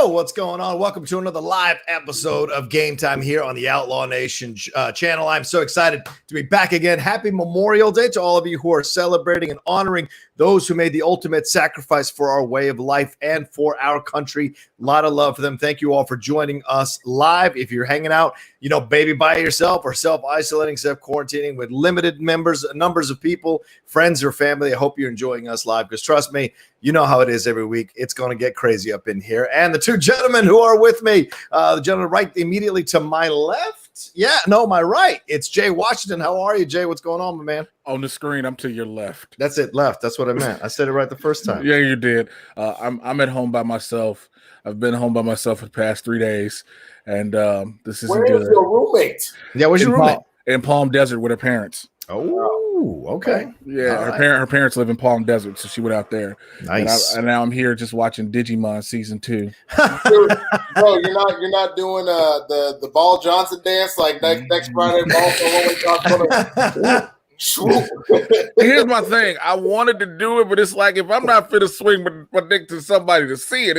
Yo, what's going on? Welcome to another live episode of Game Time here on the Outlaw Nation channel. I'm so excited to be back again. Happy Memorial Day to all of you who are celebrating and honoring those who made the ultimate sacrifice for our way of life and for our country. A lot of love for them. Thank you all for joining us live. If you're hanging out, maybe by yourself or self-isolating, self-quarantining with limited numbers of people, friends or family, I hope you're enjoying us live because trust me, you know how it is every week. It's going to get crazy up in here. And the two gentlemen who are with me, the gentleman right immediately to my left. My right. It's Jay Washington. How are you, Jay? What's going on, my man? On the screen, I'm to your left. That's it, left. That's what I meant. I said it right the first time. Yeah, you did. I'm at home by myself. I've been home by myself for the past 3 days, and this isn't good. Where's your roommate? Yeah, where's your roommate? In Palm Desert with her parents. Oh, okay. Yeah, her parents live in Palm Desert, so she went out there. Nice. And now I'm here just watching Digimon season 2. Bro, you're not doing the Ball Johnson dance like next Friday. Here's my thing. I wanted to do it, but it's like if I'm not fit to swing my dick to somebody to see it,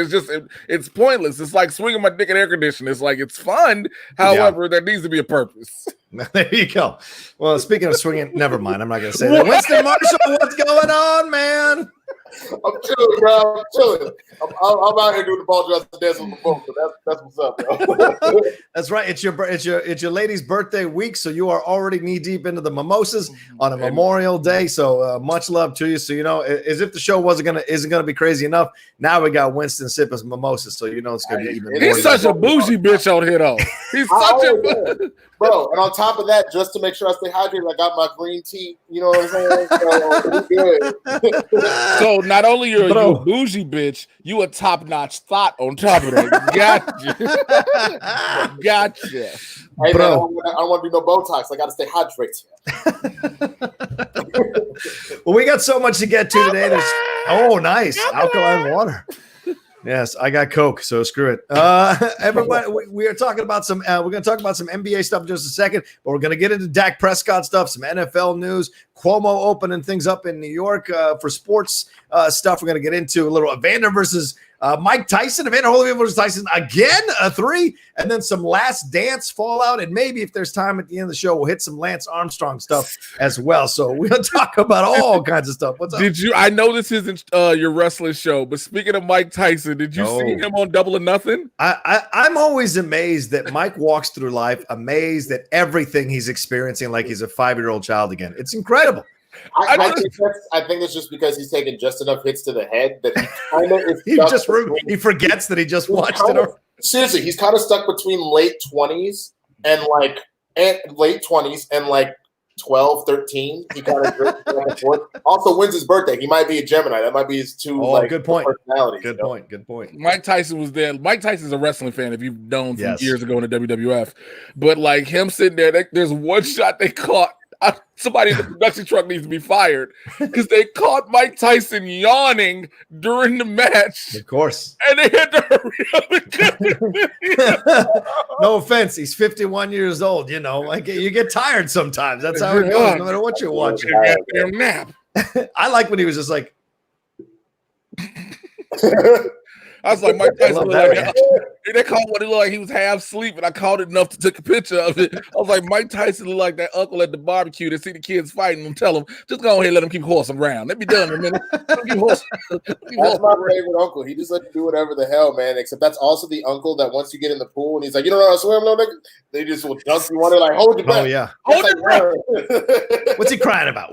it's pointless. It's like swinging my dick in air conditioning. It's like it's fun. However, there needs to be a purpose. There you go. Well, speaking of swinging, never mind. I'm not going to say that. Winston Marshall, what's going on, man? I'm chilling, bro. I'm chilling. I'm out here doing the Ball Johnson dance with my phone. So that's what's up, bro. That's right. It's your lady's birthday week, so you are already knee deep into the mimosas on a Memorial Day. So much love to you. So as if the show isn't gonna be crazy enough. Now we got Winston sipping mimosas, so it's gonna be even. He's such a bougie bitch out here, though. He's such a bro. And on top of that, just to make sure I stay hydrated, I got my green tea. You know what I'm saying? So good. So not only are you a bougie bitch, you a top-notch thought on top of that. Gotcha. Hey, bro. Man, I don't want to do no Botox. I got to stay hydrated. Well, we got so much to get to today. Nice. Alkaline water. Yes, I got Coke, so screw it. Everybody, we are talking about some. We're going to talk about some NBA stuff in just a second, but we're going to get into Dak Prescott stuff, some NFL news, Cuomo opening things up in New York for sports stuff. We're going to get into a little Evander versus Mike Tyson, Evander Holyfield versus Tyson again, a 3, and then some Last Dance fallout, and maybe if there's time at the end of the show, we'll hit some Lance Armstrong stuff as well. So we're gonna talk about all kinds of stuff. What's up? I know this isn't your wrestling show, but speaking of Mike Tyson, did you see him on Double or Nothing? I'm always amazed that Mike walks through life amazed at everything he's experiencing like he's a 5-year-old child again. It's incredible. I think it's just because he's taken just enough hits to the head that he kind of he forgets that he just watched it. Seriously, he's kind of stuck between late 20s and late 20s and like 12, 13. He kind of drifts back and forth. Also, when's his birthday? He might be a Gemini. That might be his two. Good point. Personalities. Good point. Mike Tyson was there. Mike Tyson's a wrestling fan, if you've known from years ago in the WWF. But like him sitting there, there's one shot they caught. Somebody in the production truck needs to be fired because they caught Mike Tyson yawning during the match. Of course. And they had to hurry up. No offense. He's 51 years old. Like you get tired sometimes. That's how it goes, no matter what you're watching. Nap. I like when he was just like. I was like, Mike Tyson they called what it looked like he was half asleep, and I called it enough to take a picture of it. I was like, Mike Tyson looked like that uncle at the barbecue that see the kids fighting and tell them, just go ahead and let them keep horsing around. Let me done in a minute. That's my favorite uncle. He just let you do whatever the hell, man. Except that's also the uncle that once you get in the pool and he's like, you don't know how to swim, no nigga. They just will dunk you under, like, hold your breath. Oh yeah, hold your breath. What's he crying about?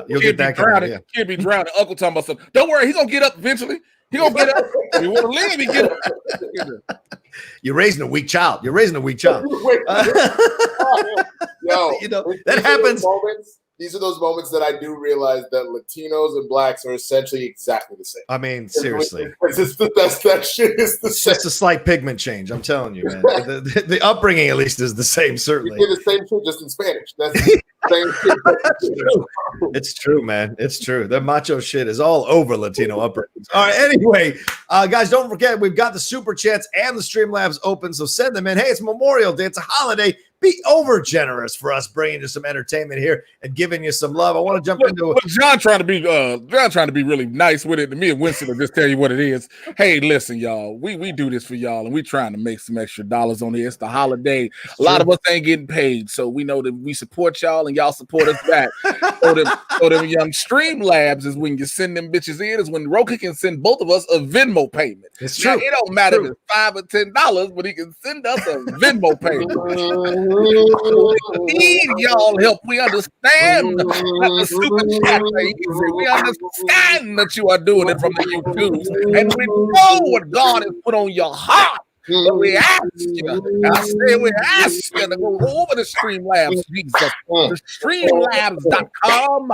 You'll get that kind of. Kid be drowning. Uncle talking about something. Don't worry, he's gonna get up eventually. He gonna get up. If you want to live, he get up. You're raising a weak child. Yo, that happens. These are those moments that I do realize that Latinos and blacks are essentially exactly the same. I mean, seriously. That shit is the same. Just a slight pigment change. I'm telling you, man. The upbringing, at least, is the same, certainly. You the same shit, just in Spanish. That's the same shit. It's true, man. It's true. The macho shit is all over Latino upbringings. All right, anyway, guys, don't forget, we've got the Super Chats and the StreamLabs open, so send them in. Hey, it's Memorial Day. It's a holiday. be over generous for us bringing you some entertainment here and giving you some love. I want to jump into John trying to be really nice with it. To me and Winston will just tell you what it is. Hey, listen, y'all, we do this for y'all, and we trying to make some extra dollars on here. It's the holiday. A lot of us ain't getting paid, so we know that we support y'all and y'all support us back. So them young StreamLabs is when you send them bitches in, is when Rocha can send both of us a Venmo payment. It's true. Now, it don't matter if it's $5 or $10, but he can send us a Venmo payment. We need y'all help. We understand that the super chat ain't easy. We understand that you are doing it from the YouTubes, and we know what God has put on your heart. But we ask you, we ask you to go over to StreamLabs, Jesus. The StreamLabs.com.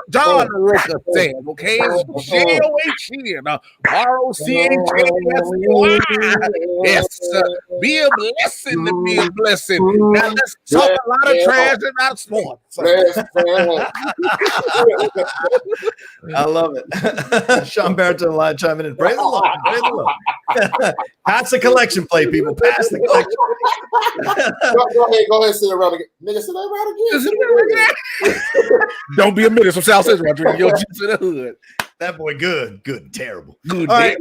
John Rocha said, okay, it's JOHN, ROCHASY. Yes, be a blessing to be a blessing. Now let's talk a lot of trash about sports. I love it. Sean Barrett on the line chiming in. Praise the Lord. Praise the Lord. Pass the collection plate, people. Pass the collection plate. Go ahead, sit around again. Nigga, sit around again. Don't be a minute from South Central. Drinking your juice in the hood. That boy, good and terrible. Good. All right,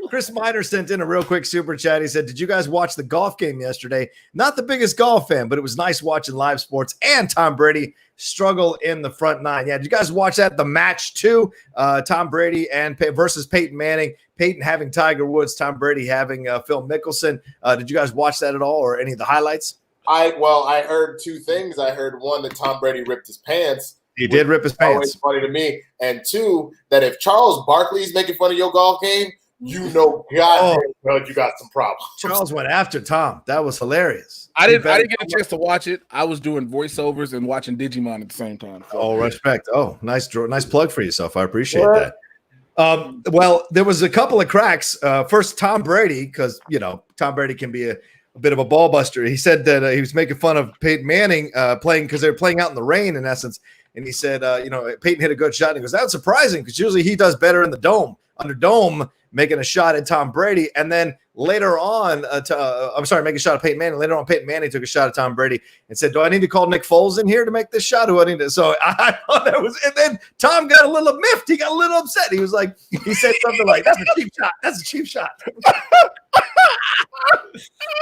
Chris Miner sent in a real quick super chat. He said, "Did you guys watch the golf game yesterday? Not the biggest golf fan, but it was nice watching live sports and Tom Brady struggle in the front nine." Yeah, did you guys watch that? The match too, Tom Brady and versus Peyton Manning. Peyton having Tiger Woods, Tom Brady having Phil Mickelson. Did you guys watch that at all, or any of the highlights? I heard two things. I heard one, that Tom Brady ripped his pants. He did rip his pants. Always funny to me. And two, that if Charles Barkley's making fun of your golf game, you know, God, you got some problems. Charles went after Tom. That was hilarious. I didn't get a chance to watch it. I was doing voiceovers and watching Digimon at the same time. So. Oh, respect. Oh, nice plug for yourself. I appreciate that. Well, there was a couple of cracks. First, Tom Brady, because Tom Brady can be a bit of a ball buster. He said that he was making fun of Peyton Manning playing because they were playing out in the rain, in essence. And he said, Peyton hit a good shot. And he goes, "That's surprising because usually he does better in the dome, under dome, making a shot at Tom Brady." And then later on, making a shot at Peyton Manning. Later on, Peyton Manning took a shot at Tom Brady and said, "Do I need to call Nick Foles in here to make this shot? Who I need to?" So I thought that was, and then Tom got a little miffed. He got a little upset. He was like, he said something like, "That's a cheap shot. That's a cheap shot."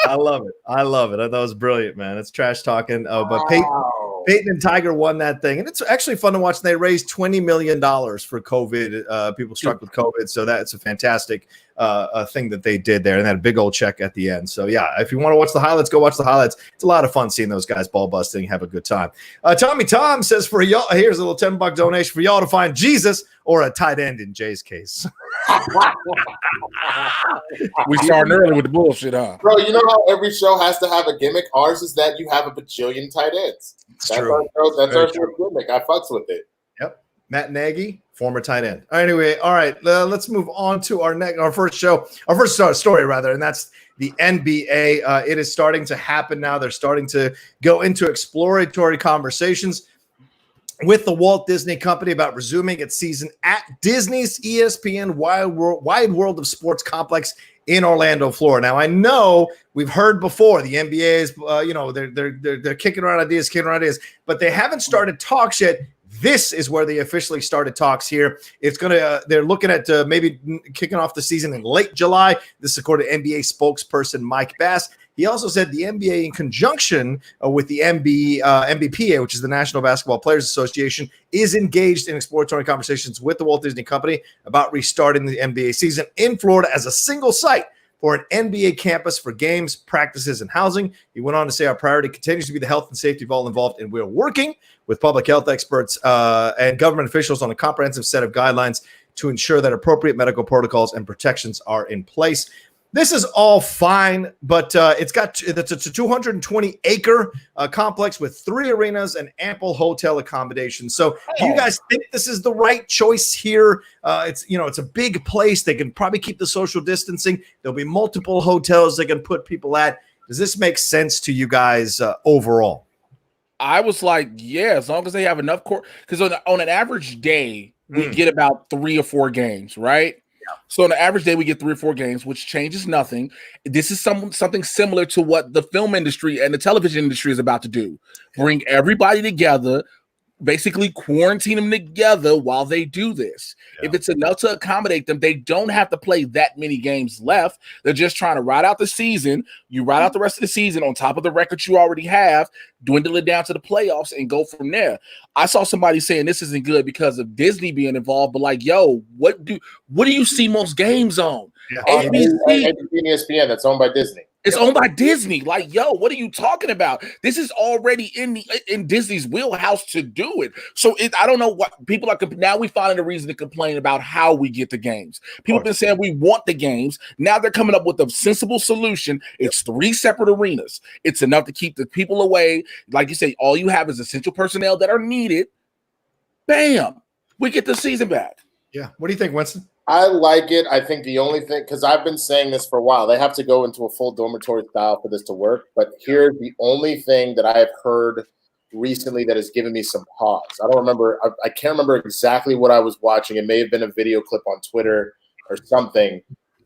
I love it. I thought it was brilliant, man. It's trash talking. But Peyton and Tiger won that thing. And it's actually fun to watch. They raised $20 million for COVID, people struck with COVID. So that's a fantastic thing that they did there. And that big old check at the end. So, yeah, if you want to watch the highlights, go watch the highlights. It's a lot of fun seeing those guys ball busting, have a good time. Tommy Tom says, for y'all, here's a little $10 donation for y'all to find Jesus or a tight end in Jay's case. We starting early with the bullshit, huh? Bro, you know how every show has to have a gimmick? Ours is that you have a bajillion tight ends. That's true. That's our gimmick. I fucks with it. Yep. Matt Nagy, former tight end. Anyway, all right. Let's move on to our first story, and that's the NBA. It is starting to happen now. They're starting to go into exploratory conversations with the Walt Disney Company about resuming its season at Disney's ESPN Wide World of Sports complex in Orlando, Florida. Now, I know we've heard before the NBA is, they're kicking around ideas, but they haven't started talks yet. This is where they officially started talks here. They're looking at maybe kicking off the season in late July. This is according to NBA spokesperson Mike Bass. He also said the NBA, in conjunction with the NBPA, which is the National Basketball Players Association, is engaged in exploratory conversations with the Walt Disney Company about restarting the NBA season in Florida as a single site for an NBA campus for games, practices, and housing. He went on to say, our priority continues to be the health and safety of all involved, and we're working with public health experts and government officials on a comprehensive set of guidelines to ensure that appropriate medical protocols and protections are in place. This is all fine, but it's a 220-acre complex with 3 arenas and ample hotel accommodation. So, do you guys think this is the right choice here? It's a big place. They can probably keep the social distancing. There'll be multiple hotels they can put people at. Does this make sense to you guys overall? I was like, yeah, as long as they have enough court, because on an average day we get about 3 or 4 games, right? So on an average day, we get 3 or 4 games, which changes nothing. This is something similar to what the film industry and the television industry is about to do. Bring everybody together, basically quarantine them together while they do this. If it's enough to accommodate them, they don't have to play that many games left. They're just trying to ride out the season. You ride out the rest of the season on top of the record you already have, dwindle it down to the playoffs and go from there. I saw somebody saying this isn't good because of Disney being involved, but like, yo, what do you see most games on? ABC and ESPN, that's owned by Disney. It's owned by Disney. Like, yo, what are you talking about? This is already in Disney's wheelhouse to do it. So I don't know what people are. Now we finding a reason to complain about how we get the games. People have been saying we want the games. Now they're coming up with a sensible solution. It's 3 separate arenas. It's enough to keep the people away. Like you say, all you have is essential personnel that are needed. Bam, we get the season back. Yeah. What do you think, Winston? I like it. I think the only thing, because I've been saying this for a while, they have to go into a full dormitory style for this to work. But here's the only thing that I have heard recently that has given me some pause. I don't remember. I can't remember exactly what I was watching. It may have been a video clip on Twitter or something.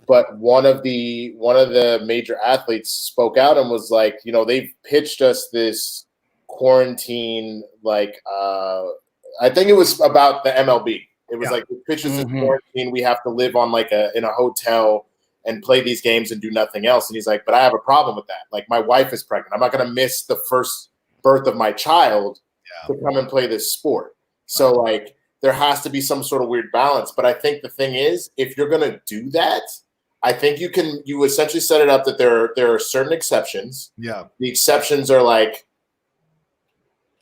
But one of the major athletes spoke out and was like, they've pitched us this quarantine, like I think it was about the MLB. It was like the pitches in quarantine. We have to live on in a hotel and play these games and do nothing else. And he's like, but I have a problem with that. Like, my wife is pregnant. I'm not going to miss the first birth of my child to come and play this sport. So like, there has to be some sort of weird balance. But I think the thing is, if you're going to do that, I think you essentially set it up that there are certain exceptions. Yeah. The exceptions are like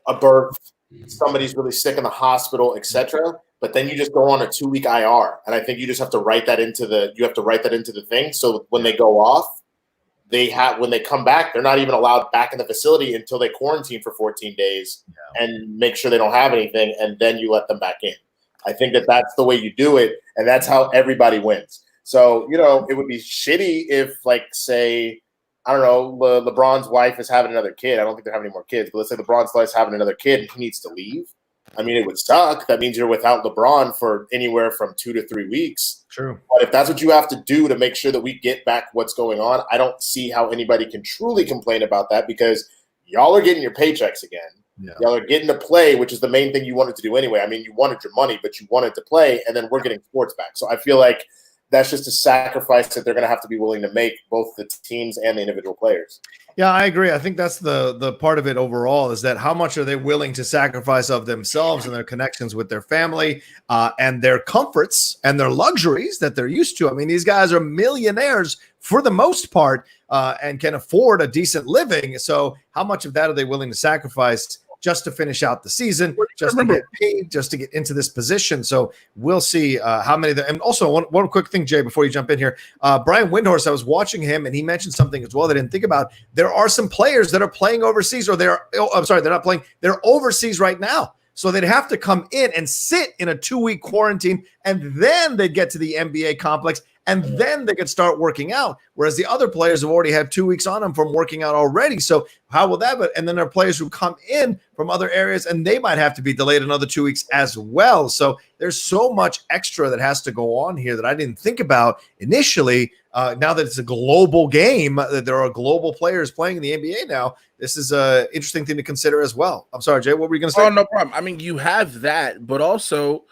a birth, somebody's really sick in the hospital, etc. But then you just go on a 2-week IR, and I think you just have to write that into the thing. So when they go off, when they come back, they're not even allowed back in the facility until they quarantine for 14 days and make sure they don't have anything, and then you let them back in. I think that's the way you do it, and that's how everybody wins. So it would be shitty if, like, say, I don't know, LeBron's wife is having another kid. I don't think they're having any more kids, but let's say LeBron's wife's having another kid and he needs to leave. I mean, it would suck. That means you're without LeBron for anywhere from 2 to 3 weeks. True. But if that's what you have to do to make sure that we get back what's going on, I don't see how anybody can truly complain about that, because y'all are getting your paychecks again. Yeah. Y'all are getting to play, which is the main thing you wanted to do anyway. I mean, you wanted your money, but you wanted to play, and then we're getting sports back. So I feel like that's just a sacrifice that they're going to have to be willing to make, both the teams and the individual players. Yeah, I agree. I think that's the part of it overall, is that how much are they willing to sacrifice of themselves and their connections with their family and their comforts and their luxuries that they're used to. I mean, these guys are millionaires for the most part and can afford a decent living. So how much of that are they willing to sacrifice just to finish out the season, just to get paid, just to get into this position? So we'll see how many. And also, one quick thing, Jay, before you jump in here, Brian Windhorst, I was watching him, and he mentioned something as well that I didn't think about. There are some players that are playing overseas, or they're not playing. They're overseas right now. So they'd have to come in and sit in a 2-week quarantine, and then they'd get to the NBA complex, and then they could start working out. Whereas the other players have already had 2 weeks on them from working out already. So how will that be? And then there are players who come in from other areas, and they might have to be delayed another 2 weeks as well. So there's so much extra that has to go on here that I didn't think about initially. Now that it's a global game, that there are global players playing in the NBA now, this is an interesting thing to consider as well. I'm sorry, Jay, what were you going to say? Oh, no problem. I mean, you have that, but also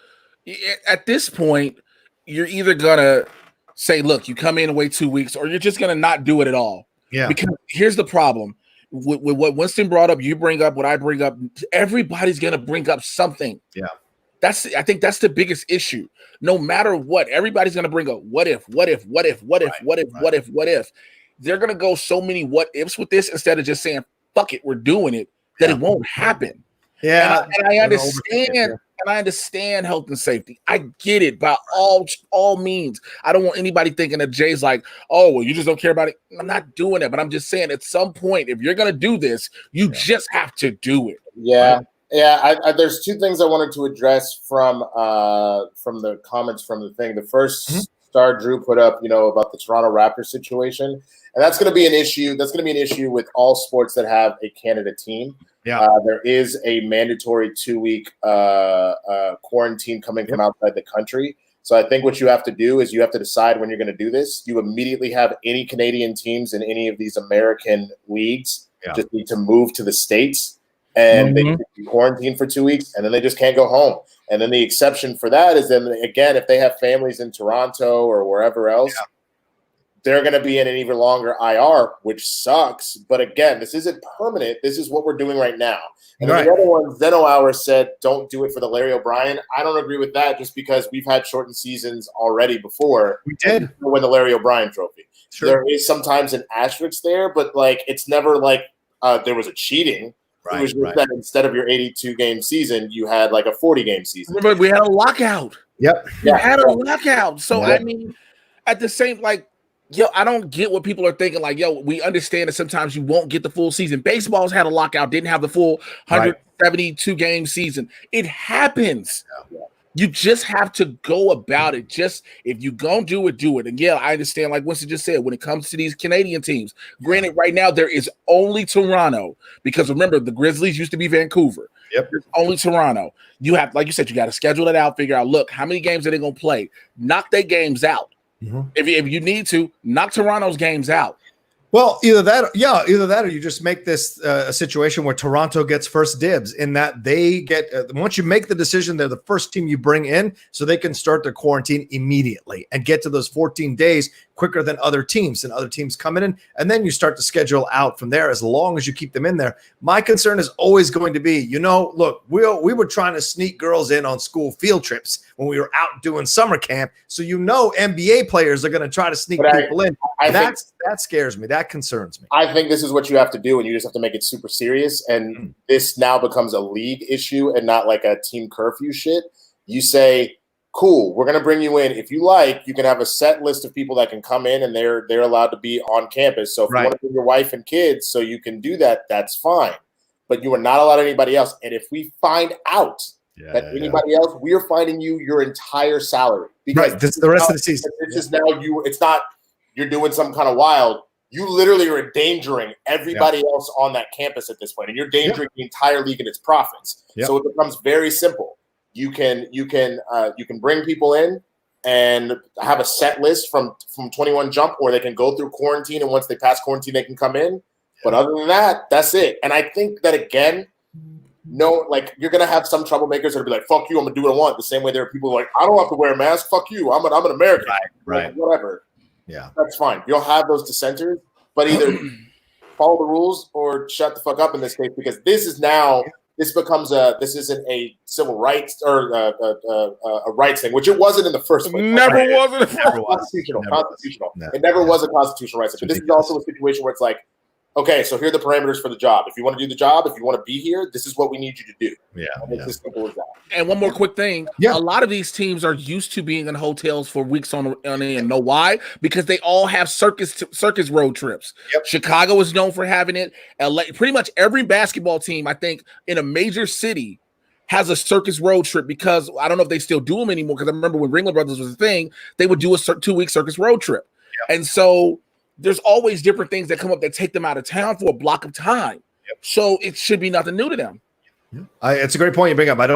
at this point, you're either going to say, look, you come in and wait 2 weeks, or you're just going to not do it at all. Yeah. Because here's the problem. With what Winston brought up, you bring up, what I bring up, everybody's going to bring up something. Yeah. I think that's the biggest issue. No matter what, everybody's going to bring up what if. They're going to go so many what ifs with this instead of just saying, fuck it, we're doing it, that it won't happen. Yeah. And I understand. And I understand health and safety. I get it by all means. I don't want anybody thinking that Jay's like, oh, well, you just don't care about it. I'm not doing it, but I'm just saying at some point, if you're going to do this, you just have to do it. Yeah. Right? Yeah. There's 2 things I wanted to address from the comments from the thing. The first Star Drew put up, about the Toronto Raptors situation. And that's going to be an issue. That's going to be an issue with all sports that have a Canada team. Yeah. There is a mandatory 2-week quarantine coming from outside the country. So I think what you have to do is you have to decide when you're going to do this. You immediately have any Canadian teams in any of these American leagues just need to move to the States, and they can be quarantined for 2 weeks, and then they just can't go home. And then the exception for that is then, again, if they have families in Toronto or wherever else, they're going to be in an even longer IR, which sucks. But again, this isn't permanent. This is what we're doing right now. And then the other one, Zeno Hour said, don't do it for the Larry O'Brien. I don't agree with that just because we've had shortened seasons already before. We did. Win the Larry O'Brien trophy. Sure. There is sometimes an asterisk there, but like it's never like there was a cheating. It was just that instead of your 82-game season, you had like a 40-game season. Remember, we had a lockout. Yep. We had a lockout. So, I mean, at the same, like, I don't get what people are thinking. Like, we understand that sometimes you won't get the full season. Baseball's had a lockout, didn't have the full 172-game season. It happens. Yeah. You just have to go about it. Just if you gonna do it, do it. And I understand, like Winston just said, when it comes to these Canadian teams, granted, right now there is only Toronto, because remember, the Grizzlies used to be Vancouver. Yep. There's only Toronto. You have, like you said, you got to schedule it out, figure out, look, how many games are they gonna play? Knock their games out. If you need to, knock Toronto's games out. Well, either that or you just make this a situation where Toronto gets first dibs in that they get once you make the decision, they're the first team you bring in, so they can start their quarantine immediately and get to those 14 days quicker than other teams, and other teams coming in, and then you start to schedule out from there as long as you keep them in there. My concern is always going to be, look, we were trying to sneak girls in on school field trips when we were out doing summer camp, so NBA players are going to try to sneak people in. That scares me. That concerns me. I think this is what you have to do, and you just have to make it super serious. And this now becomes a league issue and not like a team curfew shit. You say, cool, we're going to bring you in. If you like, you can have a set list of people that can come in, and they're allowed to be on campus. So if you want to bring your wife and kids so you can do that, that's fine. But you are not allowed anybody else. And if we find out that anybody else, we are finding you your entire salary. Because this is the rest of the season. It's just now it's not you're doing something kind of wild. You literally are endangering everybody else on that campus at this point, and you're endangering the entire league and its profits. So it becomes very simple. You can bring people in and have a set list from 21 jump, or they can go through quarantine, and once they pass quarantine, they can come in. But other than that, that's it. And I think that again, you're gonna have some troublemakers that'll be like, "Fuck you, I'm gonna do what I want." The same way there are people like, "I don't have to wear a mask. Fuck you, I'm an American." Right. Whatever. Yeah, that's fine. You'll have those dissenters, but either follow the rules or shut the fuck up in this case, because this isn't a civil rights or a rights thing, which it wasn't in the first place. Never was. Constitutional. It never was a constitutional right. But this is also a situation where it's like, okay, so here are the parameters for the job. If you want to do the job, if you want to be here, this is what we need you to do. It's as simple as that. And one more quick thing. A lot of these teams are used to being in hotels for weeks on end. Know why? Because they all have circus road trips. Chicago is known for having it. LA, pretty much every basketball team, I think, in a major city has a circus road trip, because I don't know if they still do them anymore, because I remember when Ringler Brothers was a thing, they would do a 2-week circus road trip. And so there's always different things that come up that take them out of town for a block of time. So it should be nothing new to them. It's a great point you bring up. I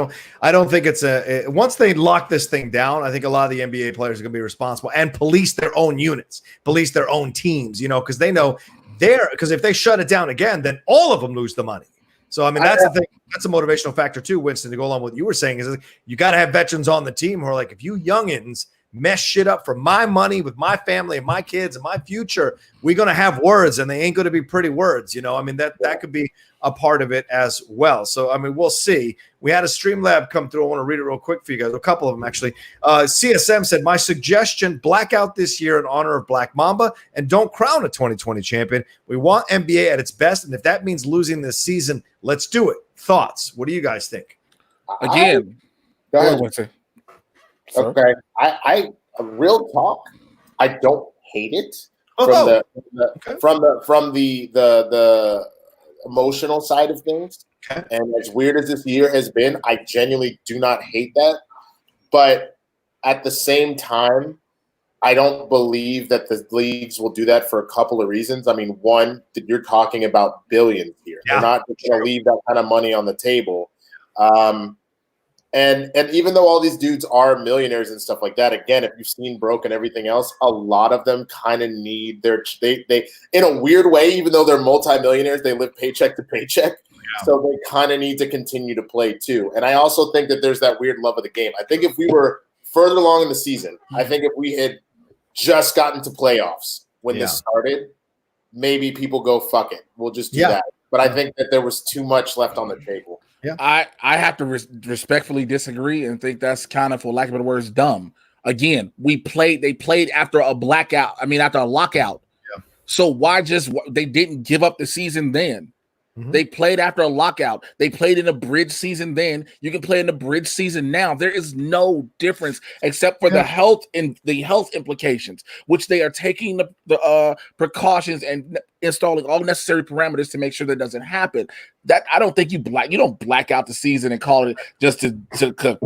don't think it's once they lock this thing down, I think a lot of the NBA players are going to be responsible and police their own units, police their own teams, because they know because if they shut it down again, then all of them lose the money. So, I mean, that's the thing. That's a motivational factor too, Winston, to go along with what you were saying, is you got to have veterans on the team who are like, if you youngins mess shit up for my money with my family and my kids and my future, we're going to have words, and they ain't going to be pretty words. I mean, that could be a part of it as well. So, I mean, we'll see. We had a Streamlab come through. I want to read it real quick for you guys. A couple of them, actually. CSM said, my suggestion, blackout this year in honor of Black Mamba, and don't crown a 2020 champion. We want NBA at its best, and if that means losing this season, let's do it. Thoughts? What do you guys think? Again. Go ahead. Okay, I real talk. I don't hate it from the emotional side of things. Okay. And as weird as this year has been, I genuinely do not hate that. But at the same time, I don't believe that the leagues will do that for a couple of reasons. I mean, one, you're talking about billions here. They're not going to leave that kind of money on the table. And even though all these dudes are millionaires and stuff like that, again, if you've seen Broke and everything else, a lot of them kind of need they in a weird way, even though they're multimillionaires, they live paycheck to paycheck. Yeah. So they kind of need to continue to play too. And I also think that there's that weird love of the game. I think if we were further along in the season, I think if we had just gotten to playoffs when this started, maybe people go, fuck it, we'll just do that. But I think that there was too much left on the table. Yeah, I have to respectfully disagree and think that's kind of, for lack of better words, dumb. Again, they played after a blackout. I mean, after a lockout. Yeah. So why they didn't give up the season then? Mm-hmm. They played after a lockout. They played in a bridge season then. You can play in the bridge season now. There is no difference except for the health and the health implications, which they are taking the precautions and installing all necessary parameters to make sure that doesn't happen. That I don't think you don't black out the season and call it just to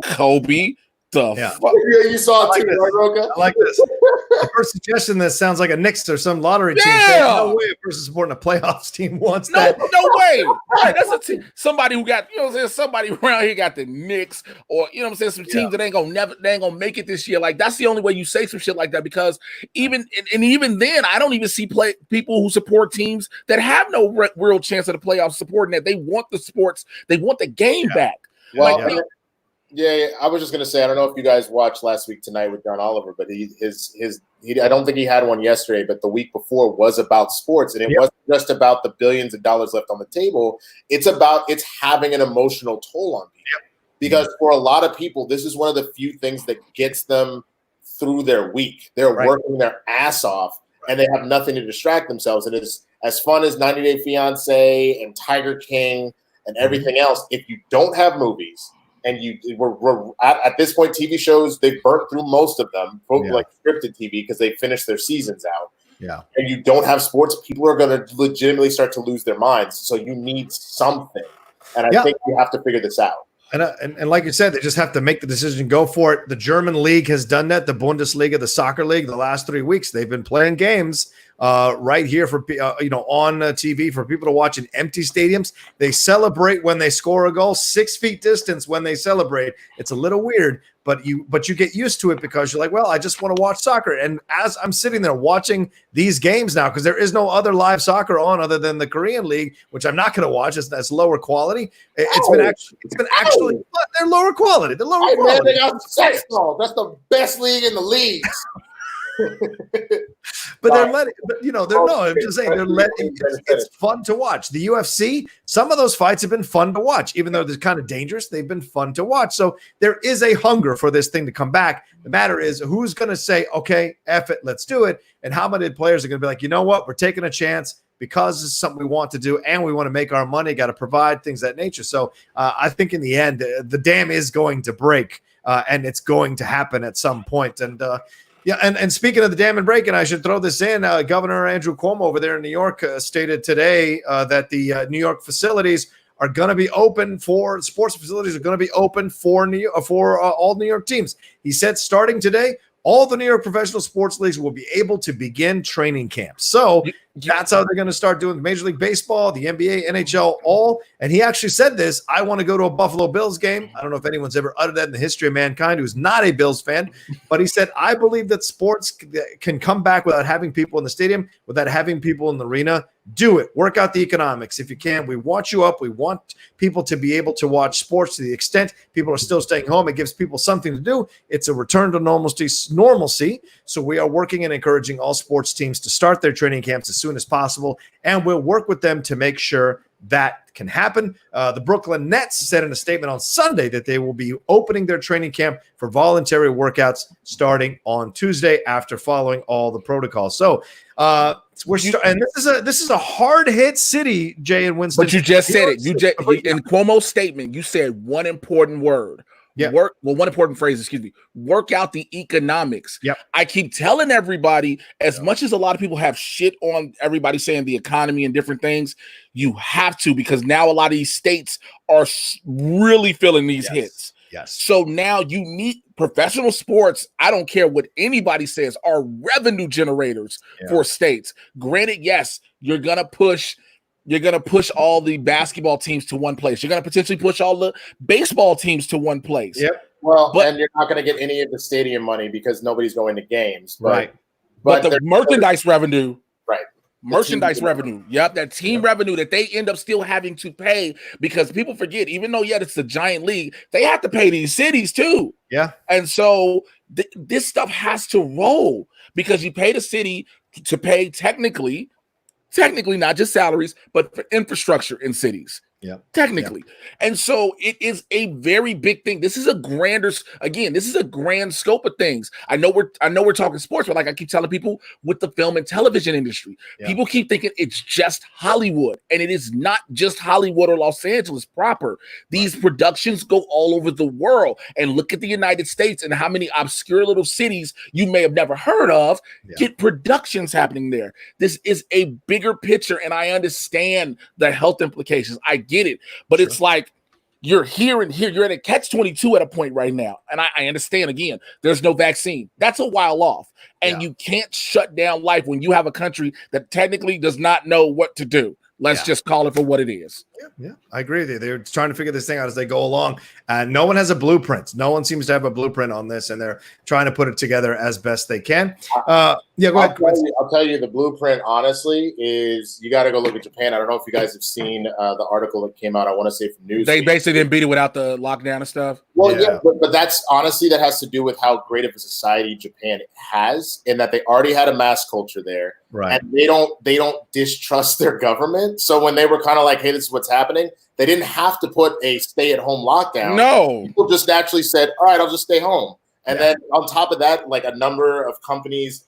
Kobe. You saw it too, right, Rocha? I like this. The first suggestion that sounds like a Knicks or some lottery team. No way a person supporting a playoffs team wants that. No way. Right, that's a team. Somebody who got, you know what I'm saying, somebody around here got the Knicks, or you know what I'm saying, some teams that ain't gonna make it this year. Like, that's the only way you say some shit like that, because even then, I don't even see people who support teams that have no real chance of the playoffs supporting that. They want the sports, they want the game back. Well, yeah, I was just gonna say, I don't know if you guys watched Last Week Tonight with John Oliver, but I don't think he had one yesterday, but the week before was about sports, and it wasn't just about the billions of dollars left on the table. It's having an emotional toll on people, because for a lot of people, this is one of the few things that gets them through their week. They're working their ass off, and they have nothing to distract themselves. And it's as fun as 90 Day Fiance and Tiger King and everything else. If you don't have movies, and we're at this point, TV shows, they've burnt through most of them, like scripted TV, because they finished their seasons out. Yeah. And you don't have sports, people are going to legitimately start to lose their minds. So you need something. And I think you have to figure this out. And like you said, they just have to make the decision, go for it. The German league has done that. The Bundesliga, the soccer league, the last 3 weeks, they've been playing games right here for on TV for people to watch in empty stadiums. They celebrate when they score a goal, 6 feet distance when they celebrate. It's a little weird, but you get used to it, because you're like, well, I just want to watch soccer. And as I'm sitting there watching these games now, because there is no other live soccer on other than the Korean league, which I'm not going to watch. That's lower quality. It's been actually they're lower quality. They're lower quality. Man, they got sex ball. That's the best league in the leagues. But they're letting, I'm just saying, they're letting, it's fun to watch. The UFC, some of those fights have been fun to watch, even though they're kind of dangerous, they've been fun to watch. So there is a hunger for this thing to come back. The matter is, who's going to say, okay, F it, let's do it. And how many players are going to be like, you know what, we're taking a chance because this is something we want to do and we want to make our money, got to provide things of that nature. So I think in the end, the dam is going to break and it's going to happen at some point. And, and speaking of the dam and break, and I should throw this in, Governor Andrew Cuomo over there in New York stated today that the New York facilities are going to be open for sports facilities are going to be open for all New York teams. He said starting today, all the New York professional sports leagues will be able to begin training camps. So that's how they're going to start doing Major League Baseball, the NBA, NHL, all. And he actually said this, I want to go to a Buffalo Bills game. I don't know if anyone's ever uttered that in the history of mankind who's not a Bills fan. But he said, I believe that sports can come back without having people in the stadium, without having people in the arena. Do it. Work out the economics if you can. We want you up. We want people to be able to watch sports to the extent people are still staying home. It gives people something to do. It's a return to normalcy. So we are working and encouraging all sports teams to start their training camps as soon as possible, and we'll work with them to make sure that can happen. The Brooklyn Nets said in a statement on Sunday that they will be opening their training camp for voluntary workouts starting on Tuesday after following all the protocols. So and this is a hard hit city, Jay and Winston. But you just said it. In Cuomo's statement, you said one important word. Yeah. One important phrase, excuse me. Work out the economics. Yep. I keep telling everybody, as much as a lot of people have shit on everybody saying the economy and different things, you have to, because now a lot of these states are really feeling these hits. Yes. So now you need professional sports. I don't care what anybody says, are revenue generators for states. Granted, yes, you're going to push You're going to push all the basketball teams to one place. You're going to potentially push all the baseball teams to one place. Yep. Well, and you're not going to get any of the stadium money because nobody's going to games. Right. But the merchandise revenue. Right. Merchandise revenue. Yep. That team revenue that they end up still having to pay, because people forget, even though, it's a giant league, they have to pay these cities too. Yeah. And so this stuff has to roll, because you pay the city to pay technically not just salaries, but for infrastructure in cities. Yeah, technically. Yeah. And so it is a very big thing. This is a grand scope of things. I know we're talking sports, but like I keep telling people with the film and television industry, people keep thinking it's just Hollywood, and it is not just Hollywood or Los Angeles proper. These productions go all over the world, and look at the United States and how many obscure little cities you may have never heard of get productions happening there. This is a bigger picture, and I understand the health implications. I get it, but it's like you're here and here. You're at a catch-22 at a point right now, and I understand. Again, there's no vaccine. That's a while off, and you can't shut down life when you have a country that technically does not know what to do. Let's just call it for what it is. Yeah, I agree with you. They're trying to figure this thing out as they go along. No one has a blueprint. No one seems to have a blueprint on this, and they're trying to put it together as best they can. Go ahead. I'll tell you the blueprint, honestly, is you got to go look at Japan. I don't know if you guys have seen the article that came out, I want to say from Newsweek. They basically didn't beat it without the lockdown and stuff. Well, but that's honestly, that has to do with how great of a society Japan has, in that they already had a mass culture there. Right. And they don't distrust their government. So when they were kind of like, hey, this is what's happening, they didn't have to put a stay-at-home lockdown. No. People just naturally said, all right, I'll just stay home. And then on top of that, like a number of companies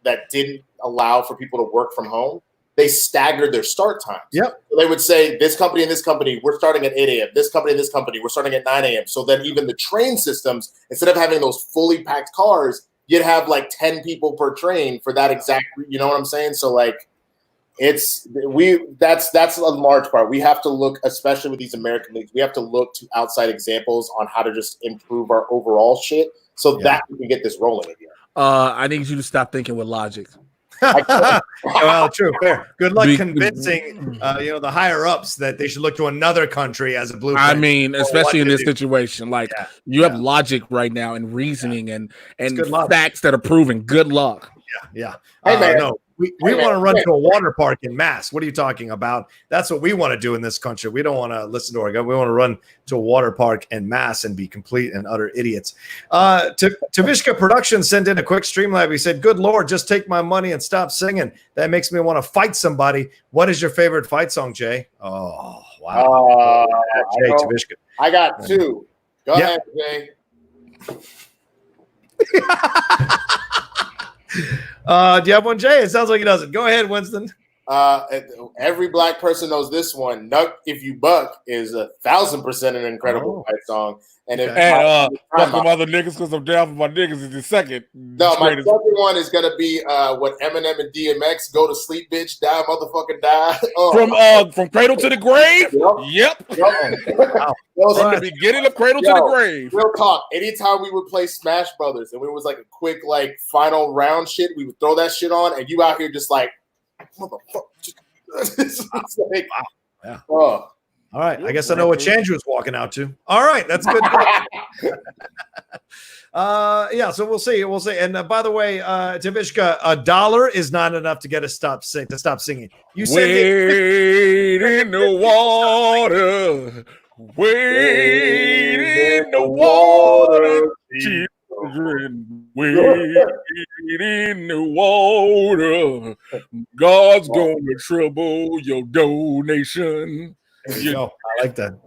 that didn't allow for people to work from home, they staggered their start times. Yep. So they would say, this company and this company, we're starting at 8 a.m. This company and this company, we're starting at 9 a.m. So then even the train systems, instead of having those fully packed cars, you'd have like 10 people per train for that exact, you know what I'm saying? So like, that's a large part. We have to look, especially with these American leagues, we have to look to outside examples on how to just improve our overall shit so that we can get this rolling again. I need you to stop thinking with logic. Well, true, fair. Good luck convincing the higher ups that they should look to another country as a blueprint. I mean, especially in this situation, like you have logic right now and reasoning and facts that are proven. Good luck. Yeah. Hey, man. No, we want to run to a water park in mass. What are you talking about? That's what we want to do in this country. We don't want to listen to our government. We want to run to a water park en masse and be complete and utter idiots. Tavishka Productions sent in a quick StreamLab. He said, good Lord, just take my money and stop singing. That makes me want to fight somebody. What is your favorite fight song, Jay? Oh, wow. Jay, Tavishka. I got two. Go ahead, Jay. Do you have one, Jay? It sounds like he doesn't. Go ahead, Winston. Every black person knows this one. Nuck If You Buck is 1,000% an incredible fight song. And if fuck them other niggas because I'm down for my niggas is the second. No, my second one is gonna be what Eminem and DMX, Go to Sleep, Bitch, Die, Motherfucking Die. From Cradle to the Grave. Yep. From the beginning of Cradle to the Grave. Real talk. Anytime we would play Smash Brothers and it was like a quick like final round shit, we would throw that shit on, and you out here just like motherfucker. Yeah. All right. I guess I know what Chandru was walking out to. All right. That's good. So we'll see. And by the way, Tavishka, $1 is not enough to get us stop singing. You said wait in the water. Wait in the water. Children, wait in the water. God's gonna trouble your donation. There you go. I like that.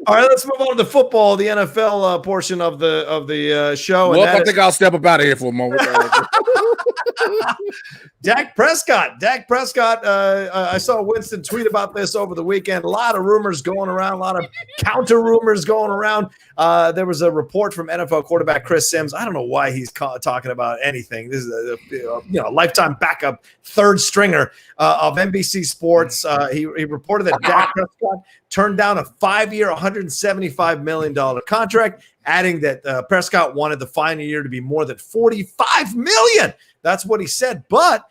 All right, let's move on to the football, the NFL portion of the show. Well, I think I'll step up out of here for a moment. Dak Prescott. I saw Winston tweet about this over the weekend. A lot of rumors going around, a lot of counter rumors going around. There was a report from NFL quarterback Chris Sims. I don't know why he's talking about anything. This is a lifetime backup third stringer of NBC Sports. He reported that Dak Prescott turned down a 5-year, $175 million contract, adding that Prescott wanted the final year to be more than $45 million. That's what he said. But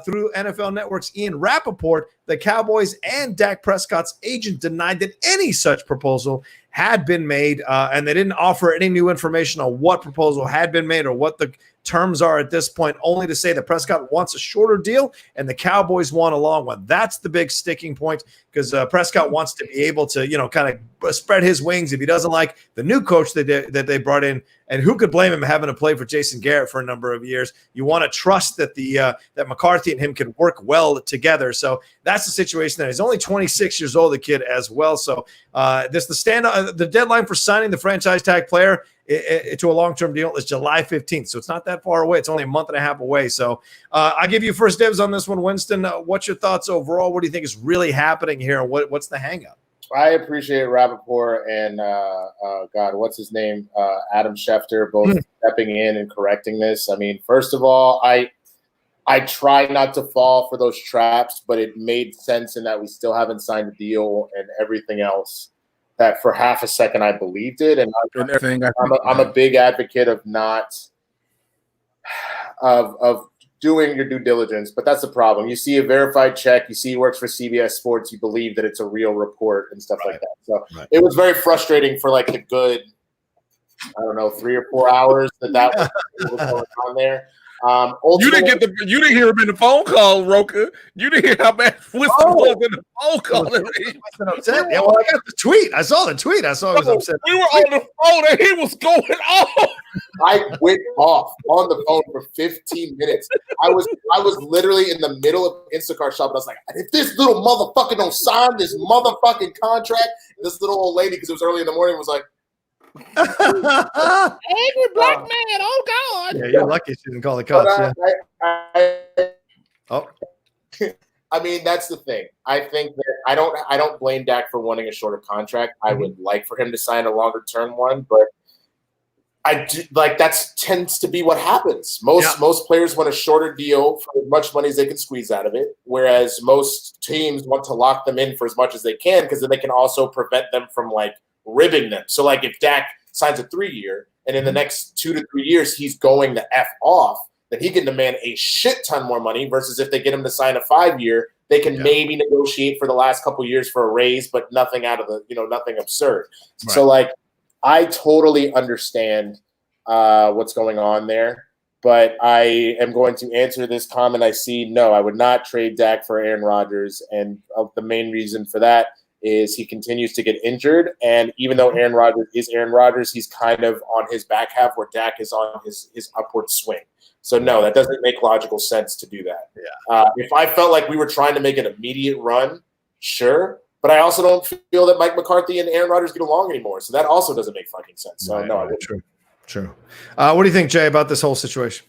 through NFL Network's Ian Rappaport, the Cowboys and Dak Prescott's agent denied that any such proposal had been made, and they didn't offer any new information on what proposal had been made or what the terms are at this point, only to say that Prescott wants a shorter deal and the Cowboys want a long one. That's the big sticking point, because Prescott wants to be able to, kind of spread his wings if he doesn't like the new coach that they brought in. And who could blame him having to play for Jason Garrett for a number of years? You want to trust that that McCarthy and him can work well together. So that's the situation there. He's only 26 years old, the kid as well. So the deadline for signing the franchise tag player to a long-term deal is July 15th. So it's not that far away. It's only a month and a half away. So I'll give you first dibs on this one, Winston. What's your thoughts overall? What do you think is really happening here? And what's the hang-up? I appreciate Rappaport and what's his name? Adam Schefter, both stepping in and correcting this. I mean, first of all, I try not to fall for those traps, but it made sense in that we still haven't signed a deal and everything else. That for half a second I believed it, and I'm a big advocate of not of doing your due diligence, but that's the problem. You see a verified check, you see he works for CBS Sports, you believe that it's a real report and stuff like that. So It was very frustrating for like a good, 3 or 4 hours that was going on there. You didn't hear him in the phone call, Rocha. You didn't hear how bad Winston was in the phone call. Yeah, well, I got the tweet. I saw the tweet. I saw he was upset. We were on the phone and he was going off. I went off on the phone for 15 minutes. I was literally in the middle of Instacart shop, and I was like, if this little motherfucker don't sign this motherfucking contract, and this little old lady, because it was early in the morning, was like, angry black man, oh God. Yeah, you're lucky she didn't call the cops. I mean, that's the thing. I think that I don't blame Dak for wanting a shorter contract. I would like for him to sign a longer term one, but I do, that tends to be what happens. Most players want a shorter deal for as much money as they can squeeze out of it, whereas most teams want to lock them in for as much as they can, because then they can also prevent them from ribbing them. So if Dak signs a 3-year and in the next 2 to 3 years he's going the F off, then he can demand a shit ton more money, versus if they get him to sign a 5-year, they can maybe negotiate for the last couple years for a raise, but nothing out of nothing absurd. Right. So I totally understand what's going on there, but I am going to answer this comment I see. No, I would not trade Dak for Aaron Rodgers, and the main reason for that is he continues to get injured, and even though Aaron Rodgers is Aaron Rodgers, he's kind of on his back half where Dak is on his upward swing. So no, that doesn't make logical sense to do that. Yeah. If I felt like we were trying to make an immediate run, sure, but I also don't feel that Mike McCarthy and Aaron Rodgers get along anymore, so that also doesn't make fucking sense. So no, I wouldn't. True. What do you think, Jay, about this whole situation?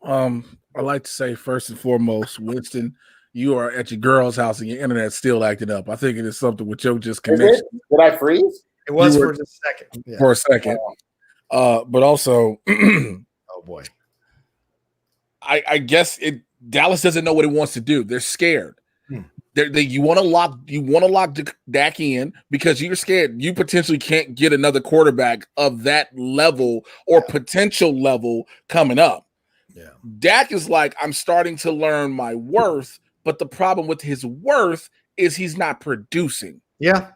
I'd like to say first and foremost, Winston, you are at your girl's house and your internet's still acting up. I think it is something with your just connection. Did I freeze? It was for just a second. Yeah. For a second. But also, oh boy. I guess Dallas doesn't know what it wants to do. They're scared. You want to lock Dak in because you're scared you potentially can't get another quarterback of that level or potential level coming up. Yeah. Dak is I'm starting to learn my worth, but the problem with his worth is he's not producing. Yeah.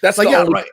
That's right.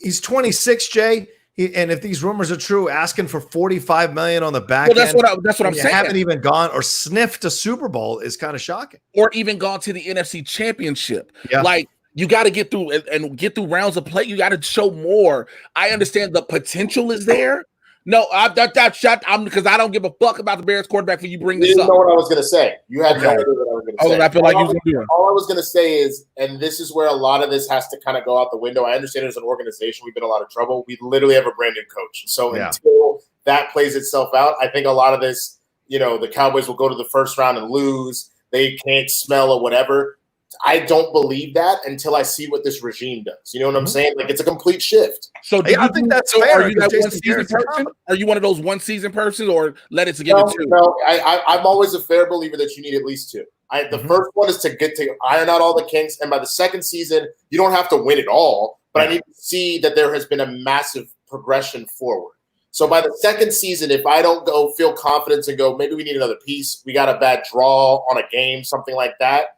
He's 26, Jay. And if these rumors are true, asking for $45 million on the back end. That's what I'm saying. Haven't even gone or sniffed a Super Bowl is kind of shocking. Or even gone to the NFC Championship. Yeah. You got to get through and get through rounds of play. You got to show more. I understand the potential is there. No, because I don't give a fuck about the Bears quarterback when you bring this up. You know what I was going to say. You had no idea what I was going to say. I feel like you were doing. All I was going to say is, and this is where a lot of this has to kind of go out the window. I understand as an organization, we've been in a lot of trouble. We literally have a brand new coach. So until that plays itself out, I think a lot of this, the Cowboys will go to the first round and lose. They can't smell or whatever. I don't believe that until I see what this regime does. You know what I'm saying? It's a complete shift. So I think that's fair. Are you that one season person? Are you one of those one season persons, or let it to give it two? No, I'm always a fair believer that you need at least two. The first one is to get to iron out all the kinks, and by the second season, you don't have to win it all, but I need to see that there has been a massive progression forward. So by the second season, if I don't go feel confidence and go, maybe we need another piece, we got a bad draw on a game, something like that,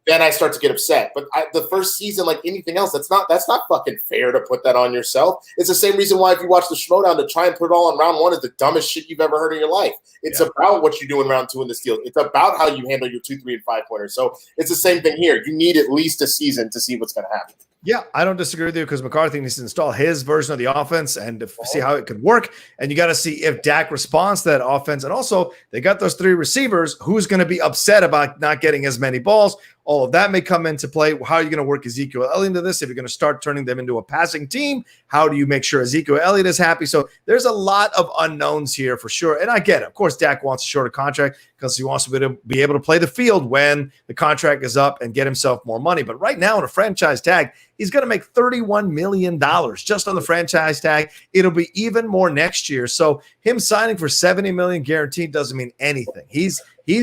then I start to get upset. But the first season, like anything else, that's not fucking fair to put that on yourself. It's the same reason why if you watch the Schmodown, to try and put it all on round 1 is the dumbest shit you've ever heard in your life. It's about what you do in round 2 in the Steelers. It's about how you handle your 2, 3, and 5 pointers. So it's the same thing here. You need at least a season to see what's going to happen. Yeah, I don't disagree with you because McCarthy needs to install his version of the offense and to see how it could work. And you got to see if Dak responds to that offense. And also, they got those 3 receivers. Who's going to be upset about not getting as many balls? All of that may come into play. How are you going to work Ezekiel Elliott into this? If you're going to start turning them into a passing team, how do you make sure Ezekiel Elliott is happy? So there's a lot of unknowns here for sure. And I get it. Of course, Dak wants a shorter contract because he wants to be able to play the field when the contract is up and get himself more money. But right now, in a franchise tag, he's going to make $31 million just on the franchise tag. It'll be even more next year. So him signing for $70 million guaranteed doesn't mean anything. He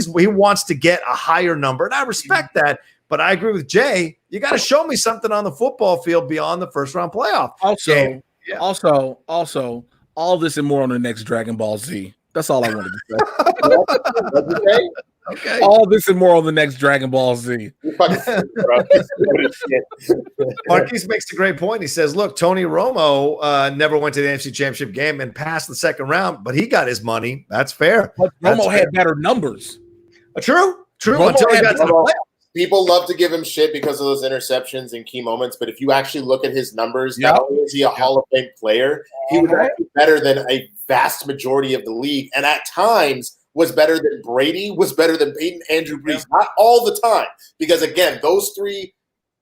wants to get a higher number, and I respect that. But I agree with Jay. You got to show me something on the football field beyond the first round playoff. Also, all this and more on the next Dragon Ball Z. That's all I wanted to say. Okay. All this and more on the next Dragon Ball Z. Marquise makes a great point. He says, look, Tony Romo never went to the NFC Championship game and passed the second round, but he got his money. That's fair. But Romo had better numbers. True. Romo Until he got to the playoffs. People love to give him shit because of those interceptions and key moments, but if you actually look at his numbers, not only is he a Hall of Fame player, he was actually better than a vast majority of the league, and at times was better than Brady, was better than Peyton, Andrew Brees. Not all the time, because again, those 3,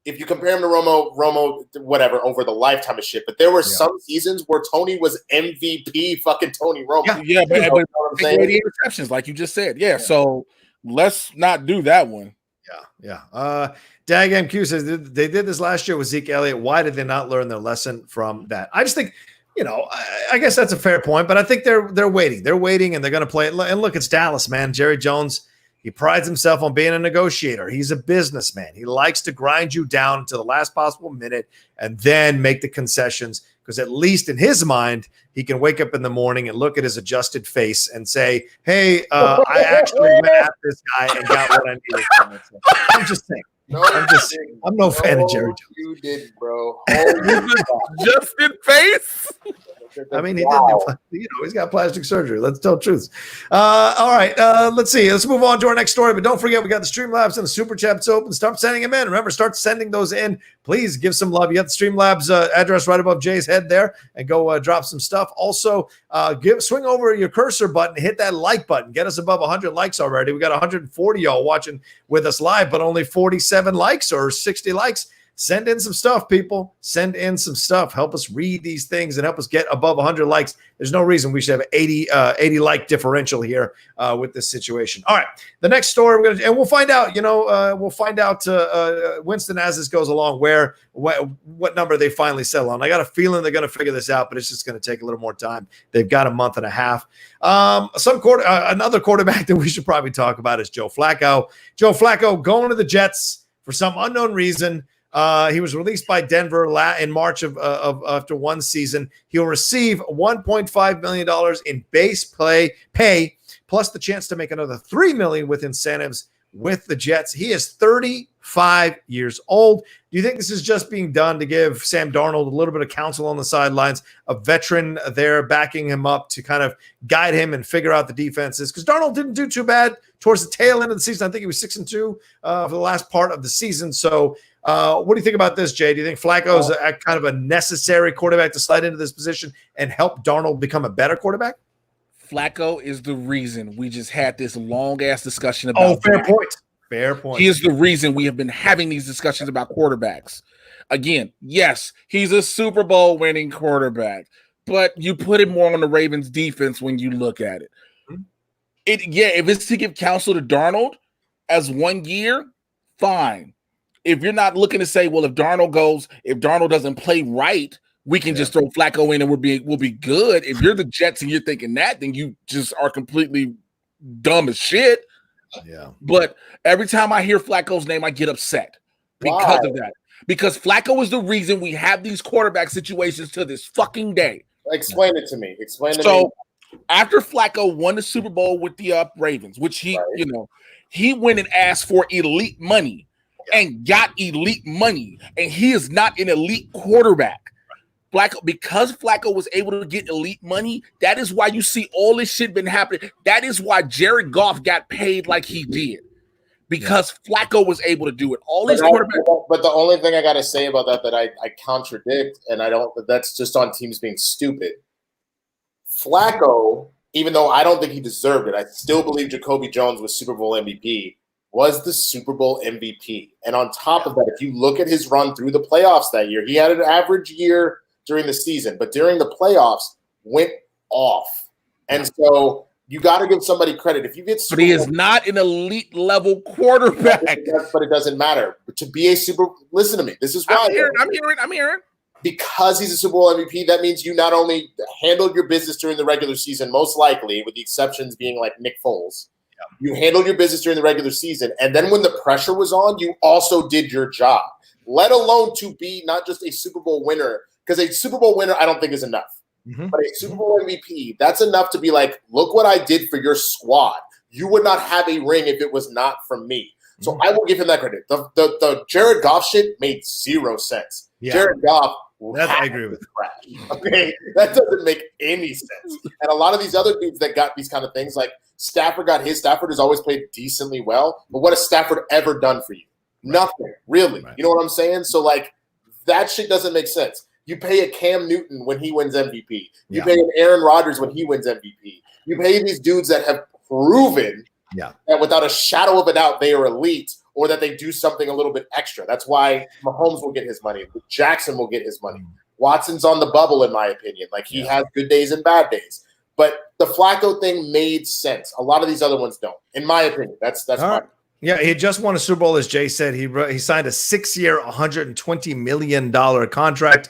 if you compare him to Romo, whatever, over the lifetime of shit, but there were some seasons where Tony was MVP fucking Tony Romo. Yeah, but 80 interceptions, like you just said. Yeah, so let's not do that one. Yeah. Dag MQ says they did this last year with Zeke Elliott. Why did they not learn their lesson from that? I just think, I guess that's a fair point, but I think they're waiting. They're waiting, and they're going to play it. And look, it's Dallas, man. Jerry Jones, he prides himself on being a negotiator. He's a businessman. He likes to grind you down to the last possible minute and then make the concessions, because at least in his mind, he can wake up in the morning and look at his adjusted face and say, hey, I actually went at this guy and got what I needed from it. I'm just saying. I'm no fan of Jerry Jones. You did, bro. Just in face. I mean, he did. He's got plastic surgery. Let's tell the truth. All right, let's see. Let's move on to our next story. But don't forget, we got the StreamLabs and the SuperChats open. Start sending them in. Remember, start sending those in. Please give some love. You got the StreamLabs address right above Jay's head there, and go drop some stuff. Also, swing over your cursor button, hit that like button. Get us above 100 likes already. We got 140 y'all watching with us live, but only 47 likes or 60 likes. Send in some stuff, people. Send in some stuff. Help us read these things and help us get above 100 likes. There's no reason we should have 80 like differential here with this situation. All right, the next story we'll find out. We'll find out Winston as this goes along what number they finally settle on. I got a feeling they're going to figure this out, but it's just going to take a little more time. They've got a month and a half. Another quarterback that we should probably talk about is Joe Flacco. Joe Flacco going to the Jets for some unknown reason. He was released by Denver in March of after one season. He'll receive $1.5 million in base pay, plus the chance to make another $3 million with incentives with the Jets. He is 35 years old. Do you think this is just being done to give Sam Darnold a little bit of counsel on the sidelines, a veteran there backing him up to kind of guide him and figure out the defenses? Because Darnold didn't do too bad towards the tail end of the season. I think he was 6-2 for the last part of the season. So what do you think about this, Jay? Do you think Flacco is kind of a necessary quarterback to slide into this position and help Darnold become a better quarterback? Flacco is the reason we just had this long-ass discussion about fair point. Fair point. He is the reason we have been having these discussions about quarterbacks. Again, yes, he's a Super Bowl winning quarterback, but you put it more on the Ravens defense when you look at it. Mm-hmm. If it's to give counsel to Darnold as 1 year, fine. If you're not looking to say, well, if Darnold doesn't play right, we can just throw Flacco in and we'll be good. If you're the Jets and you're thinking that, then you just are completely dumb as shit. Yeah. But every time I hear Flacco's name, I get upset because of that. Because Flacco is the reason we have these quarterback situations to this fucking day. Explain it to me. So after Flacco won the Super Bowl with the Ravens, which he went and asked for elite money and got elite money, and he is not an elite quarterback. Because Flacco was able to get elite money, that is why you see all this shit been happening. That is why Jared Goff got paid like he did. Because Flacco was able to do it. All these quarterbacks. But the only thing I got to say about that I contradict, and that's just on teams being stupid. Flacco, even though I don't think he deserved it, I still believe Jacoby Jones was Super Bowl MVP, was the Super Bowl MVP. And on top of that, if you look at his run through the playoffs that year, he had an average year during the season, but during the playoffs went off. And so you got to give somebody credit. If you get But he is not an elite level quarterback. But it doesn't matter. But to be a listen to me. This is why I'm hearing. Because he's a Super Bowl MVP, that means you not only handled your business during the regular season, most likely, with the exceptions being like Nick Foles. You handled your business during the regular season, and then when the pressure was on, you also did your job, let alone to be not just a Super Bowl winner, because a Super Bowl winner I don't think is enough. But a Super Bowl MVP, that's enough to be like, look what I did for your squad. You would not have a ring if it was not from me. So I will give him that credit. The Jared Goff shit made zero sense. Jared Goff, I agree with. Crash. Okay, that doesn't make any sense. And a lot of these other dudes that got these kind of things, like Stafford got his. Stafford has always played decently well, but what has Stafford ever done for you? Nothing, really. You know what I'm saying? So like that shit doesn't make sense. You pay a Cam Newton when he wins MVP. You pay an Aaron Rodgers when he wins MVP. You pay these dudes that have proven that without a shadow of a doubt they are elite, or that they do something a little bit extra. That's why Mahomes will get his money. Jackson will get his money. Watson's on the bubble, in my opinion. Like, he has good days and bad days. But the Flacco thing made sense. A lot of these other ones don't, in my opinion. That's my Yeah, he just won a Super Bowl, as Jay said. He signed a 6-year, $120 million contract,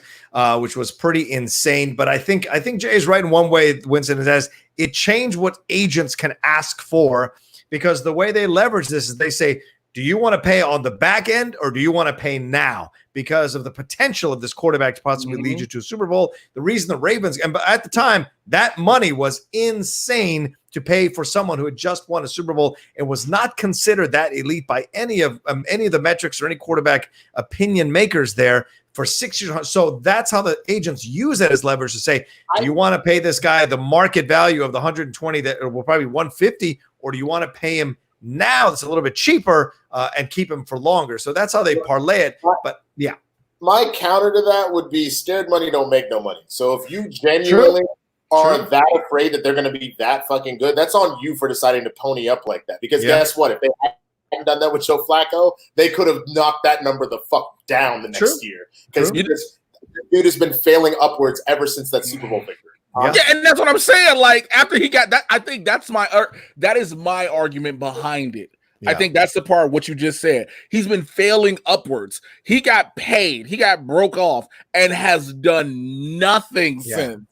which was pretty insane. But I think Jay is right in one way, Winston, is as it changed what agents can ask for, because the way they leverage this is they say, do you want to pay on the back end or do you want to pay now? Because of the potential of this quarterback to possibly lead you to a Super Bowl. The reason the Ravens, and at the time, that money was insane to pay for someone who had just won a Super Bowl and was not considered that elite by any of the metrics or any quarterback opinion makers there for 6 years. So that's how the agents use that as leverage to say, do you want to pay this guy the market value of the 120 that will probably 150, or do you want to pay him now that's a little bit cheaper and keep him for longer? So that's how they parlay it. But yeah. My counter to that would be scared money don't make no money. So if you genuinely are that afraid that they're going to be that fucking good, that's on you for deciding to pony up like that. Because guess what? If they hadn't done that with Joe Flacco, they could have knocked that number the fuck down the next year. Because the dude has been failing upwards ever since that Super Bowl victory. Yeah, and that's what I'm saying. Like, after he got that, I think that is my argument behind it. I think that's the part of what you just said. He's been failing upwards. He got paid. He got broke off and has done nothing since.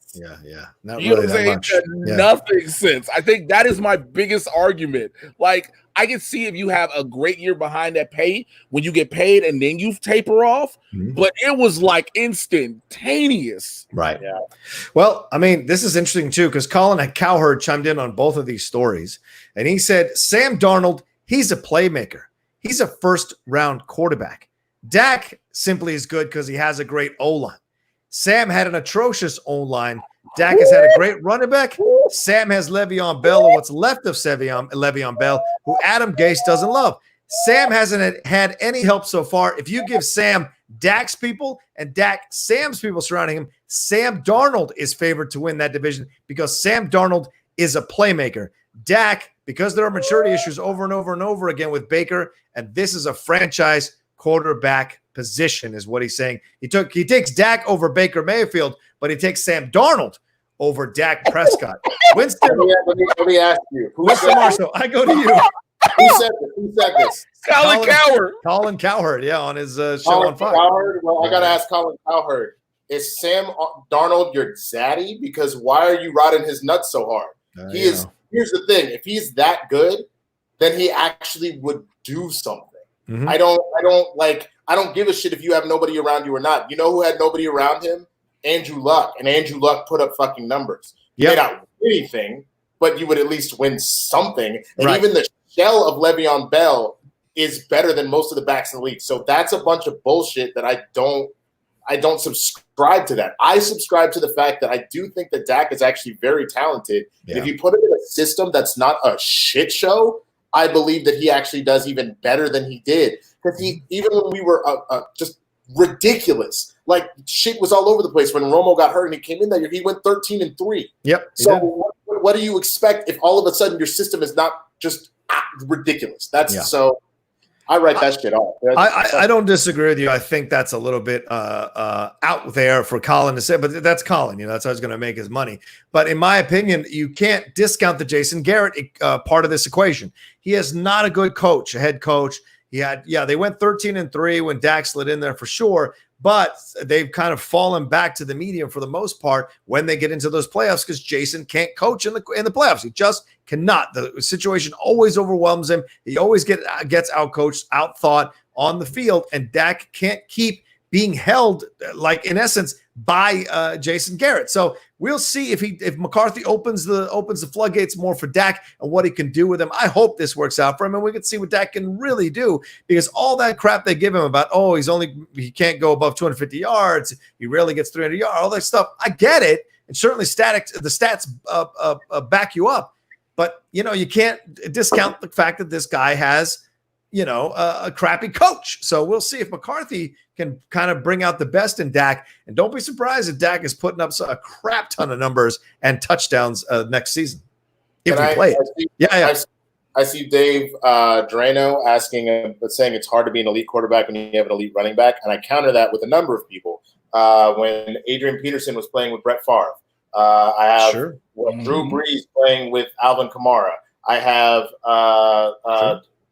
Not you really know what I'm saying? Nothing since. I think that is my biggest argument. Like, I can see if you have a great year behind that pay, when you get paid and then you taper off, but it was like instantaneous. Right. Yeah. Well, I mean, this is interesting too, because Colin Cowherd chimed in on both of these stories, and he said, Sam Darnold, he's a playmaker. He's a first-round quarterback. Dak simply is good because he has a great O-line. Sam had an atrocious O-line. Dak has had a great running back. Sam has Le'Veon Bell, or what's left of Le'Veon Bell, who Adam Gase doesn't love. Sam hasn't had any help so far. If you give Sam Dak's people and Dak Sam's people surrounding him, Sam Darnold is favored to win that division because Sam Darnold is a playmaker. Dak, because there are maturity issues over and over and over again with Baker, and this is a franchise quarterback position, is what he's saying. He takes Dak over Baker Mayfield, but he takes Sam Darnold over Dak Prescott. Winston, let me ask you. Winston Marshall, I go to you. Who said this? Colin Cowherd. Colin Cowherd, on his show Colin on Fox. Cowherd? Well, I got to ask Colin Cowherd, is Sam Darnold your zaddy? Because why are you riding his nuts so hard? Here's the thing. If he's that good, then he actually would do something. I don't give a shit if you have nobody around you or not. You know who had nobody around him? Andrew Luck, and Andrew Luck put up fucking numbers. You may not win anything, but you would at least win something. And even the shell of Le'Veon Bell is better than most of the backs in the league. So that's a bunch of bullshit that I don't subscribe to that. I subscribe to the fact that I do think that Dak is actually very talented. Yeah. If you put him in a system that's not a shit show, I believe that he actually does even better than he did. Because even when we were just ridiculous, like shit was all over the place when Romo got hurt and he came in that year, he went 13-3. Yep. So what do you expect if all of a sudden your system is not just ridiculous? So I write that shit off. I don't disagree with you. I think that's a little bit out there for Colin to say, but that's Colin. That's how he's going to make his money. But in my opinion, you can't discount the Jason Garrett part of this equation. He is not a good coach, a head coach. They went 13-3 when Dak slid in there for sure, but they've kind of fallen back to the medium for the most part when they get into those playoffs because Jason can't coach in the playoffs. He just cannot. The situation always overwhelms him. He always gets outcoached, outthought on the field, and Dak can't keep being held, like in essence, by Jason Garrett. So we'll see if McCarthy opens the floodgates more for Dak and what he can do with him. I hope this works out for him, and we can see what Dak can really do, because all that crap they give him about, he can't go above 250 yards, he rarely gets 300 yards, all that stuff. I get it, and certainly the stats back you up, but you can't discount the fact that this guy has a crappy coach. So we'll see if McCarthy can kind of bring out the best in Dak. And don't be surprised if Dak is putting up a crap ton of numbers and touchdowns next season. If we play it. I see Dave Drano saying it's hard to be an elite quarterback when you have an elite running back. And I counter that with a number of people. When Adrian Peterson was playing with Brett Favre, I have Drew Brees playing with Alvin Kamara. I have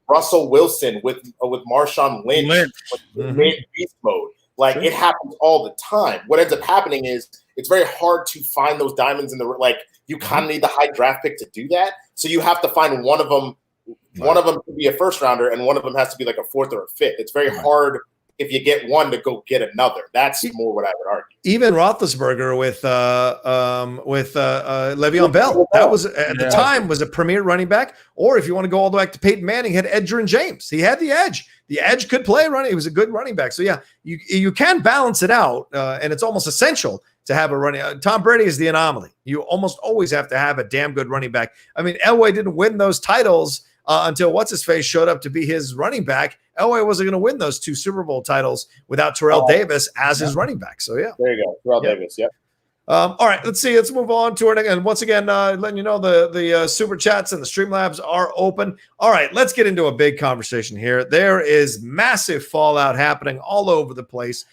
Russell Wilson with Marshawn Lynch made beast mode. Like it happens all the time. What ends up happening is it's very hard to find those diamonds in the you kind of need the high draft pick to do that. So you have to find one of them. One of them to be a first rounder, and one of them has to be like a fourth or a fifth. It's very hard if you get one to go get another. That's more what I would argue. Even Roethlisberger with Le'Veon Bell, that was at the time was a premier running back. Or if you want to go all the way back to Peyton Manning, had Edgerrin James. He had the edge. The edge could play running. He was a good running back. So you can balance it out, and it's almost essential to have a running. Tom Brady is the anomaly. You almost always have to have a damn good running back. I mean, Elway didn't win those titles until what's-his-face showed up to be his running back. Elway wasn't going to win those 2 Super Bowl titles without Terrell Davis as his running back. So, there you go. Terrell Davis, all right, let's see. Let's move on to it. And once again, letting you know the Super Chats and the StreamLabs are open. All right, let's get into a big conversation here. There is massive fallout happening all over the place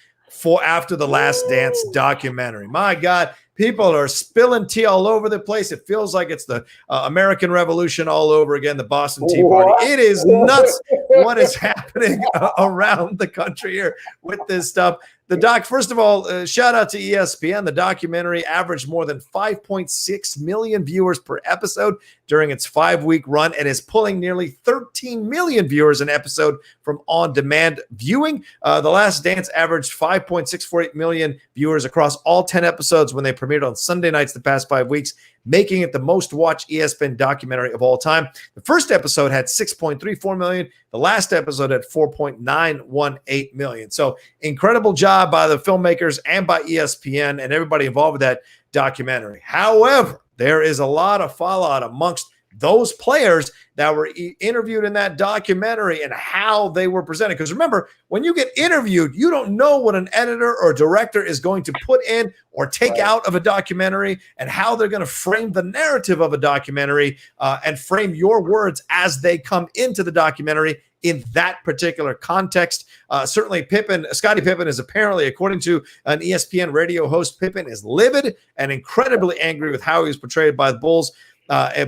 after the Last Dance documentary. My God. People are spilling tea all over the place. It feels like it's the American Revolution all over again, the Boston Tea Party. It is nuts what is happening around the country here with this stuff. The doc, first of all, shout out to ESPN. The documentary averaged more than 5.6 million viewers per episode during its 5-week run and is pulling nearly 13 million viewers an episode from on-demand viewing. The Last Dance averaged 5.648 million viewers across all 10 episodes when they premiered on Sunday nights the past 5 weeks, making it the most watched ESPN documentary of all time. The first episode had 6.34 million. The last episode had 4.918 million. So incredible job by the filmmakers and by ESPN and everybody involved with that documentary. However, there is a lot of fallout amongst those players that were interviewed in that documentary and how they were presented. Because remember, when you get interviewed, you don't know what an editor or director is going to put in or take out of a documentary and how they're going to frame the narrative of a documentary and frame your words as they come into the documentary in that particular context. Certainly Scottie Pippen is apparently, according to an ESPN radio host, Pippen is livid and incredibly angry with how he was portrayed by the Bulls.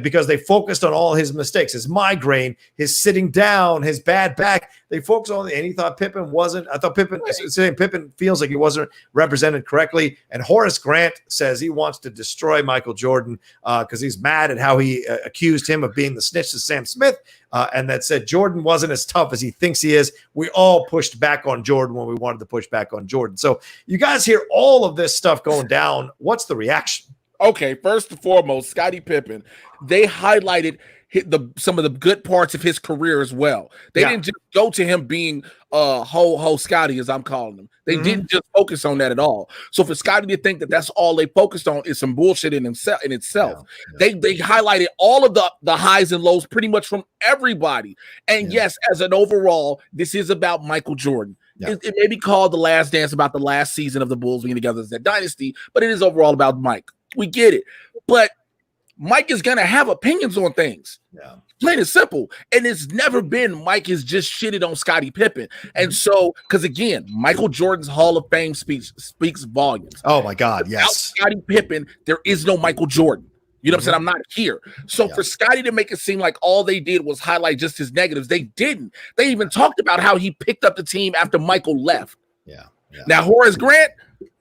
because they focused on all his mistakes, his migraine, his sitting down, his bad back. They focused on, and he thought Pippen wasn't. I thought Pippen feels like he wasn't represented correctly. And Horace Grant says he wants to destroy Michael Jordan because he's mad at how he accused him of being the snitch to Sam Smith, and that said Jordan wasn't as tough as he thinks he is. We all pushed back on Jordan when we wanted to push back on Jordan. So you guys hear all of this stuff going down. What's the reaction? Okay, first and foremost, Scottie Pippen, they highlighted some of the good parts of his career as well. They didn't just go to him being ho Scotty, as I'm calling him. They didn't just focus on that at all. So for Scotty to think that that's all they focused on is some bullshit in itself. They highlighted all of the highs and lows pretty much from everybody. And yes, as an overall, this is about Michael Jordan. Yeah. It may be called The Last Dance, about the last season of the Bulls being together as that dynasty, but it is overall about Mike. We get it. But Mike is going to have opinions on things. Yeah. Plain and simple. And it's never been Mike has just shitted on Scottie Pippen. And so, because again, Michael Jordan's Hall of Fame speaks volumes. Oh, my God, yes. Without Scottie Pippen, there is no Michael Jordan. You know what I'm saying? I'm not here. So for Scottie to make it seem like all they did was highlight just his negatives, they didn't. They even talked about how he picked up the team after Michael left. Yeah. Now, Horace Grant,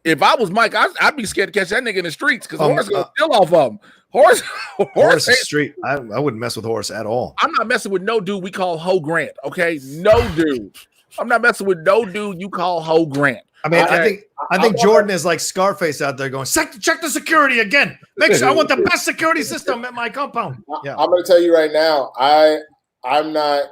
if I was Mike, I'd be scared to catch that nigga in the streets because Horace going to steal off of him. Horace is street. I wouldn't mess with Horace at all. I'm not messing with no dude we call Ho Grant, okay? No dude. I'm not messing with no dude you call Ho Grant. I mean, okay. I think Jordan is like Scarface out there going, check the security again. Make sure I want the best security system at my compound. Yeah. I'm going to tell you right now, I'm not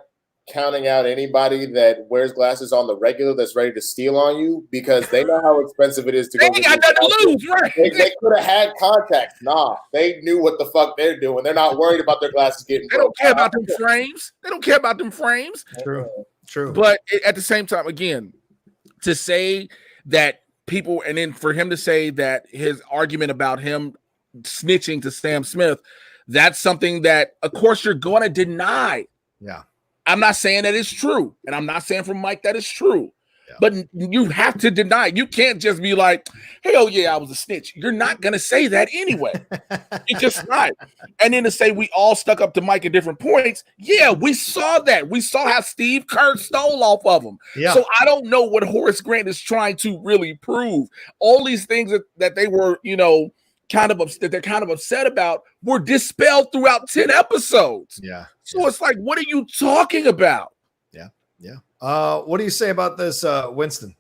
counting out anybody that wears glasses on the regular that's ready to steal on you because they know how expensive it is to go. They got nothing to lose, right? They could have had contacts. Nah, they knew what the fuck they're doing. They're not worried about their glasses getting broke. They don't care about them frames. They don't care about them frames. True. But at the same time, again, to say that people, and then for him to say that his argument about him snitching to Sam Smith, that's something that, of course, you're going to deny. Yeah. I'm not saying that it's true, and I'm not saying from Mike that it's true, but you have to deny. You can't just be like, hell yeah, I was a snitch. You're not going to say that anyway. You're just not. And then to say we all stuck up to Mike at different points, yeah, we saw that. We saw how Steve Kerr stole off of him. Yeah. So I don't know what Horace Grant is trying to really prove. All these things that they were, that they're kind of upset about were dispelled throughout 10 episodes. Yeah. So it's like, what are you talking about? Yeah. What do you say about this, Winston?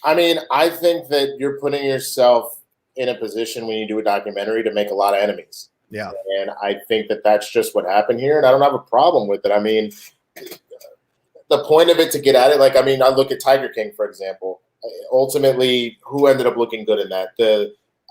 I mean, I think that you're putting yourself in a position when you do a documentary to make a lot of enemies. Yeah. And I think that that's just what happened here. And I don't have a problem with it. I mean, the point of it to get at it, I look at Tiger King, for example. Ultimately, who ended up looking good in that?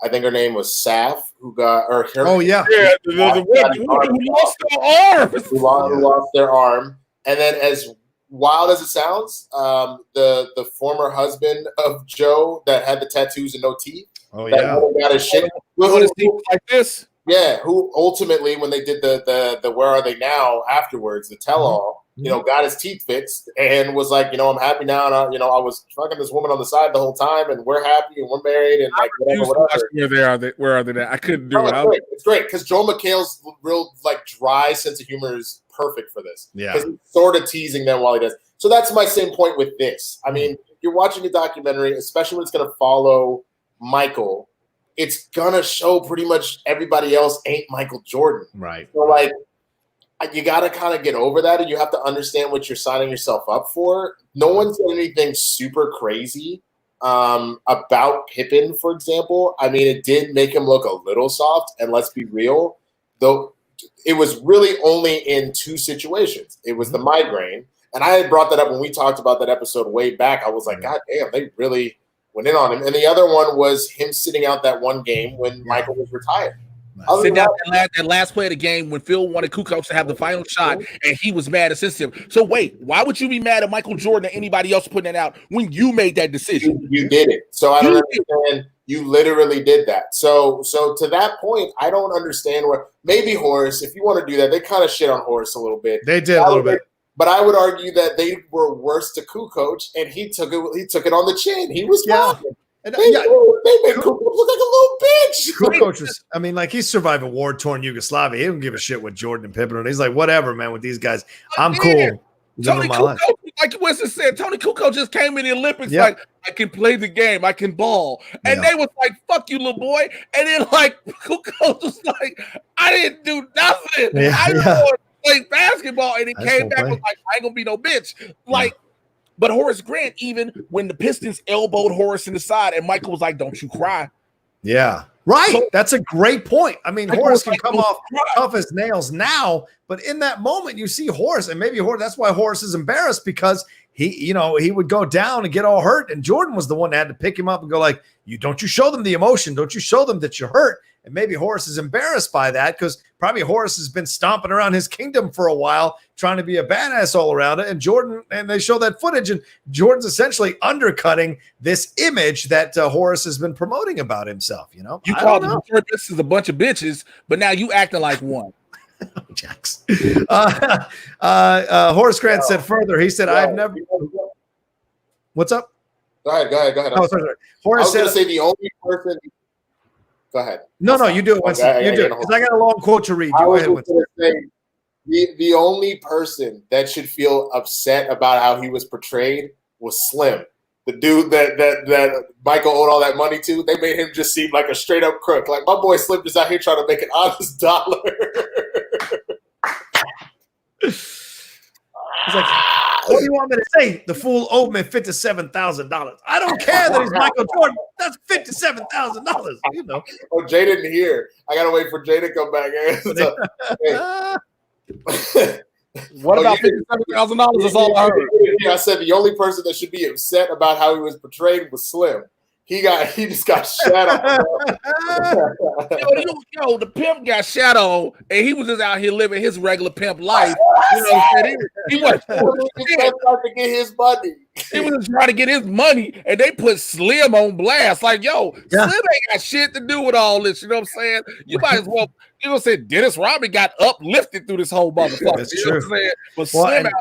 I think her name was Saf, who got, or her. Oh yeah, who lost their arm. Who lost their arm, and then as wild as it sounds, the former husband of Joe that had the tattoos and no teeth. Oh yeah, got his shit. Who like this? Yeah, who ultimately, when they did the Where Are They Now afterwards, the tell-all, got his teeth fixed and was like, I'm happy now. And I was fucking this woman on the side the whole time, and we're happy and we're married and like whatever. Where are they now? I couldn't do it. It's great because Joel McHale's real dry sense of humor is perfect for this. Yeah, because he's sort of teasing them while he does. So that's my same point with this. I mean, if you're watching a documentary, especially when it's going to follow Michael, it's gonna show pretty much everybody else ain't Michael Jordan. Right. So you got to kind of get over that, and you have to understand what you're signing yourself up for. No one said anything super crazy about Pippen, for example. I mean, it did make him look a little soft, and let's be real, though it was really only in two situations. It was the migraine, and I had brought that up when we talked about that episode way back. I was like, God damn, they really went in on him. And the other one was him sitting out that one game when Michael was retired. Sitting out that last play of the game when Phil wanted Kukoc to have the final shot, and he was mad at him. So wait, why would you be mad at Michael Jordan or anybody else putting it out when you made that decision? You did it. So I don't understand. You literally did that. So to that point, I don't understand where maybe Horace, if you want to do that, they kind of shit on Horace a little bit. They did a little bit. But I would argue that they were worse to Kukoc, and he took it on the chin. He was fine. And, they made Kukoc look like a little bitch. Kukoc was, I mean, like, he's survived a war-torn Yugoslavia. He don't give a shit what Jordan and Pippen are. He's like, whatever, man, with these guys. I'm cool. Tony Kukoc, like Winston said, Tony Kukoc just came in the Olympics like, I can play the game, I can ball. And they was like, fuck you, little boy. And then, like, Kukoc was like, I didn't do nothing. I know how to play basketball. And he came back and was like, I ain't gonna be no bitch. Like, but Horace Grant, even when the Pistons elbowed Horace in the side, and Michael was like, don't you cry. Yeah. Right. So, that's a great point. I mean, Horace can come off tough as nails now, but in that moment, you see Horace, and maybe Horace, that's why Horace is embarrassed, because he would go down and get all hurt. And Jordan was the one that had to pick him up and go like, don't you show them the emotion. Don't you show them that you're hurt. And maybe Horace is embarrassed by that, because probably Horace has been stomping around his kingdom for a while, trying to be a badass all around it. And Jordan, and they show that footage, and Jordan's essentially undercutting this image that Horace has been promoting about himself. You called the Detroit a bunch of bitches, but now you acting like one. Jax. Horace Grant said further. He said, "I've never." What's up? Go ahead. Oh, sorry. Horace said, say the only person. Go ahead. No, you do it, Winston. You do it, because I got a long quote to read. Go ahead, Winston. The only person that should feel upset about how he was portrayed was Slim, the dude that Michael owed all that money to. They made him just seem like a straight up crook. Like, my boy Slim is out here trying to make an honest dollar. He's like, what do you want me to say? The fool owed me $57,000. I don't care that he's Michael Jordan. That's $57,000. Oh, Jay didn't hear. I gotta wait for Jay to come back. What about $57,000? That's all I heard. I said the only person that should be upset about how he was portrayed was Slim. He just got shat on. Yo, the pimp got shat on, and he was just out here living his regular pimp life. You know what I'm saying? He was trying to get his money. He was trying to get his money, and they put Slim on blast. Like, Slim ain't got shit to do with all this. You know what I'm saying? You might as well. You know, say Dennis Rodman got uplifted through this whole motherfucker. That's true. Know what I'm saying? But Slim out.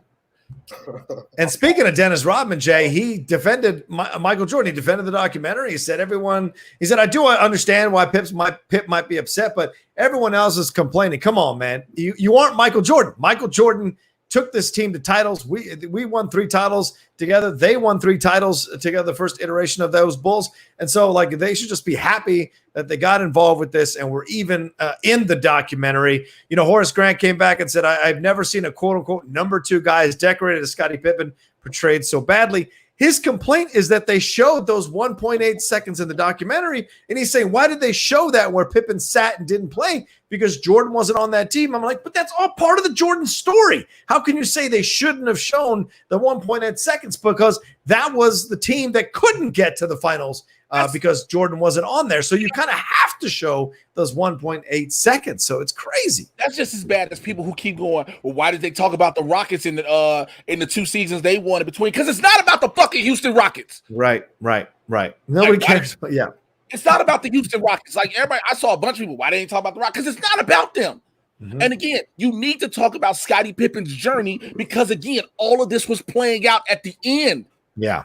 And speaking of Dennis Rodman, Jay, he defended Michael Jordan. He defended the documentary. He said, I do understand why Pip might be upset, but everyone else is complaining. Come on, man. You aren't Michael Jordan. Michael Jordan took this team to titles. We won 3 titles together. They won 3 titles together, the first iteration of those Bulls. And so, like, they should just be happy that they got involved with this and were even in the documentary. Horace Grant came back and said, I've never seen a quote-unquote number 2 guy as decorated as Scottie Pippen portrayed so badly. His complaint is that they showed those 1.8 seconds in the documentary, and he's saying, why did they show that where Pippen sat and didn't play? Because Jordan wasn't on that team. I'm like, but that's all part of the Jordan story. How can you say they shouldn't have shown the 1.8 seconds? Because that was the team that couldn't get to the finals because Jordan wasn't on there. So you kind of have to show those 1.8 seconds. So it's crazy. That's just as bad as people who keep going, well, why did they talk about the Rockets in the 2 seasons they won in between? Because it's not about the fucking Houston Rockets. Right. Nobody cares. Yeah. It's not about the Houston Rockets. Like, everybody, I saw a bunch of people, why they ain't talk about the Rockets? Because it's not about them. Mm-hmm. And again, you need to talk about Scottie Pippen's journey because, again, all of this was playing out at the end. Yeah.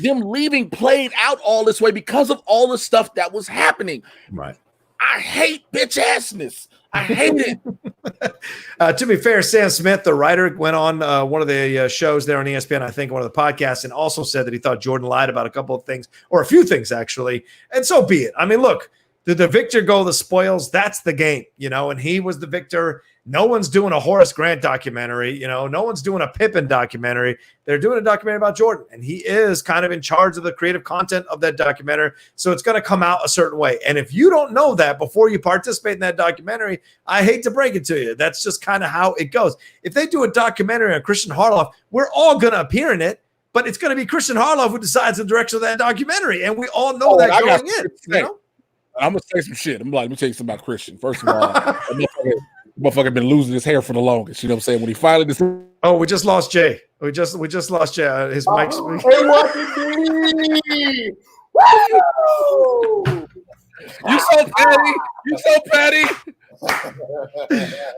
Them leaving played out all this way because of all the stuff that was happening. Right. I hate bitch assness. I hate it. To be fair, Sam Smith, the writer, went on one of the shows there on ESPN, I think one of the podcasts, and also said that he thought Jordan lied about a couple of things, or a few things, actually. And so be it. I mean, look, did the victor go the spoils? That's the game, and he was the victor. No one's doing a Horace Grant documentary. No one's doing a Pippen documentary. They're doing a documentary about Jordan, and he is kind of in charge of the creative content of that documentary. So it's going to come out a certain way. And if you don't know that before you participate in that documentary, I hate to break it to you. That's just kind of how it goes. If they do a documentary on Christian Harloff, we're all going to appear in it, but it's going to be Christian Harloff who decides the direction of that documentary. And we all know that going in. I'm going to say some shit. Let me tell you something about Christian. First of all, motherfucker been losing his hair for the longest. You know what I'm saying? When he finally decided. Oh, we just lost Jay. We just lost Jay. His mic's. Hey, what did he? You so petty.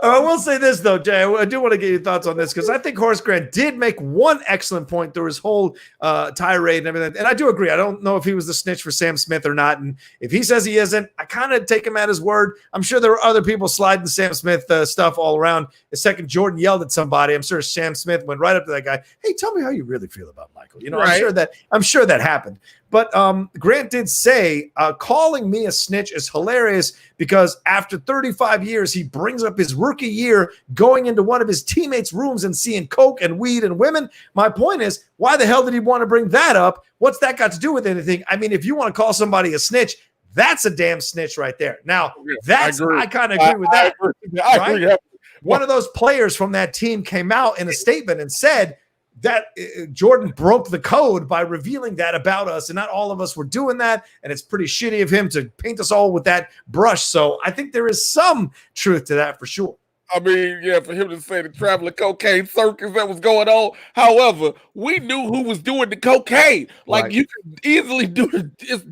I will say this, though, Jay. I do want to get your thoughts on this because I think Horace Grant did make one excellent point through his whole tirade and everything. And I do agree. I don't know if he was the snitch for Sam Smith or not. And if he says he isn't, I kind of take him at his word. I'm sure there were other people sliding Sam Smith stuff all around. The second Jordan yelled at somebody, I'm sure Sam Smith went right up to that guy. Hey, tell me how you really feel about Michael. You know, right. I'm sure that happened. But Grant did say, calling me a snitch is hilarious because after 35 years, he brings up his rookie year going into one of his teammates' rooms and seeing coke and weed and women. My point is, why the hell did he want to bring that up? What's that got to do with anything? I mean, if you want to call somebody a snitch, that's a damn snitch right there. Now, I kind of agree with that. I agree. One of those players from that team came out in a statement and said, that Jordan broke the code by revealing that about us, and not all of us were doing that, and it's pretty shitty of him to paint us all with that brush. So I think there is some truth to that for sure. I mean, yeah, for him to say the traveling cocaine circus that was going on. However, we knew who was doing the cocaine. Like, right. You could easily do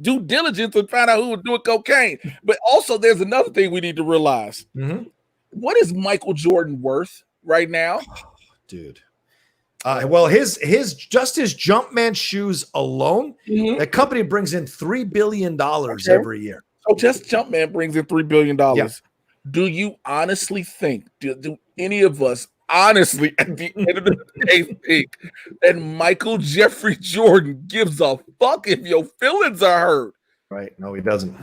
due diligence and find out who was doing cocaine. But also, there's another thing we need to realize. Mm-hmm. What is Michael Jordan worth right now? Dude. Well, his Jumpman shoes alone, the company brings in $3 billion every year. So just Jumpman brings in $3 billion. Yeah. Do you honestly think, do any of us honestly at the end of the day think that Michael Jeffrey Jordan gives a fuck if your feelings are hurt? Right. No, he doesn't.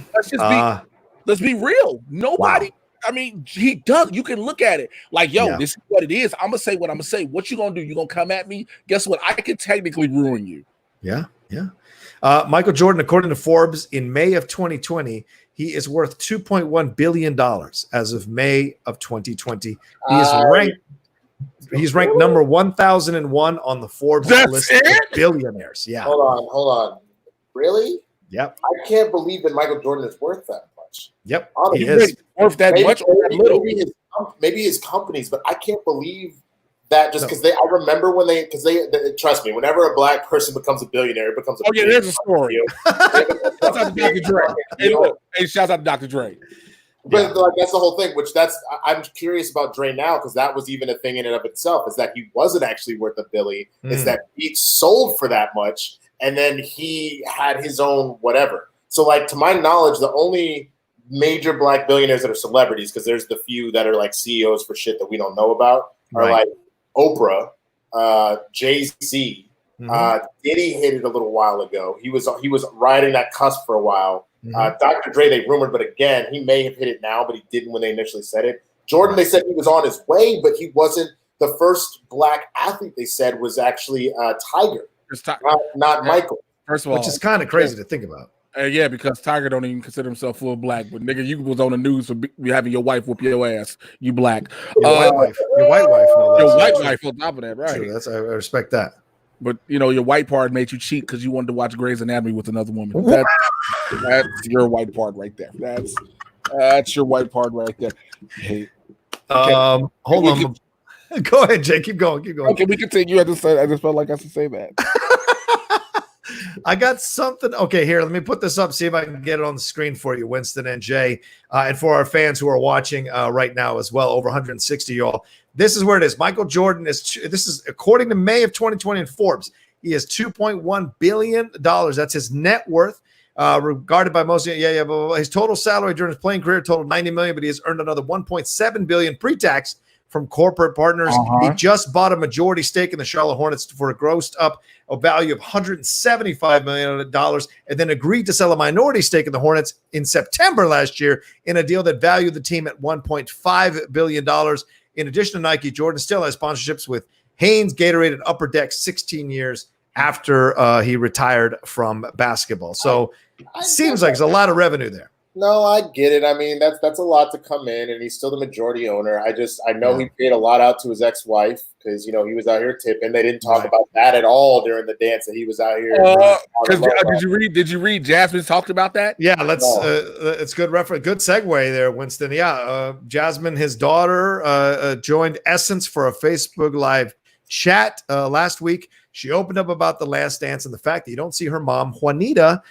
Let's be real. Nobody. Wow. I mean, he does. You can look at it like, yo, This is what it is. I'm going to say what I'm going to say. What you going to do? You going to come at me? Guess what? I could technically ruin you. Yeah. Michael Jordan, according to Forbes, in May of 2020, he is worth $2.1 billion as of May of 2020. He's ranked number 1,001 on the Forbes list of billionaires. Yeah. Hold on. Really? Yep. I can't believe that Michael Jordan is worth that. Yep, he is worth that much or that little. Maybe his companies, but I can't believe that just because I remember when they trust me, whenever a black person becomes a billionaire, it becomes a billionaire. There's a story. Shout out to Dr. Dre. Hey, shout out to Dr. Dre. But that's the whole thing, I'm curious about Dre now because that was even a thing in and of itself, is that he wasn't actually worth a billy. It's that he sold for that much and then he had his own whatever. So like, to my knowledge, the only major black billionaires that are celebrities, because there's the few that are like CEOs for shit that we don't know about, are like Oprah, Jay-Z. Diddy hit it a little while ago. He was riding that cusp for a while. Dr. Dre, they rumored, but again, he may have hit it now, but he didn't when they initially said it. Jordan, they said he was on his way, but he wasn't. The first black athlete they said was actually Tiger, not Michael. First of all, which is kind of crazy to think about. Yeah, because Tiger don't even consider himself full black. But nigga, you was on the news for having your wife whoop your ass. You black. Your white wife. No, your white wife on top of that, right? True, I respect that. But your white part made you cheat because you wanted to watch Grey's Anatomy with another woman. That's your white part right there. That's your white part right there. Hey. Hold on. Go ahead, Jay. Keep going. Okay, we continue. I just felt like I should say that. I got something. Okay, here, let me put this up, see if I can get it on the screen for you, Winston and Jay, and for our fans who are watching right now as well, over 160 y'all. This is where it is. Michael Jordan this is according to May of 2020 in Forbes. He has $2.1 billion. That's his net worth, regarded by most. His total salary during his playing career totaled $90 million, but he has earned another $1.7 billion pre-tax from corporate partners. He just bought a majority stake in the Charlotte Hornets for a grossed up a value of $175 million, and then agreed to sell a minority stake in the Hornets in September last year in a deal that valued the team at $1.5 billion. In addition to Nike, Jordan still has sponsorships with Hanes, Gatorade, and Upper Deck 16 years after he retired from basketball. So seems like there's a lot of revenue there. No, I get it. I mean, that's a lot to come in, and he's still the majority owner. I know he paid a lot out to his ex-wife because he was out here tipping. They didn't talk about that at all during the dance that he was out here. Did you read Jasmine talked about that? Yeah, it's good reference. Good segue there, Winston. Yeah, Jasmine, his daughter, joined Essence for a Facebook Live chat last week. She opened up about The Last Dance and the fact that you don't see her mom, Juanita,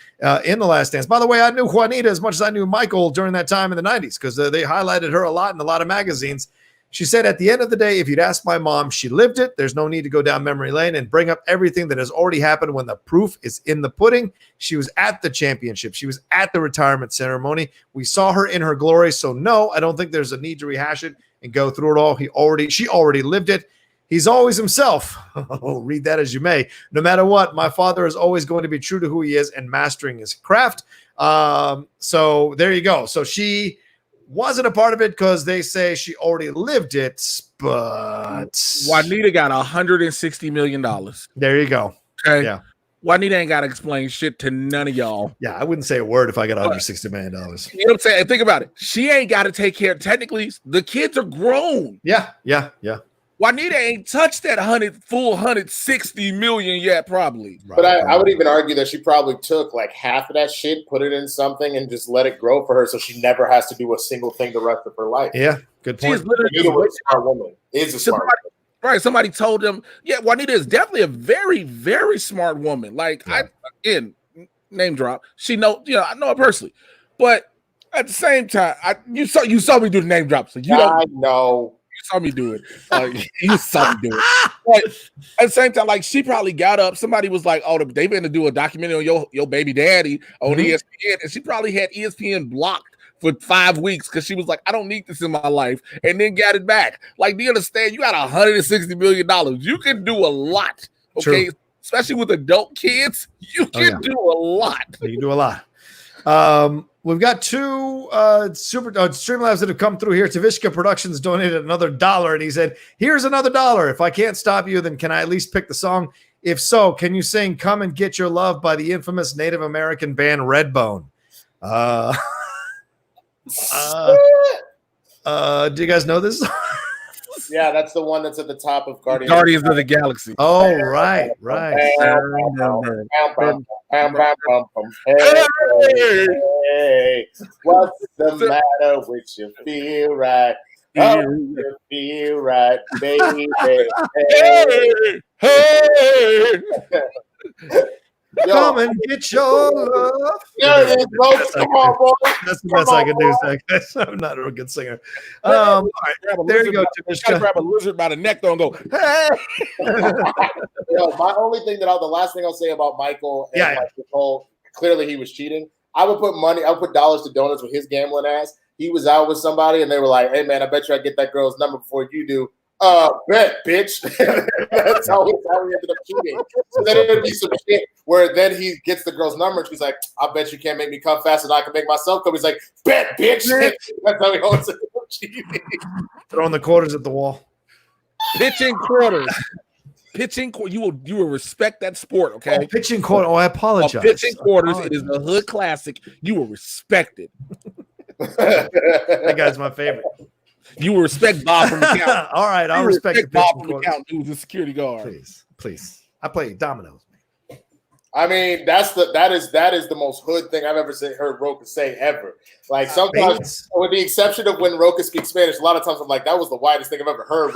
in The Last Dance. By the way, I knew Juanita as much as I knew Michael during that time in the 90s because they highlighted her a lot in a lot of magazines. She said, at the end of the day, if you'd ask my mom, she lived it. There's no need to go down memory lane and bring up everything that has already happened when the proof is in the pudding. She was at the championship. She was at the retirement ceremony. We saw her in her glory. So no, I don't think there's a need to rehash it and go through it all. She already lived it. He's always himself. Read that as you may. No matter what, my father is always going to be true to who he is and mastering his craft. So there you go. So she wasn't a part of it because they say she already lived it, but Juanita got $160 million. There you go. Okay. Yeah. Juanita ain't got to explain shit to none of y'all. Yeah, I wouldn't say a word if I got $160 million. You know what I'm saying? Think about it. She ain't got to take care. Technically, the kids are grown. Yeah. Juanita ain't touched that $160 million yet, probably. Right. But I would even argue that she probably took like half of that shit, put it in something, and just let it grow for her, so she never has to do a single thing the rest of her life. Yeah, good point. She's literally a smart woman. Is a smart woman. Right. Somebody told them, yeah, Juanita is definitely a very, very smart woman. Like, name drop. She know, I know her personally. But at the same time, you saw me do the name drop. So I know. You saw me do it. You saw me do it. But at the same time, like, she probably got up. Somebody was like, oh, they been to do a documentary on your baby daddy on ESPN. And she probably had ESPN blocked for 5 weeks because she was like, I don't need this in my life, and then got it back. Like, do you understand? You got $160 million. You can do a lot, okay? True. Especially with adult kids, you can do a lot. You can do a lot. We've got two StreamLabs that have come through here. Tavishka Productions donated another $1, and he said, here's another $1. If I can't stop you, then can I at least pick the song? If so, can you sing Come and Get Your Love by the infamous Native American band Redbone? Do you guys know this? Yeah, that's the one that's at the top of Guardians of the Galaxy. Oh, right. Hey, what's the matter with you? Feel right. Oh, you feel right, baby. Hey. Come and get your love. Come on, boy. That's the best I can do. I'm not a real good singer. All right, there you go, Tavishka. Grab a lizard by the neck though and go, hey. My only thing the last thing I'll say about Michael and like this whole, clearly he was cheating. I would put dollars to donuts with his gambling ass. He was out with somebody and they were like, hey man, I bet you I get that girl's number before you do. Bet, bitch. That's how he ended up cheating. So then it would be some shit where then he gets the girl's number and she's like, I bet you can't make me come faster than I can make myself come. He's like, bet, bitch. That's how he always ended up cheating. Throwing the quarters at the wall. Pitching quarters. You will respect that sport, okay? Oh, pitching quarter. Oh, I apologize. Pitching quarters. It is a hood classic. You will respect it. That guy's my favorite. You will respect Bob from the count. All right, I'll respect Bob from the count. He was a security guard. Please. I play dominoes. I mean, that is the most hood thing I've ever heard Rocha say ever. Like sometimes, with the exception of when Rocha speaks Spanish, a lot of times I'm like, that was the widest thing I've ever heard.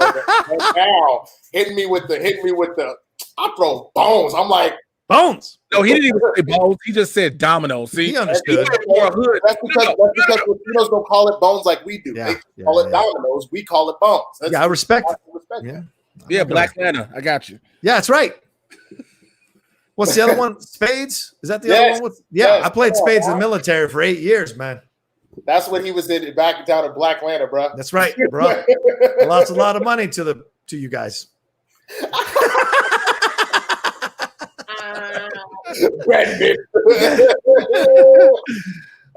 And now hitting me with the, I throw bones. I'm like, bones. No, he didn't even say bones. He just said dominoes. See, he understood. That's because Latinos don't call it bones like we do. They call it dominoes. We call it bones. I respect it. Yeah, Black Lana. I got you. Yeah, that's right. What's the other one? Spades? Is that the other one? I played spades in the military for 8 years, man. That's what he was in back down in Black Lana, bro. That's right, bro. Lost a lot of money to you guys.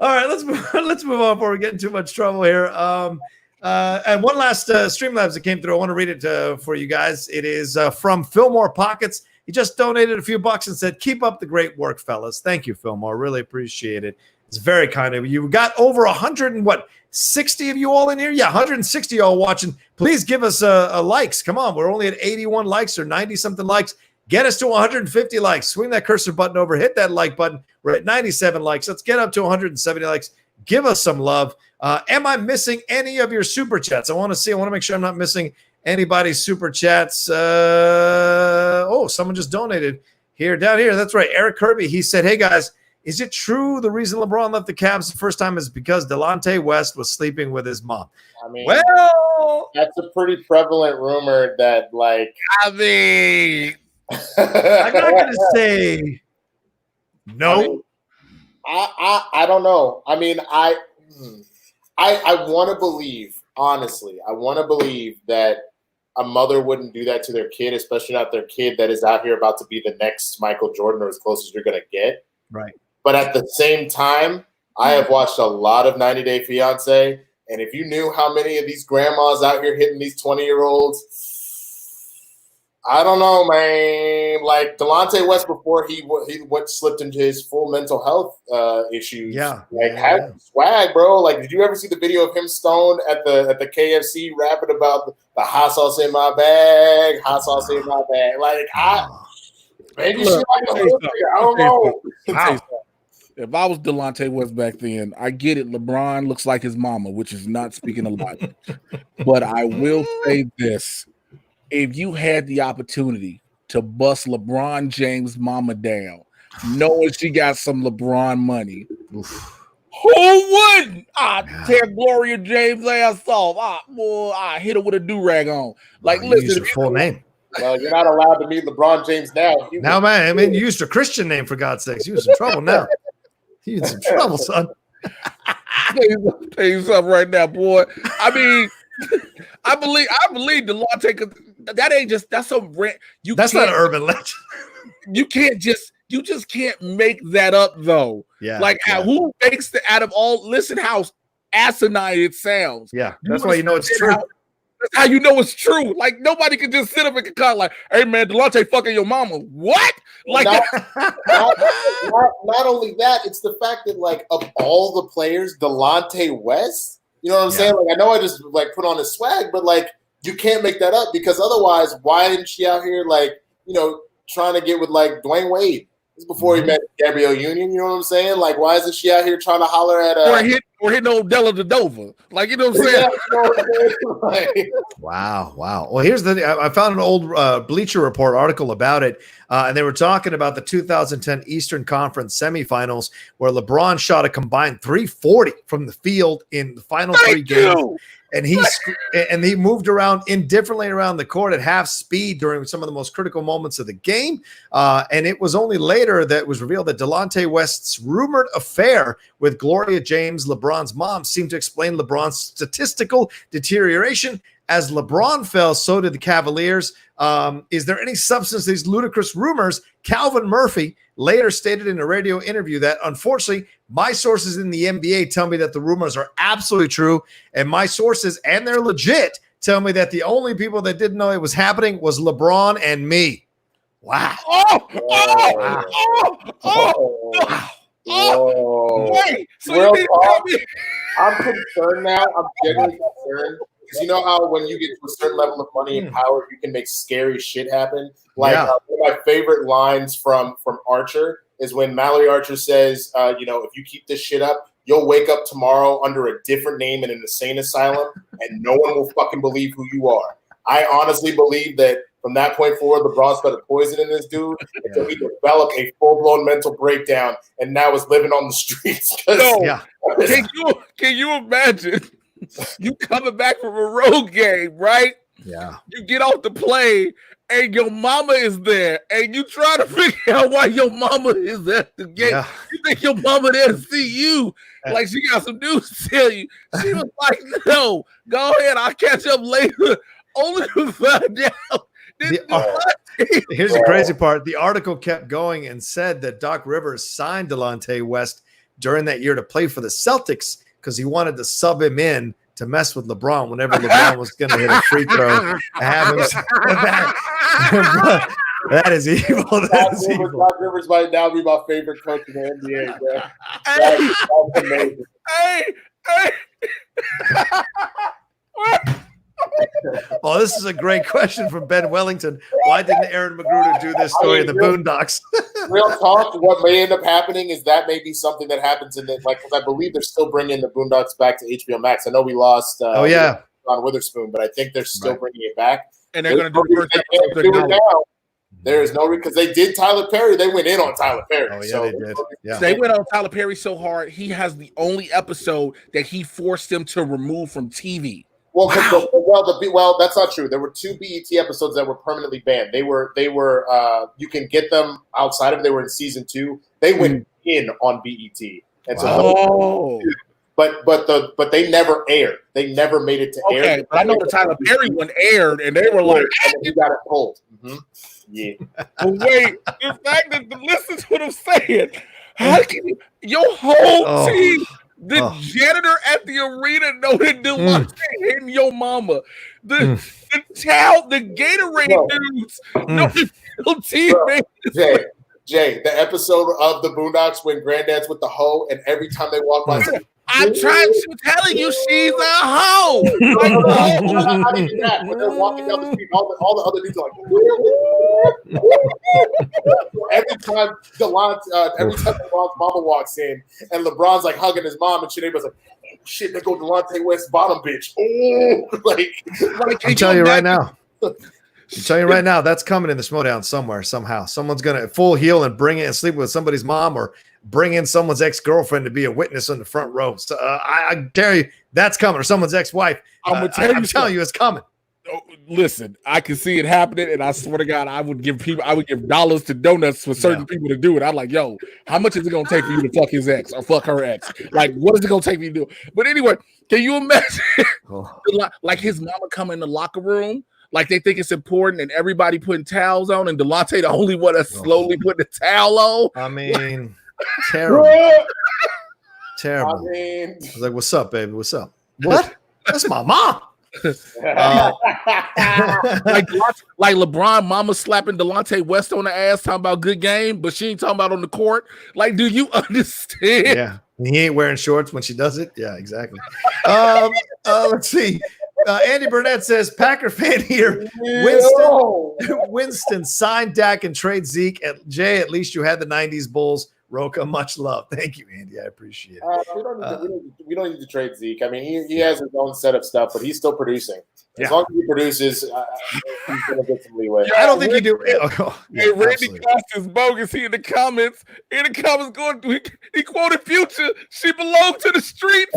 All right, let's move on before we get in too much trouble here. And one last StreamLabs that came through. I want to read it for you guys. It is from Fillmore Pockets. He just donated a few bucks and said, keep up the great work, fellas. Thank you, Fillmore. Really appreciate it. It's very kind of you. We got over 60 of you all in here? Yeah, 160 all watching. Please give us a likes. Come on, we're only at 81 likes or 90-something likes. Get us to 150 likes. Swing that cursor button over. Hit that like button. We're at 97 likes. Let's get up to 170 likes. Give us some love. Am I missing any of your super chats? I want to make sure I'm not missing anybody's super chats. someone just donated here, down here. That's right. Eric Kirby. He said, hey, guys, is it true the reason LeBron left the Cavs the first time is because Delonte West was sleeping with his mom? I mean, well, that's a pretty prevalent rumor that, like, I mean, I'm not going to say no. I don't know. I mean, I want to believe, honestly, I want to believe that a mother wouldn't do that to their kid, especially not their kid that is out here about to be the next Michael Jordan or as close as you're going to get. Right. But at the same time, I have watched a lot of 90 Day Fiancé, and if you knew how many of these grandmas out here hitting these 20-year-olds, I don't know, man. Like Delonte West before he slipped into his full mental health issues. Yeah, had swag, bro. Like, did you ever see the video of him stoned at the KFC rapping about the hot sauce in my bag, hot sauce in my bag? Like, maybe she like a hood nigga. I don't know. Wow. If I was Delonte West back then, I get it. LeBron looks like his mama, which is not speaking a lot. But I will say this. If you had the opportunity to bust LeBron James' mama down, knowing she got some LeBron money, who wouldn't? Tear Gloria James' ass off. I hit her with a do-rag on. Like, listen. Use your full name. Well, you're not allowed to meet LeBron James now. Now, man, I mean, you used your Christian name, for God's sakes. You in some trouble now. You in some trouble, son. Tell you something right now, boy. I mean, I believe Delonte. That ain't just that's some rant. That's not an urban legend. You just can't make that up though. Yeah. Like who makes the out of all? Listen how asinine it sounds. Yeah, that's why you know it's true. That's how you know it's true. Like nobody can just sit up and concoct like, "Hey man, Delonte fucking your mama." What? Like not only that, it's the fact that like of all the players, Delonte West. You know what I'm saying? Like I know I just like put on his swag, but like you can't make that up because otherwise, why isn't she out here like trying to get with like Dwayne Wade? This is before he met Gabrielle Union. You know what I'm saying? Like why isn't she out here trying to holler at or hitting old Della Dadova? Like you know what I'm saying? Wow. Well, here's I found an old Bleacher Report article about it, and they were talking about the 2010 Eastern Conference semifinals where LeBron shot a combined 340 from the field in the final three games. And he moved around indifferently around the court at half speed during some of the most critical moments of the game. And it was only later that it was revealed that Delonte West's rumored affair with Gloria James, LeBron's mom, seemed to explain LeBron's statistical deterioration. As LeBron fell, so did the Cavaliers. Is there any substance to these ludicrous rumors? Calvin Murphy later stated in a radio interview that, unfortunately, my sources in the NBA tell me that the rumors are absolutely true, and my sources, and they're legit, tell me that the only people that didn't know it was happening was LeBron and me. Wow. Wait, so you didn't tell me? I'm concerned now. I'm genuinely concerned. Because you know how when you get to a certain level of money and power, you can make scary shit happen. Like one of my favorite lines from Archer is when Mallory Archer says, if you keep this shit up, you'll wake up tomorrow under a different name in an insane asylum, and no one will fucking believe who you are. I honestly believe that from that point forward, LeBron started poisoning this dude until he developed a full-blown mental breakdown and now is living on the streets. Can you imagine? You coming back from a road game, right? Yeah. You get off the plane and your mama is there and you try to figure out why your mama is at the game. Yeah. You think your mama there to see you. Like she got some news to tell you. She was like, no, go ahead. I'll catch up later. Only to find out. Here's the crazy part. The article kept going and said that Doc Rivers signed Delonte West during that year to play for the Celtics because he wanted to sub him in to mess with LeBron whenever LeBron was going to hit a free throw. That is evil. Doc Rivers might now be my favorite coach in the NBA, bro. That's amazing. Well, this is a great question from Ben Wellington. Why didn't Aaron Magruder do this story in the Boondocks? Real talk, what may end up happening is that may be something that happens in because I believe they're still bringing the Boondocks back to HBO Max. I know we lost John Witherspoon, but I think they're still bringing it back. And they're going to do it now. There is no because they did Tyler Perry. They went in on Tyler Perry. Oh, yeah, so they did. Yeah. They went on Tyler Perry so hard. He has the only episode that he forced them to remove from TV. Well, well, that's not true. There were 2 BET episodes that were permanently banned. They were. You can get them outside of. They were in season 2. They went in on BET, and so. But they never aired. They never made it to air. Okay, but I know the Tyler Perry one aired, and they were like, "You got it pulled." Mm-hmm. Yeah. But wait, the fact that listen to what I'm saying. How can your whole team, the janitor at the arena, know that Delonte hitting your mama, the Gatorade dudes, know that your teammates. Jay, the episode of the Boondocks when Granddad's with the hoe, and every time they walk by. I'm telling you, she's a hoe. How do you do that? When they're walking down the street, all the other dudes are like, every time LeBron's mama walks in, and LeBron's like hugging his mom, and shit, everybody's like, oh, shit, they go Delonte West bottom bitch. Oh, I'm telling you right now. I'm telling you right now, that's coming in the Schmodown somewhere, somehow. Someone's going to full heel and bring it and sleep with somebody's mom or bring in someone's ex-girlfriend to be a witness in the front row. So I dare you, that's coming, or someone's ex-wife. I'm telling you, it's coming. Listen, I can see it happening, and I swear to God, I would give dollars to donuts for certain people to do it. I'm like, yo, how much is it going to take for you to fuck his ex or fuck her ex? Like, what is it going to take for you to do? But anyway, can you imagine like his mama come in the locker room? Like they think it's important, and everybody putting towels on, and Delonte the only one that's slowly putting the towel on. I mean, terrible. Terrible. I was like, "What's up, baby? What's up?" What? That's my mom. Like LeBron, mama slapping Delonte West on the ass, talking about good game, but she ain't talking about on the court. Like, do you understand? Yeah, he ain't wearing shorts when she does it. Yeah, exactly. Let's see. Andy Burnett says, Packer fan here. Winston signed Dak and trade Zeke. Jay, at least you had the 90s Bulls. Rocha, much love. Thank you, Andy. I appreciate it. We don't need to trade Zeke. I mean, he has his own set of stuff, but he's still producing. As long as he produces, he's going to get some leeway. I don't think you do. Randy Cost is bogus. He in the comments going, he quoted Future. She belonged to the street.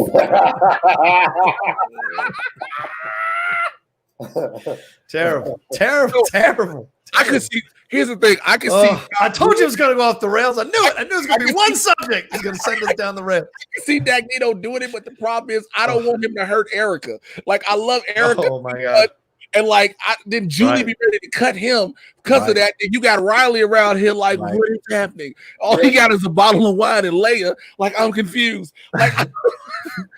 Terrible. I could see. Here's the thing. I can see. I told you it was going to go off the rails. I knew it. I knew it was going to be one subject. He's going to send us down the rail. I can see Dagnito doing it, but the problem is I don't want him to hurt Erica. Like, I love Erica. Oh, my God. And, like, then Julie be ready to cut him because of that. And you got Riley around here like, what is happening? All he got is a bottle of wine and Leia. Like, I'm confused. Like,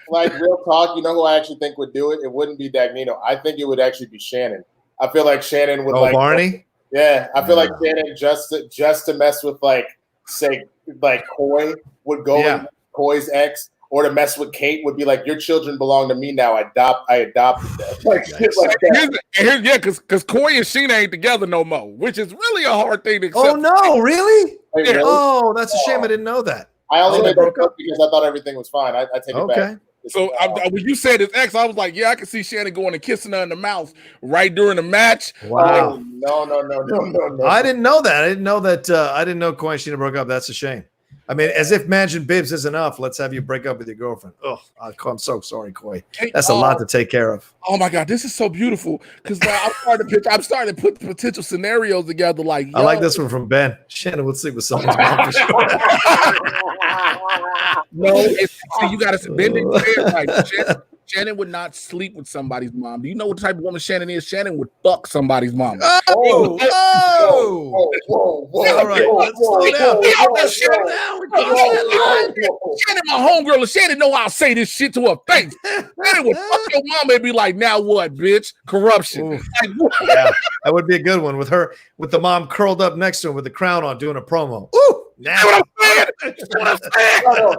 like real talk, you know who I actually think would do it? It wouldn't be Dagnito. I think it would actually be Shannon. I feel like Shannon would Barney? Yeah, I feel like Shannon just to mess with Coy would go with Coy's ex, or to mess with Kate would be like, your children belong to me now. I adopted them. Like shit like that. Because Coy and Sheena ain't together no more, which is really a hard thing to accept. Oh no, really? Hey, really? Oh, that's a shame. I didn't know that. I only made that up because I thought everything was fine. I take it back. So when you said his ex, I was like, yeah, I can see Shannon going and kissing her in the mouth right during the match. Wow. No. I didn't know that. I didn't know that. I didn't know Coy and Sheena broke up. That's a shame. I mean, as if Imagine Bibs is enough. Let's have you break up with your girlfriend. Oh, I'm so sorry, Coy. That's a lot to take care of. Oh my God, this is so beautiful. Because I'm starting to put potential scenarios together. Like, I like this one from Ben. Shannon would sleep with someone's mom for sure. No, you got to bend it right. Shannon would not sleep with somebody's mom. Do you know what type of woman Shannon is? Shannon would fuck somebody's mom. Whoa. All right, let's slow down. Shannon, my homegirl, and Shannon know I'll say this shit to her face. Shannon would fuck your mama and be like, now what, bitch? Corruption. Like, yeah, that would be a good one with her, with the mom curled up next to him with the crown on doing a promo. Ooh. Now what I'm saying. No,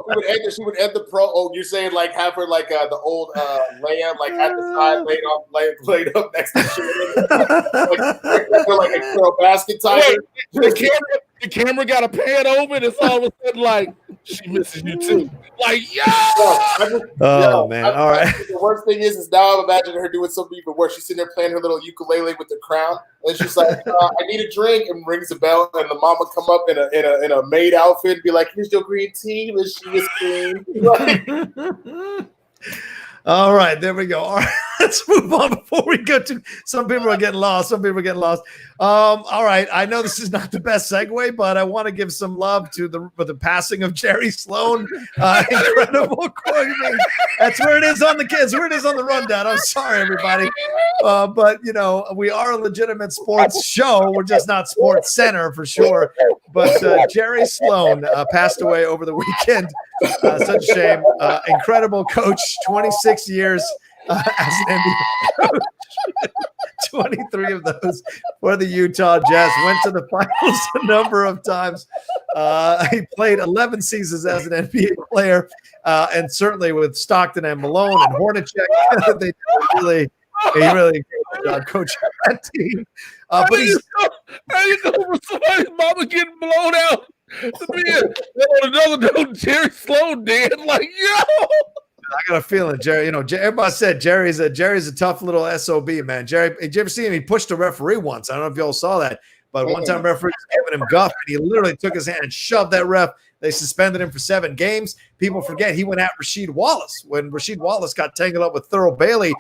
she would end the pro. Oh, you're saying like have her like the old Leia like at the side laid up next to like a basket tiger. The camera got a pan open. It's all of a sudden like She misses you too. Like, man. All right. The worst thing is now I'm imagining her doing something even worse. She's sitting there playing her little ukulele with the crown, and she's like, "I need a drink," and rings a bell, and the mama come up in a maid outfit and be like, "Here's your green tea. And she is green." All right, there we go. All right, let's move on before we go to some people are getting lost. All right, I know this is not the best segue, but I want to give some love to the passing of Jerry Sloan. Incredible quote. That's where it is on the kids. Where it is on the rundown. I'm sorry, everybody, but we are a legitimate sports show. We're just not Sports Center for sure. But Jerry Sloan passed away over the weekend. Such a shame. Incredible coach, 26 years as an NBA coach. 23 of those for the Utah Jazz. Went to the finals a number of times. He played 11 seasons as an NBA player, and certainly with Stockton and Malone and Hornacek, they really good job coaching that team. But he's somebody's mama getting blown out. Another note, Jerry Sloan did. Like, I got a feeling, Jerry. Everybody said Jerry's a tough little SOB, man. Jerry, did you ever see him? He pushed a referee once. I don't know if y'all saw that, but one time referee was giving him guff, and he literally took his hand and shoved that ref. They suspended him for 7 games. People forget he went at Rasheed Wallace when Rasheed Wallace got tangled up with Thurl Bailey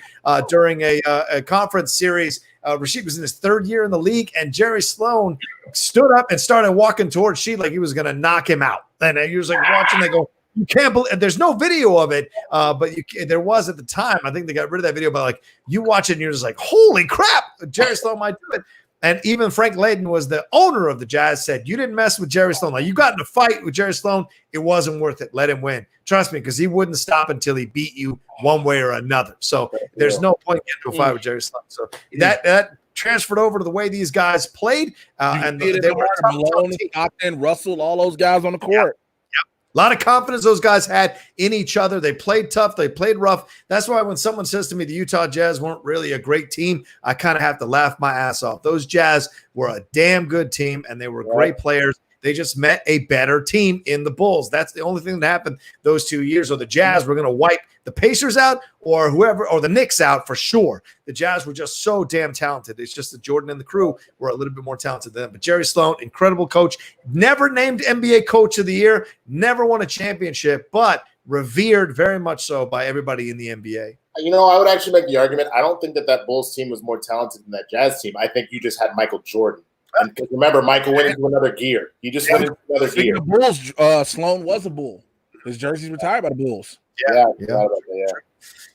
during a conference series. Rasheed was in his 3rd year in the league, and Jerry Sloan stood up and started walking towards Rasheed like he was going to knock him out. And he was like watching. They go, you can't believe. There's no video of it, but there was at the time. I think they got rid of that video. But like you watch it, and you're just like, holy crap, Jerry Sloan might do it. And even Frank Layden was the owner of the Jazz, said, you didn't mess with Jerry Sloan. Like, you got in a fight with Jerry Sloan. It wasn't worth it. Let him win. Trust me, because he wouldn't stop until he beat you one way or another. So there's no point getting into a fight with Jerry Sloan. So that transferred over to the way these guys played. And they were Malone, Stockton, Russell, all those guys on the court. A lot of confidence those guys had in each other. They played tough. They played rough. That's why when someone says to me the Utah Jazz weren't really a great team, I kind of have to laugh my ass off. Those Jazz were a damn good team, and they were great players. They just met a better team in the Bulls. That's the only thing that happened those 2 years. Or the Jazz were going to wipe the Pacers out or whoever, or the Knicks out for sure. The Jazz were just so damn talented. It's just that Jordan and the crew were a little bit more talented than them. But Jerry Sloan, incredible coach, never named NBA Coach of the Year, never won a championship, but revered very much so by everybody in the NBA. I would actually make the argument. I don't think that Bulls team was more talented than that Jazz team. I think you just had Michael Jordan. And remember, Michael went into another gear. He just went into another gear. The Bulls, Sloan was a Bull. His jersey's retired by the Bulls. Yeah.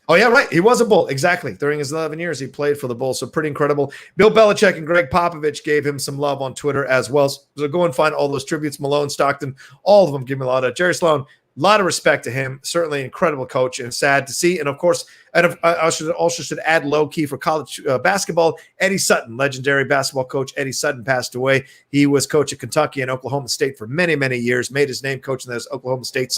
Oh, yeah, right. He was a Bull. Exactly. During his 11 years, he played for the Bulls. So pretty incredible. Bill Belichick and Greg Popovich gave him some love on Twitter as well. So go and find all those tributes. Malone, Stockton, all of them give me a lot of. Jerry Sloan, a lot of respect to him. Certainly incredible coach and sad to see. And, of course, I also should add low-key for college basketball, Eddie Sutton, legendary basketball coach Eddie Sutton passed away. He was coach at Kentucky and Oklahoma State for many, many years, made his name coaching those Oklahoma State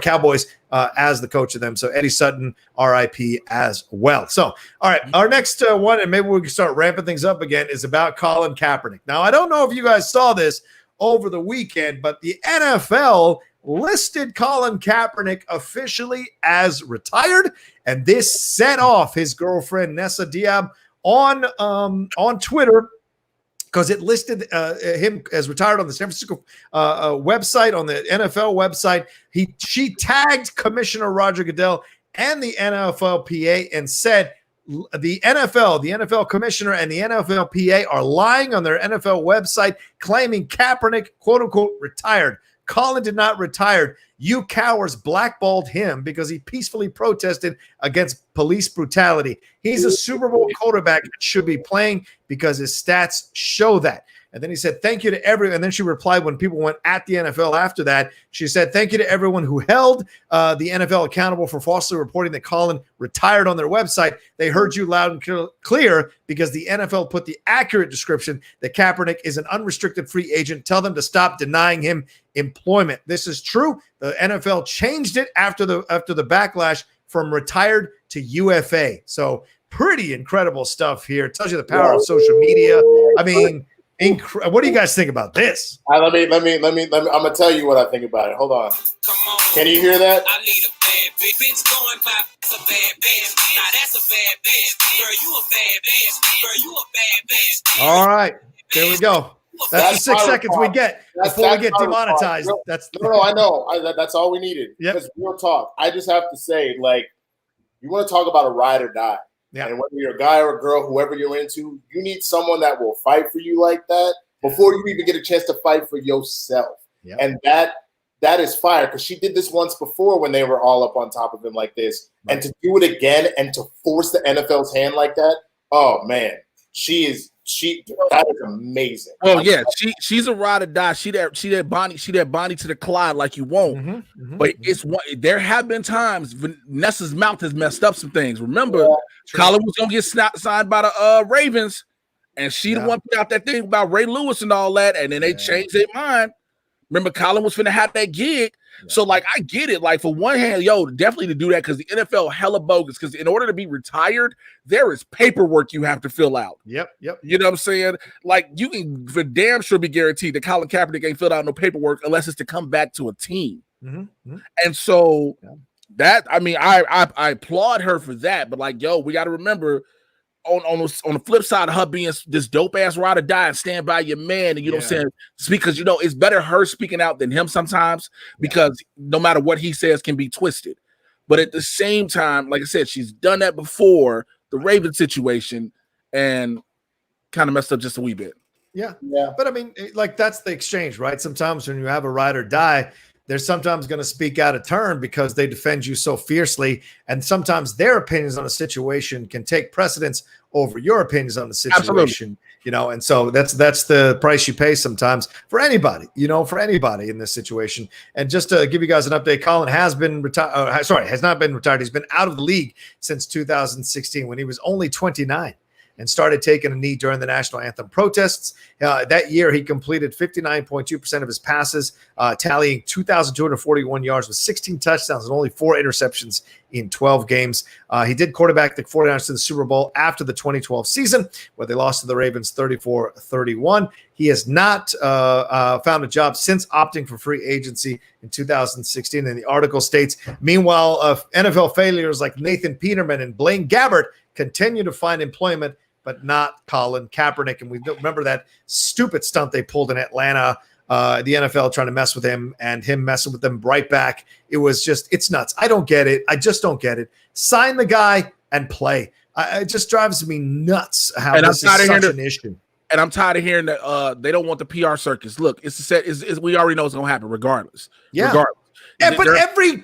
Cowboys as the coach of them. So Eddie Sutton, RIP as well. So, all right, our next one, and maybe we can start ramping things up again, is about Colin Kaepernick. Now, I don't know if you guys saw this over the weekend, but the NFL listed Colin Kaepernick officially as retired, and this set off his girlfriend Nessa Diab on Twitter because it listed him as retired on the San Francisco website, on the NFL website. She tagged Commissioner Roger Goodell and the NFLPA and said the NFL commissioner and the NFLPA are lying on their NFL website claiming Kaepernick, quote unquote, retired. Colin did not retire. You cowards blackballed him because he peacefully protested against police brutality. He's a Super Bowl quarterback and should be playing because his stats show that. And then he said, thank you to everyone. And then she replied when people went at the NFL after that. She said, thank you to everyone who held the NFL accountable for falsely reporting that Colin retired on their website. They heard you loud and clear because the NFL put the accurate description that Kaepernick is an unrestricted free agent. Tell them to stop denying him employment. This is true. The NFL changed it after the backlash from retired to UFA. So pretty incredible stuff here. It tells you the power of social media. I mean, What do you guys think about this? Let me. I'm gonna tell you what I think about it. Hold on. Can you hear that? I need a bad bitch going by. That's a bad bitch. Now that's a bad bitch. Girl, you a bad bitch. Girl, you a bad bitch. All right, there we go. That's the 6 seconds we get before we get demonetized. No, I know. That's all we needed. Yep. Because real talk, I just have to say, like, you want to talk about a ride or die. Yeah. And whether you're a guy or a girl, whoever you're into, you need someone that will fight for you like that before you even get a chance to fight for yourself. Yep. And that is fire, because she did this once before when they were all up on top of him like this. Right. And to do it again and to force the NFL's hand like that, oh man, that is amazing. Well, yeah, she's a ride or die. She that Bonnie to the Clyde like you won't. But there have been times Vanessa's mouth has messed up some things. Remember, Colin was gonna get signed by the Ravens, and she the one put out that thing about Ray Lewis and all that, and then they changed their mind. Remember, Colin was finna have that gig. Yeah. So, like, I get it. Like, for one hand, definitely to do that, because the NFL hella bogus. Because in order to be retired, there is paperwork you have to fill out. Yep. You know what I'm saying? Like, you can for damn sure be guaranteed that Colin Kaepernick ain't filled out no paperwork unless it's to come back to a team. And so that, I mean, I applaud her for that. But like, we got to remember, on the flip side of her being this dope ass ride or die and stand by your man, and you know what I'm saying, because it's better her speaking out than him sometimes, because no matter what he says can be twisted. But at the same time, like I said, she's done that before the Raven situation and kind of messed up just a wee bit. Yeah. But I mean, like, that's the exchange, right? Sometimes when you have a ride or die, they're sometimes going to speak out of turn because they defend you so fiercely. And sometimes their opinions on a situation can take precedence over your opinions on the situation. Absolutely. And so that's the price you pay sometimes for anybody, in this situation. And just to give you guys an update, Colin has been has not been retired. He's been out of the league since 2016 when he was only 29. And started taking a knee during the national anthem protests. That year, he completed 59.2% of his passes, tallying 2,241 yards with 16 touchdowns and only 4 interceptions in 12 games. He did quarterback the 49ers to the Super Bowl after the 2012 season, where they lost to the Ravens 34-31. He has not found a job since opting for free agency in 2016. And the article states, meanwhile, NFL failures like Nathan Peterman and Blaine Gabbert continue to find employment, but not Colin Kaepernick. And we remember that stupid stunt they pulled in Atlanta, the NFL trying to mess with him and him messing with them right back. It's nuts. I don't get it. I just don't get it. Sign the guy and play. It just drives me nuts how this is such an issue. And I'm tired of hearing that they don't want the PR circus. Look, we already know it's going to happen regardless. Yeah. Regardless. But every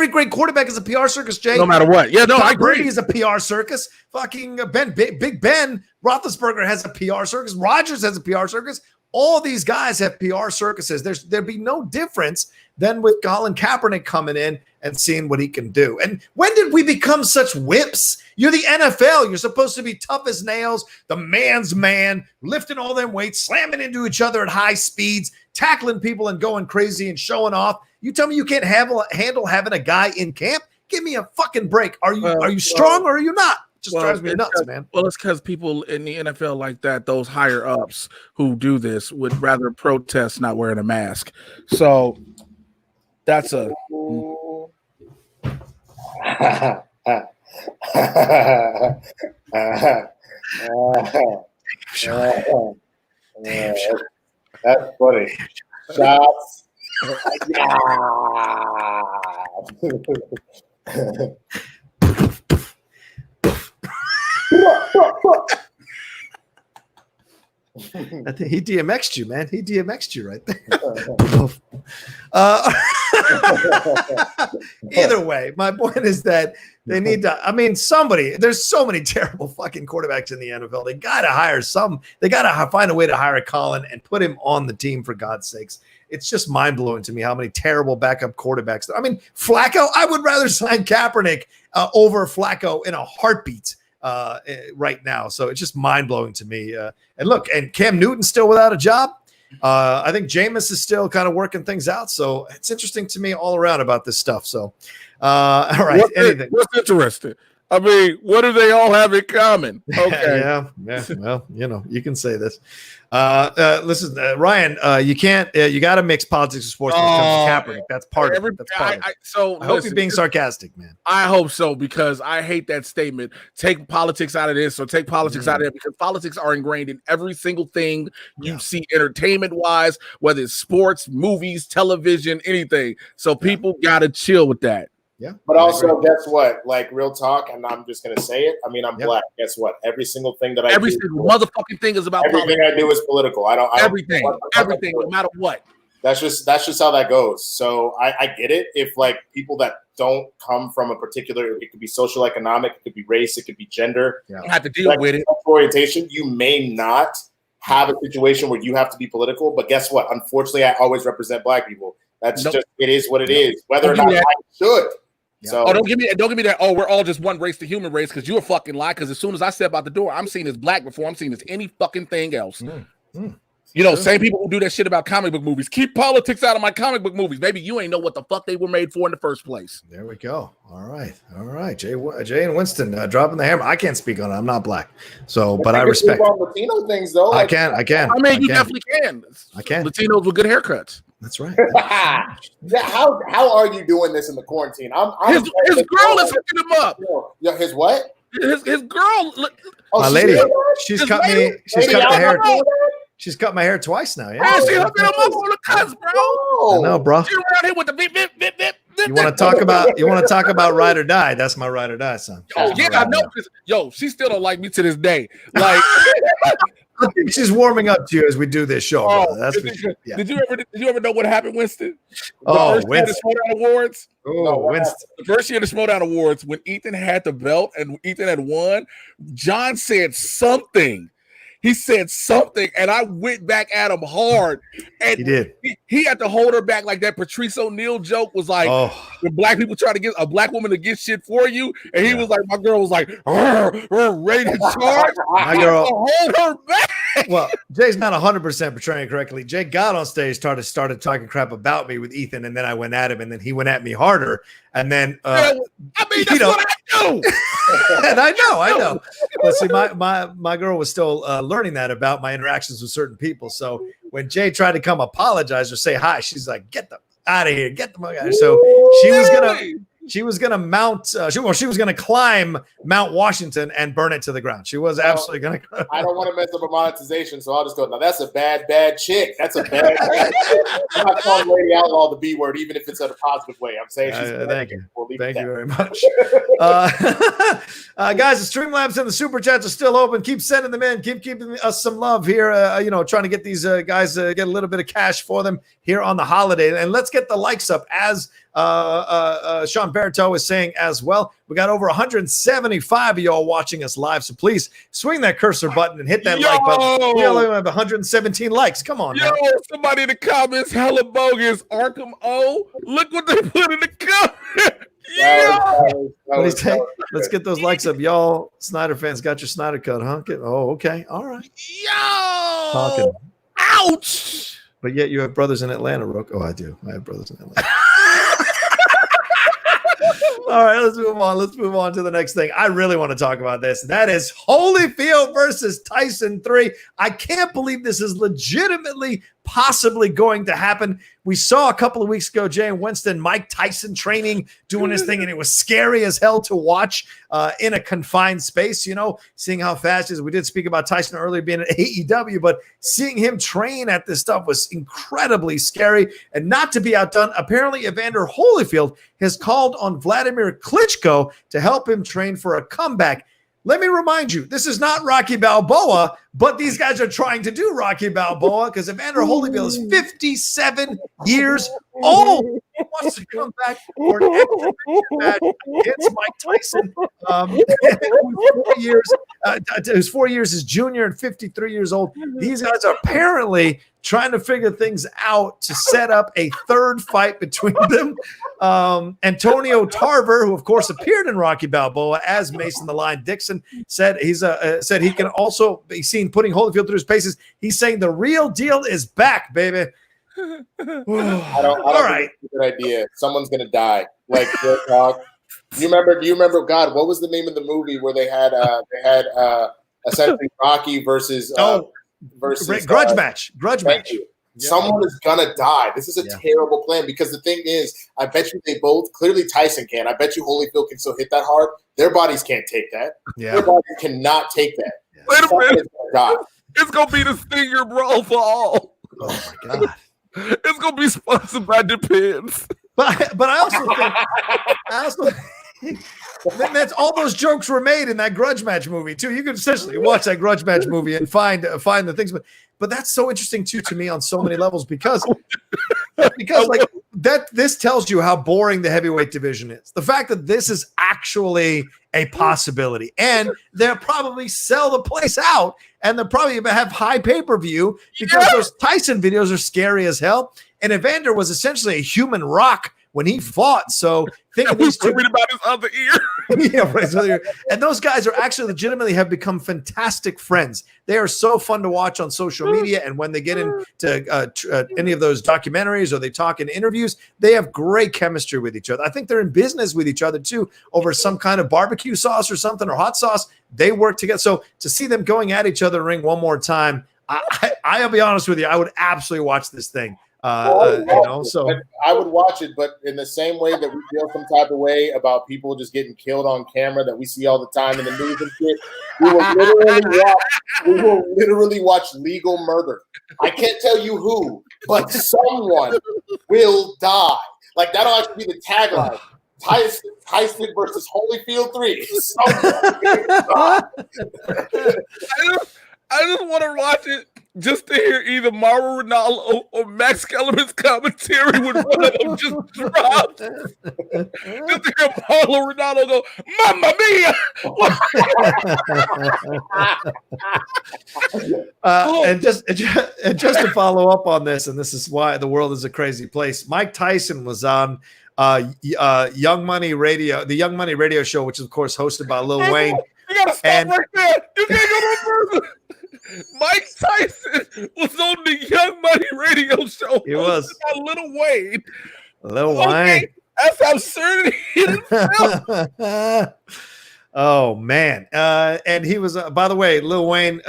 great quarterback is a PR circus, Jay. No matter what. Yeah, no, I agree. Brady is a PR circus. Fucking Big Ben Roethlisberger has a PR circus. Rodgers has a PR circus. All these guys have PR circuses. There'd be no difference than with Colin Kaepernick coming in and seeing what he can do. And when did we become such wimps? You're the NFL. You're supposed to be tough as nails, the man's man, lifting all them weights, slamming into each other at high speeds, tackling people and going crazy and showing off. You tell me you can't handle having a guy in camp? Give me a fucking break. Are you strong or are you not? Just drives me nuts, man. Well, it's because people in the NFL like that, those higher ups who do this, would rather protest not wearing a mask. So that's a. Damn shot. That's funny. Shots. I think he DMX'd you, man. He DMX'd you right there. Either way, my point is that they need to, there's so many terrible fucking quarterbacks in the NFL. They got to hire some. They got to find a way to hire Colin and put him on the team, for God's sakes. It's just mind-blowing to me how many terrible backup quarterbacks. Flacco, I would rather sign Kaepernick over Flacco in a heartbeat right now. So it's just mind-blowing to me. And look, and Cam Newton's still without a job. I think Jameis is still kind of working things out. So it's interesting to me all around about this stuff. So, all right. What's interesting? I mean, what do they all have in common? Okay. Yeah. Well, you can say this. Listen, Ryan, you can't. You got to mix politics and sports when it comes to Kaepernick. That's part of it. That's part of it. I hope you're being sarcastic, man. I hope so, because I hate that statement. Take politics out of this, or take politics out of it, because politics are ingrained in every single thing you see, entertainment-wise, whether it's sports, movies, television, anything. So people got to chill with that. Yeah. But also, guess what? Like, real talk, and I'm just going to say it. I mean, I'm black. Guess what? Every single thing that I do, single motherfucking thing is about everything politics. I do is political. I don't everything, no matter what. That's just how that goes. So I get it. If like people that don't come from a particular, it could be social, economic, it could be race, it could be gender. You have to deal with it. Orientation. You may not have a situation where you have to be political, but guess what? Unfortunately, I always represent black people. That's just, it is what it is. Whether or not I should. Yeah. So don't give me that. Oh, we're all just one race, the human race, because you're a fucking lie. Because as soon as I step out the door, I'm seen as black before I'm seen as any fucking thing else. Same people who do that shit about comic book movies. Keep politics out of my comic book movies. Maybe you ain't know what the fuck they were made for in the first place. There we go. All right. Jay and Winston dropping the hammer. I can't speak on it. I'm not black, so but I respect Latino things though. I can. I mean, you definitely can. I can. Latinos with good haircuts. That's right. How are you doing this in the quarantine? His girl is hooking him up. Yeah, his what? His girl. My lady, she's cut me. She's cut the hair. She's cut my hair twice now. Yeah. She hooking him up on the cuts, bro. I know, bro. She around here with the bip, bip, bip, bip. You want to talk about ride or die? That's my ride or die, son. I know. Yo, she still don't like me to this day. Like. She's warming up to you as we do this show. That's Did you ever know what happened, Winston? Winston. Awards. Winston. The first year of the Schmodown Awards, when Ethan had the belt and Ethan had won, John said something. He said something, and I went back at him hard. And he did. He had to hold her back, like that Patrice O'Neal joke was like, when black people try to get a black woman to get shit for you, and he was like, my girl was like, ready to charge. My girl, hold her back. Well, Jay's not 100% portraying correctly. Jay got on stage, started talking crap about me with Ethan, and then I went at him, and then he went at me harder. And then, I mean, that's what I do. And I know. But see, my girl was still learning that about my interactions with certain people. So when Jay tried to come apologize or say hi, she's like, "Get them out of here! Get them out of here!" So she was gonna mount. She was gonna climb Mount Washington and burn it to the ground. She was absolutely gonna. I don't want to mess up a monetization, so I'll just go. Now that's a bad chick. That's a bad. I'm not calling Lady Outlaw the B word, even if it's in a positive way. I'm saying she's. Thank you. Thank you very much, guys. The Streamlabs and the Super Chats are still open. Keep sending them in. Keep giving us some love here. Trying to get these guys get a little bit of cash for them here on the holiday, and let's get the likes up as Sean Berto is saying as well. We got over 175 of y'all watching us live, so please swing that cursor button and hit that like button. We only have 117 likes. Come on, now. Somebody in the comments, hella bogus. Arkham O, look what they put in the comment. What he's saying? Let's get those likes up, y'all. Snyder fans got your Snyder cut, huh? Okay, all right. Talking. Ouch! But yet you have brothers in Atlanta, Rook. Oh, I do. I have brothers in Atlanta. All right, let's move on. Let's move on to the next thing. I really want to talk about this. That is Holyfield versus Tyson 3. I can't believe this is legitimately possibly going to happen. We saw a couple of weeks ago, Jay and Winston, Mike Tyson training, doing his thing, and it was scary as hell to watch in a confined space, seeing how fast he is. We did speak about Tyson earlier being at AEW, but seeing him train at this stuff was incredibly scary. And not to be outdone, apparently Evander Holyfield has called on Vladimir Klitschko to help him train for a comeback. Let me remind you, this is not Rocky Balboa, but these guys are trying to do Rocky Balboa because Evander Holyfield is 57 years old. He wants to come back for an exhibition match against Mike Tyson, who's 4 years his junior and 53 years old. These guys are apparently trying to figure things out to set up a third fight between them. Antonio Tarver, who of course appeared in Rocky Balboa as Mason the Lion Dixon, said said he can also be seen putting Holyfield through his paces. He's saying the real deal is back, baby. I don't think it's a good idea. Someone's gonna die. Like real talk. Do you remember? God, what was the name of the movie where they had essentially Rocky versus grudge match. Yep. Someone is gonna die. This is a terrible plan because the thing is, I bet you they both clearly Tyson can. I bet you Holyfield can still hit that hard. Their bodies can't take that. Yeah. Their bodies cannot take that. Wait a minute. It's gonna be the Stinger Brawl for all. Oh my god. It's gonna be sponsored by Depends. But I also think that's all those jokes were made in that grudge match movie too. You could essentially watch that grudge match movie and find the things, but that's so interesting too to me on so many levels because like that this tells you how boring the heavyweight division is. The fact that this is actually a possibility, and they'll probably sell the place out, and they'll probably have high pay-per-view because those Tyson videos are scary as hell. And Evander was essentially a human rock when he fought. So think of these two. About his other ear. Yeah, right. And those guys are actually legitimately have become fantastic friends. They are so fun to watch on social media. And when they get into any of those documentaries or they talk in interviews, they have great chemistry with each other. I think they're in business with each other too over some kind of barbecue sauce or something or hot sauce. They work together. So to see them going at each other in the ring one more time, I'll be honest with you, I would absolutely watch this thing. So I would watch it, but in the same way that we feel some type of way about people just getting killed on camera that we see all the time in the news and shit, we will literally watch legal murder. I can't tell you who, but someone will die. Like that'll actually be the tagline. Tyson versus Holyfield III. I just want to watch it just to hear either Mauro Ronaldo or Max Kellerman's commentary when one of them just dropped. Just to hear Mauro Ronaldo go, Mamma Mia! And just to follow up on this, and this is why the world is a crazy place. Mike Tyson was on Young Money Radio, the Young Money Radio show, which is of course hosted by Lil Wayne. You gotta stop right there. You can't go no further. Mike Tyson was on the Young Money Radio show. He was. By Lil Wayne. Lil Wayne. That's absurdity in itself. Oh man. And he was by the way, Lil Wayne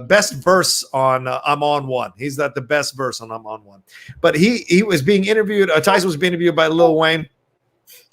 best verse on I'm on One. He's got the best verse on I'm on One. But he was being interviewed, Tyson was being interviewed by Lil Wayne.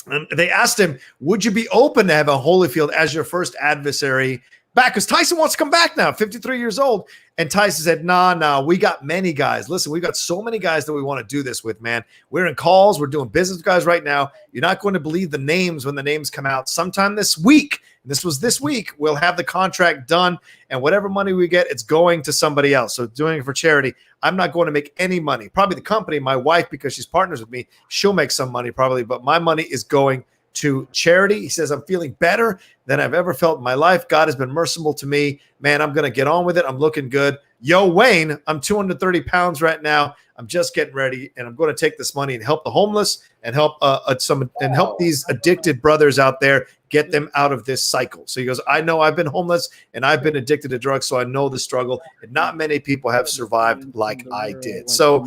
And they asked him, would you be open to have a Holyfield as your first adversary back? Because Tyson wants to come back now, 53 years old. And Tyson said, nah, we got many guys. Listen, we've got so many guys that we want to do this with, man. We're in calls. We're doing business with guys right now. You're not going to believe the names when the names come out sometime this week. This was this week. We'll have the contract done, and whatever money we get, it's going to somebody else. So doing it for charity. I'm not going to make any money. Probably the company, my wife, because she's partners with me, she'll make some money probably, but my money is going to charity. He says, I'm feeling better than I've ever felt in my life. God has been merciful to me. Man, I'm going to get on with it. I'm looking good. Yo, Wayne, I'm 230 pounds right now. I'm just getting ready, and I'm going to take this money and help the homeless and help help these addicted brothers out there, get them out of this cycle. So he goes, I know I've been homeless and I've been addicted to drugs, so I know the struggle, and not many people have survived like I did. So,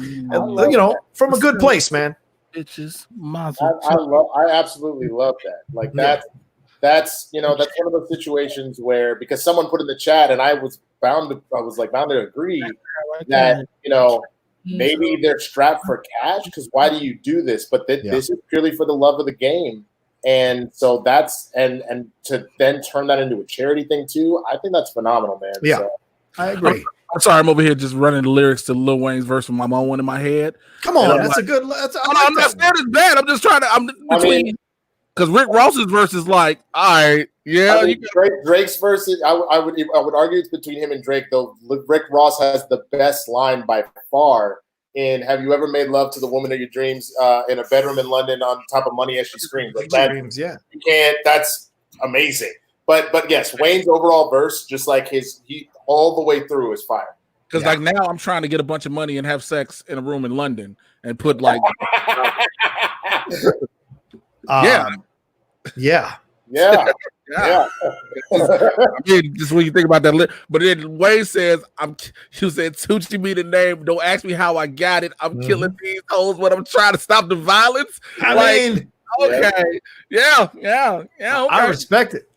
from a good place, man. Bitches, I absolutely love that. Like that's one of those situations where, because someone put in the chat and I was bound to agree that maybe they're strapped for cash, because why do you do this? But this is purely for the love of the game. And so that's and to then turn that into a charity thing too, I think that's phenomenal, man. Yeah, so, I agree. I'm sorry, I'm over here just running the lyrics to Lil Wayne's verse from my own one in my head. Come on, I'm not scared it's bad. I'm just trying to. Because Rick Ross's verse is like, all right, yeah. Drake's verse, I would argue it's between him and Drake, though. Rick Ross has the best line by far in "Have you ever made love to the woman of your dreams in a bedroom in London on top of money as she screams?" Like that, yeah, you can't. That's amazing. But yes, Wayne's overall verse, just like he all the way through, is fire. Because like now I'm trying to get a bunch of money and have sex in a room in London and put like. Yeah. I mean, just when you think about that, but then Wayne says, you said Tucci me the name. Don't ask me how I got it. I'm killing these hoes when I'm trying to stop the violence. I mean, Okay. Yeah. Okay. I respect it.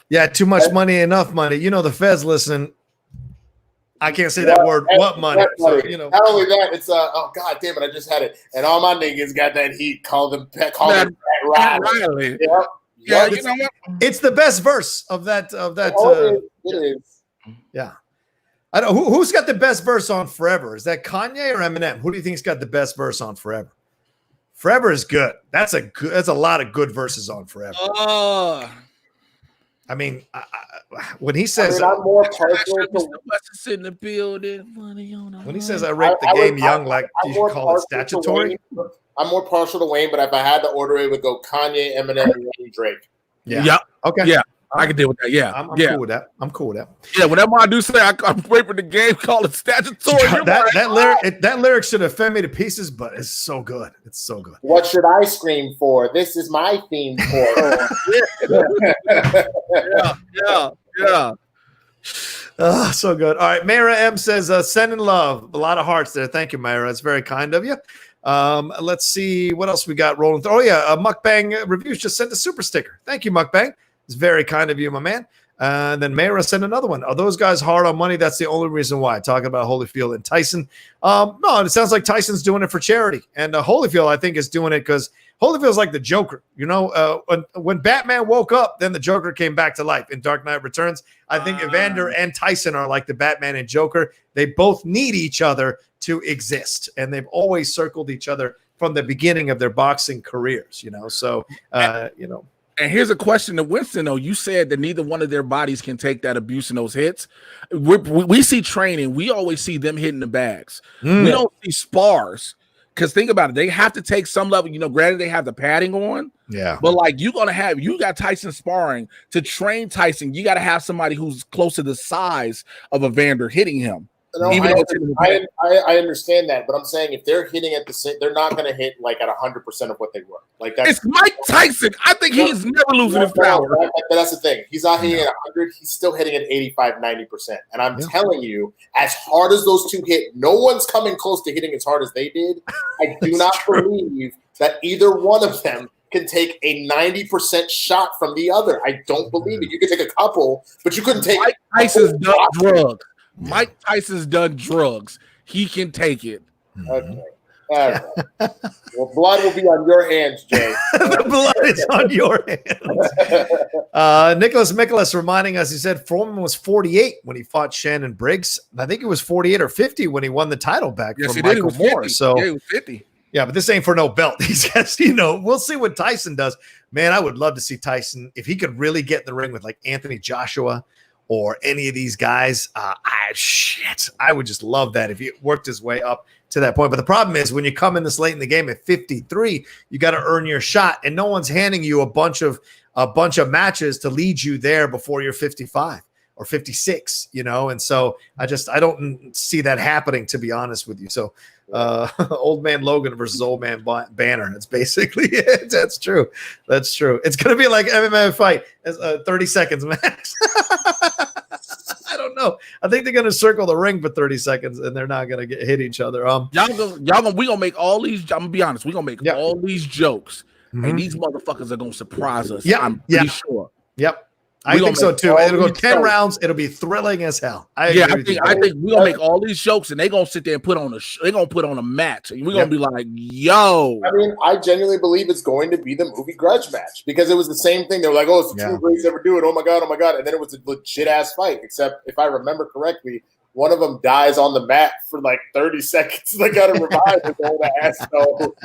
Yeah, too much money, enough money. You know, the feds listen. I can't say that word. What money? So, you know. Not only that, it's oh god damn it, I just had it, and all my niggas got that heat. Call them Pat Riley. Yep. Yeah, you know what? It's the best verse of that. It is. Yeah. I don't. Who's got the best verse on Forever? Is that Kanye or Eminem? Who do you think's got the best verse on Forever? Forever is good. That's a lot of good verses on Forever. I mean, when he says, I'm more partial to in the building. When he says, "I raped the game young," like do you call it statutory? I'm more partial to Wayne, but if I had to order, it would go Kanye, Eminem, and Drake. Yeah. Yep. Okay. Yeah. I can deal with that. Yeah. I'm cool with that. I'm cool with that. Yeah. Whenever I do say I'm raping the game, call it statutory. That lyric should offend me to pieces, but it's so good. It's so good. What should I scream for? This is my theme for. Yeah. Oh, so good. All right. Mayra M says, sending love. A lot of hearts there. Thank you, Mayra. It's very kind of you. Let's see what else we got rolling through. Oh, yeah. Mukbang Reviews just sent a super sticker. Thank you, Mukbang. It's very kind of you, my man. And then Mayra sent another one. Are those guys hard on money? That's the only reason why. Talking about Holyfield and Tyson. No, it sounds like Tyson's doing it for charity. And Holyfield, I think, is doing it because Holyfield's like the Joker. You know, when Batman woke up, then the Joker came back to life in Dark Knight Returns. I think Evander and Tyson are like the Batman and Joker. They both need each other to exist. And they've always circled each other from the beginning of their boxing careers, you know. So, you know. And here's a question to Winston, though. You said that neither one of their bodies can take that abuse and those hits. We see training. We always see them hitting the bags. We don't see spars. Because think about it. They have to take some level. You know, granted, they have the padding on. Yeah. But, like, you got Tyson sparring. To train Tyson, you got to have somebody who's close to the size of Evander hitting him. No, I understand that, but I'm saying if they're hitting at the same, they're not going to hit like at 100% of what they were. Like it's Mike Tyson. I think he's never losing his power. That's the thing. He's not hitting at 100. He's still hitting at 85, 90%. And I'm telling you, as hard as those two hit, no one's coming close to hitting as hard as they did. I do not believe that either one of them can take a 90% shot from the other. I don't believe it. You could take a couple, but you couldn't take. Mike Tyson's done drugs. Mike Tyson's done drugs. He can take it. Okay. All right. Well, blood will be on your hands, Jay. The blood is on your hands. Nicholas reminding us, he said Foreman was 48 when he fought Shannon Briggs. I think it was 48 or 50 when he won the title back from Michael Moore. So yeah, it was 50. Yeah, but this ain't for no belt. He says, you know, we'll see what Tyson does. Man, I would love to see Tyson if he could really get in the ring with like Anthony Joshua or any of these guys. I would just love that if he worked his way up to that point. But the problem is when you come in this late in the game at 53, you got to earn your shot, and no one's handing you a bunch of matches to lead you there before you're 55 or 56, you know. And so I don't see that happening, to be honest with you. So Old Man Logan versus Old Man Banner. That's basically it. That's true. That's true. It's going to be like MMA fight, 30 seconds max. I don't know. I think they're going to circle the ring for 30 seconds and they're not going to hit each other. We gonna make all these. I'm gonna be honest. We gonna make all these jokes, and these motherfuckers are gonna surprise us. Yeah, I'm pretty sure. Yep. I think so too. It'll go 10 rounds. It'll be thrilling as hell. I think we're gonna make all these jokes and they're gonna sit there and put on a match. And we're gonna be like, yo. I mean, I genuinely believe it's going to be the movie Grudge match because it was the same thing. They were like, oh, it's the two greats ever do it. Oh my god. And then it was a legit ass fight, except if I remember correctly, one of them dies on the mat for like 30 seconds. They gotta revive his old ass. So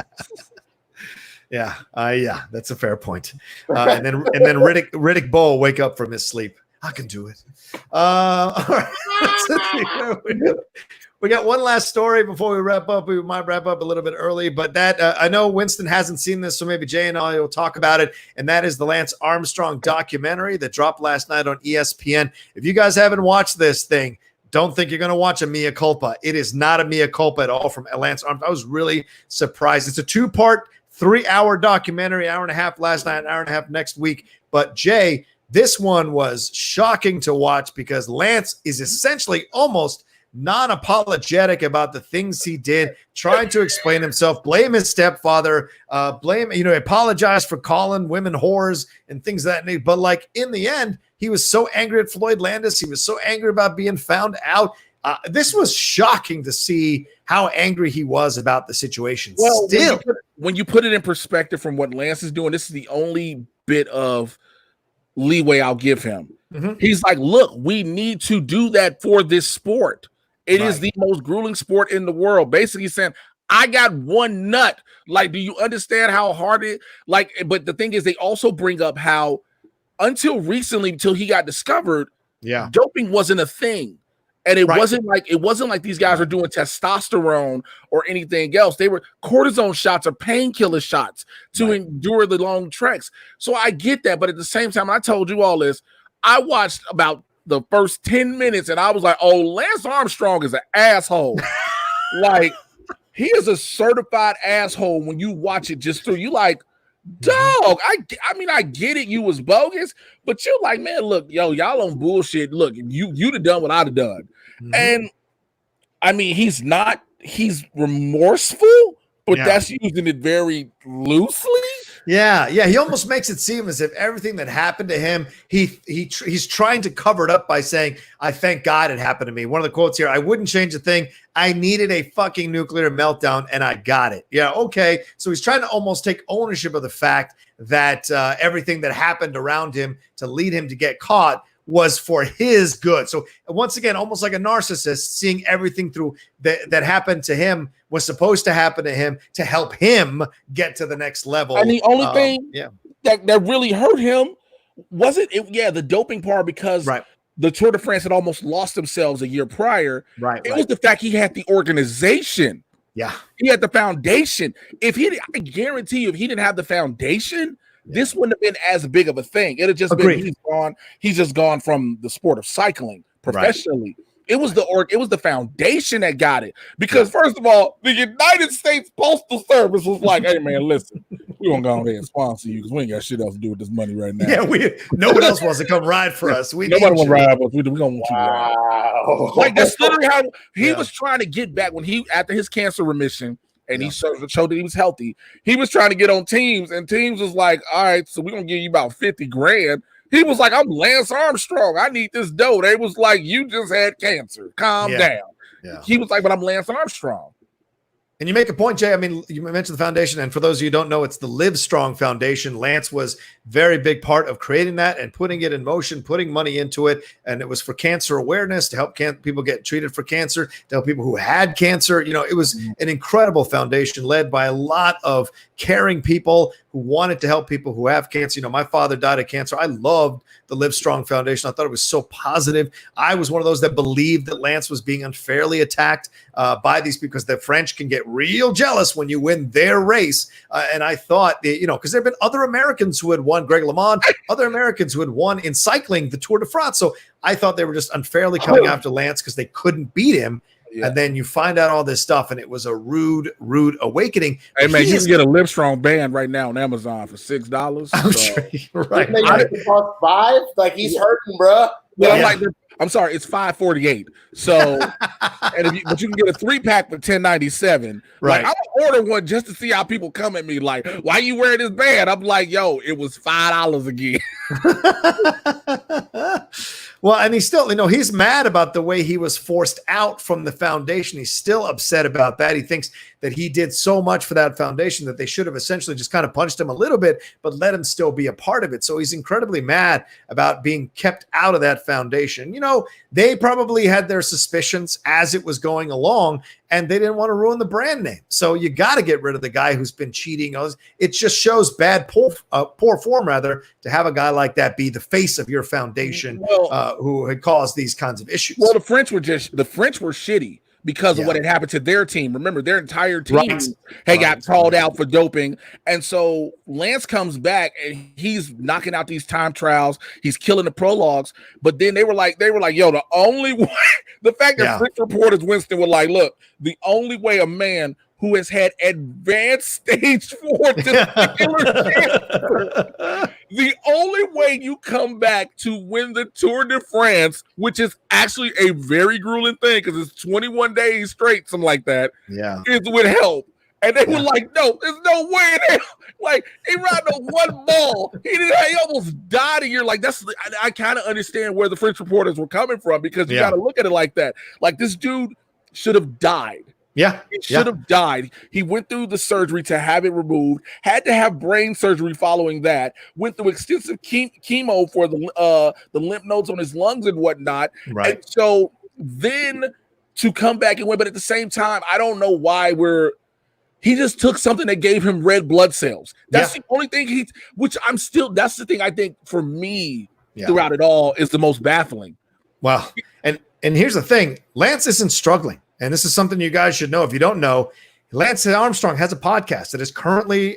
Yeah, that's a fair point. And then Riddick Bowe wake up from his sleep. I can do it. All right. We got one last story before we wrap up. We might wrap up a little bit early, but that I know Winston hasn't seen this, so maybe Jay and I will talk about it. And that is the Lance Armstrong documentary that dropped last night on ESPN. If you guys haven't watched this thing, don't think you're going to watch a mea culpa. It is not a mea culpa at all from Lance Armstrong. I was really surprised. It's a 2-part 3-hour documentary, hour and a half last night, an hour and a half next week. But Jay, this one was shocking to watch because Lance is essentially almost non-apologetic about the things he did, trying to explain himself, blame his stepfather, apologize for calling women whores and things of that nature. But like in the end, he was so angry at Floyd Landis. He was so angry about being found out. This was shocking to see how angry he was about the situation. Well, still, when you put it in perspective from what Lance is doing, this is the only bit of leeway I'll give him. Mm-hmm. He's like, look, we need to do that for this sport. It is the most grueling sport in the world. Basically saying, I got one nut. Like, do you understand how hard it like? But the thing is, they also bring up how until recently, until he got discovered, doping wasn't a thing. And it wasn't like these guys are doing testosterone or anything else. They were cortisone shots or painkiller shots to endure the long treks. So I get that. But at the same time, I told you all this. I watched about the first 10 minutes and I was like, oh, Lance Armstrong is an asshole. Like, he is a certified asshole when you watch it just through. You like, dog, I mean, I get it. You was bogus, but you're like, man, look, y'all on bullshit. Look, you'd have done what I'd have done. Mm-hmm. And I mean, he's remorseful, but that's using it very loosely. Yeah. He almost makes it seem as if everything that happened to him, he's trying to cover it up by saying, I thank God it happened to me. One of the quotes here, I wouldn't change a thing. I needed a fucking nuclear meltdown and I got it. Yeah, okay. So he's trying to almost take ownership of the fact that everything that happened around him to lead him to get caught was for his good. So once again, almost like a narcissist, seeing everything through that happened to him was supposed to happen to him to help him get to the next level. And the only thing that really hurt him wasn't the doping part, because the Tour de France had almost lost themselves a year prior. It was the fact he had the organization. Yeah. He had the foundation. I guarantee you, if he didn't have the foundation, this wouldn't have been as big of a thing. It'd have just been he's just gone from the sport of cycling professionally. It was the foundation that got it. Because first of all, the United States Postal Service was like, hey man, listen, we're gonna go ahead and sponsor you because we ain't got shit else to do with this money right now. Yeah, no one else wants to come ride for us. Nobody want to ride for us. We don't want you to ride. Like, that's literally how he was trying to get back when after his cancer remission. And he showed that he was healthy. He was trying to get on teams, and teams was like, all right, so we're going to give you about 50 grand. He was like, I'm Lance Armstrong. I need this dough. They was like, you just had cancer. Calm down. Yeah. He was like, but I'm Lance Armstrong. And you make a point, Jay. I mean, you mentioned the foundation, and for those of you who don't know, it's the Live Strong Foundation. Lance was very big part of creating that and putting it in motion, putting money into it, and it was for cancer awareness, to help people get treated for cancer, to help people who had cancer. You know, it was an incredible foundation led by a lot of caring people who wanted to help people who have cancer. You know, my father died of cancer. I loved the Live Strong Foundation. I thought it was so positive. I was one of those that believed that Lance was being unfairly attacked by these people, because the French can get real jealous when you win their race. And I thought, because there have been other Americans who had won, Greg LeMond, other Americans who had won in cycling the Tour de France. So I thought they were just unfairly coming after Lance because they couldn't beat him. Yeah. And then you find out all this stuff, and it was a rude awakening. Hey, man, you can get a Live Strong band right now on Amazon for $6. I'm sure you're right. It cost $5? Like, he's hurting, bro. But I'm sorry, it's $5.48. So, but you can get a 3-pack for $10.97. Right. Like, I'm gonna order one just to see how people come at me. Like, why you wearing this band? I'm like, yo, it was $5 again. Well, and he's still, he's mad about the way he was forced out from the foundation. He's still upset about that. He thinks that he did so much for that foundation that they should have essentially just kind of punched him a little bit, but let him still be a part of it. So he's incredibly mad about being kept out of that foundation. They probably had their suspicions as it was going along, and they didn't want to ruin the brand name. So you got to get rid of the guy who's been cheating. It just shows poor form, rather, to have a guy like that be the face of your foundation, who had caused these kinds of issues. Well, the French were shitty because of what had happened to their team. Remember, their entire team got called out for doping. And so Lance comes back and he's knocking out these time trials. He's killing the prologues. But then they were like, yo, the only way, the fact that French reporters, Winston, were like, look, the only way a man who has had advanced stage 4 testicular cancer. The only way you come back to win the Tour de France, which is actually a very grueling thing because it's 21 days straight, something like that, is with help. And they were like, no, there's no way in hell. Like, he ran on one ball. He almost died a year. Like, I kind of understand where the French reporters were coming from because you got to look at it like that. Like, this dude should have died. Yeah. He should have died. He went through the surgery to have it removed, had to have brain surgery following that, went through extensive chemo for the lymph nodes on his lungs and whatnot. Right. And so then to come back and win, but at the same time, I don't know why he just took something that gave him red blood cells. That's the only thing that's the thing I think for me throughout it all is the most baffling. Well, and here's the thing, Lance isn't struggling. And this is something you guys should know. If you don't know, Lance Armstrong has a podcast that is currently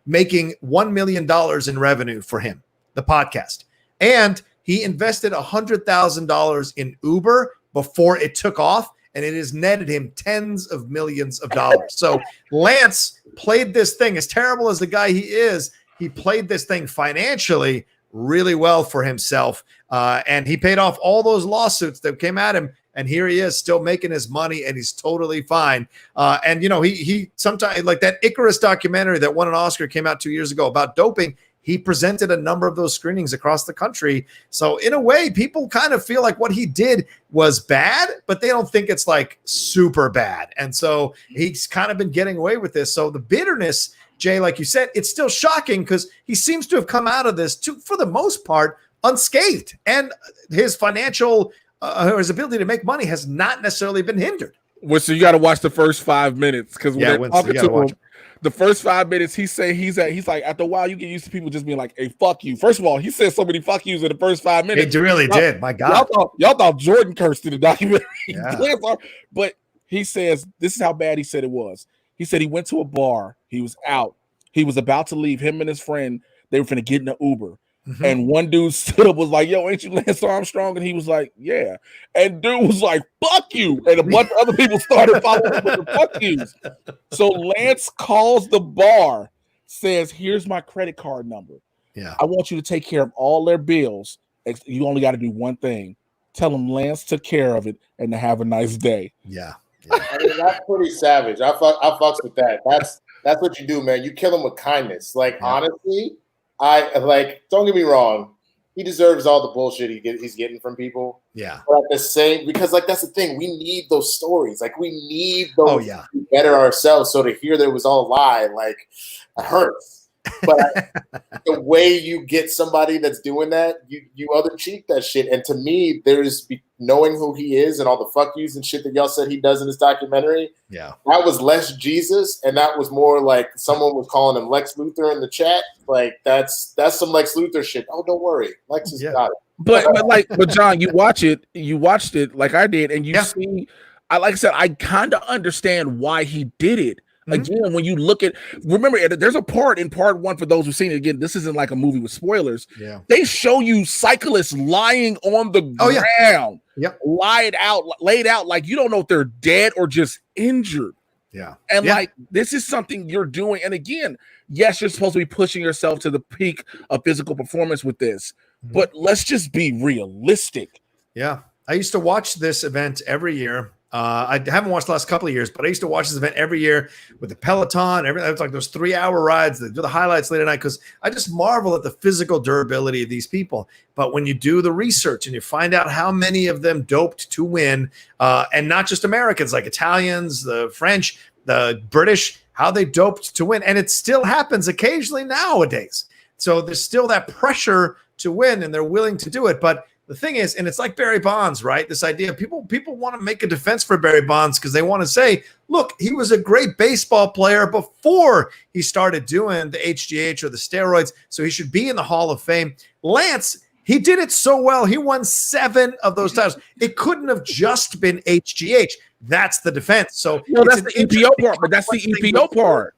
making $1 million in revenue for him, the podcast. And he invested $100,000 in Uber before it took off, and it has netted him tens of millions of dollars. So Lance played this thing, as terrible as the guy he is, he played this thing financially really well for himself. And he paid off all those lawsuits that came at him. And here he is still making his money, and he's totally fine. And, he sometimes, like that Icarus documentary that won an Oscar came out 2 years ago about doping. He presented a number of those screenings across the country. So in a way, people kind of feel like what he did was bad, but they don't think it's like super bad. And so he's kind of been getting away with this. So the bitterness, Jay, like you said, it's still shocking because he seems to have come out of this for the most part unscathed. And his financial his ability to make money has not necessarily been hindered. Well, so you got to watch the first 5 minutes because when they're talking to him, the first 5 minutes, he's like, after a while, you get used to people just being like, hey, fuck you. First of all, he said so many fuck yous in the first 5 minutes. It really did. My God. Y'all thought Jordan cursed in the documentary. Yeah. But he says, this is how bad he said it was. He said he went to a bar. He was out. He was about to leave. Him and his friend, they were finna get in an Uber. Mm-hmm. And one dude stood up, was like, yo, ain't you Lance Armstrong? And he was like, yeah. And dude was like, fuck you. And a bunch of other people started following him with the fuck yous. So Lance calls the bar, says, here's my credit card number. Yeah. I want you to take care of all their bills. You only got to do one thing. Tell them Lance took care of it and to have a nice day. Yeah. I mean, that's pretty savage. I fucks with that. That's what you do, man. You kill him with kindness. Like, honestly, don't get me wrong, he deserves all the bullshit he's getting from people. Yeah. But that's the thing. We need those stories. Like, we need those to better ourselves. So to hear that it was all a lie, like, it hurts. But the way you get somebody that's doing that, you other cheek that shit. And to me, there's knowing who he is and all the fuck yous and shit that y'all said he does in this documentary. Yeah. That was less Jesus, and that was more like someone was calling him Lex Luthor in the chat. Like, that's some Lex Luthor shit. Oh, don't worry. Lex has got it. But John, you watched it like I did, and you see, like I said, I kind of understand why he did it. Again, when you look at, remember, there's a part in part 1 for those who've seen it. Again, this isn't like a movie with spoilers. Yeah. They show you cyclists lying on the ground, laid out like you don't know if they're dead or just injured. Yeah. And like, this is something you're doing. And again, yes, you're supposed to be pushing yourself to the peak of physical performance with this, but let's just be realistic. Yeah. I used to watch this event every year. I haven't watched the last couple of years, but I used to watch this event every year with the Peloton. Everything. It's like those 3-hour rides that do the highlights late at night because I just marvel at the physical durability of these people. But when you do the research and you find out how many of them doped to win, and not just Americans, like Italians, the French, the British, how they doped to win, and it still happens occasionally nowadays. So there's still that pressure to win, and they're willing to do it, but. The thing is, and it's like Barry Bonds, right? This idea, people want to make a defense for Barry Bonds because they want to say, look, he was a great baseball player before he started doing the HGH or the steroids, so he should be in the Hall of Fame. Lance, he did it so well. He won 7 of those titles. It couldn't have just been HGH. That's the defense. So that's the EPO part, but that's the EPO part.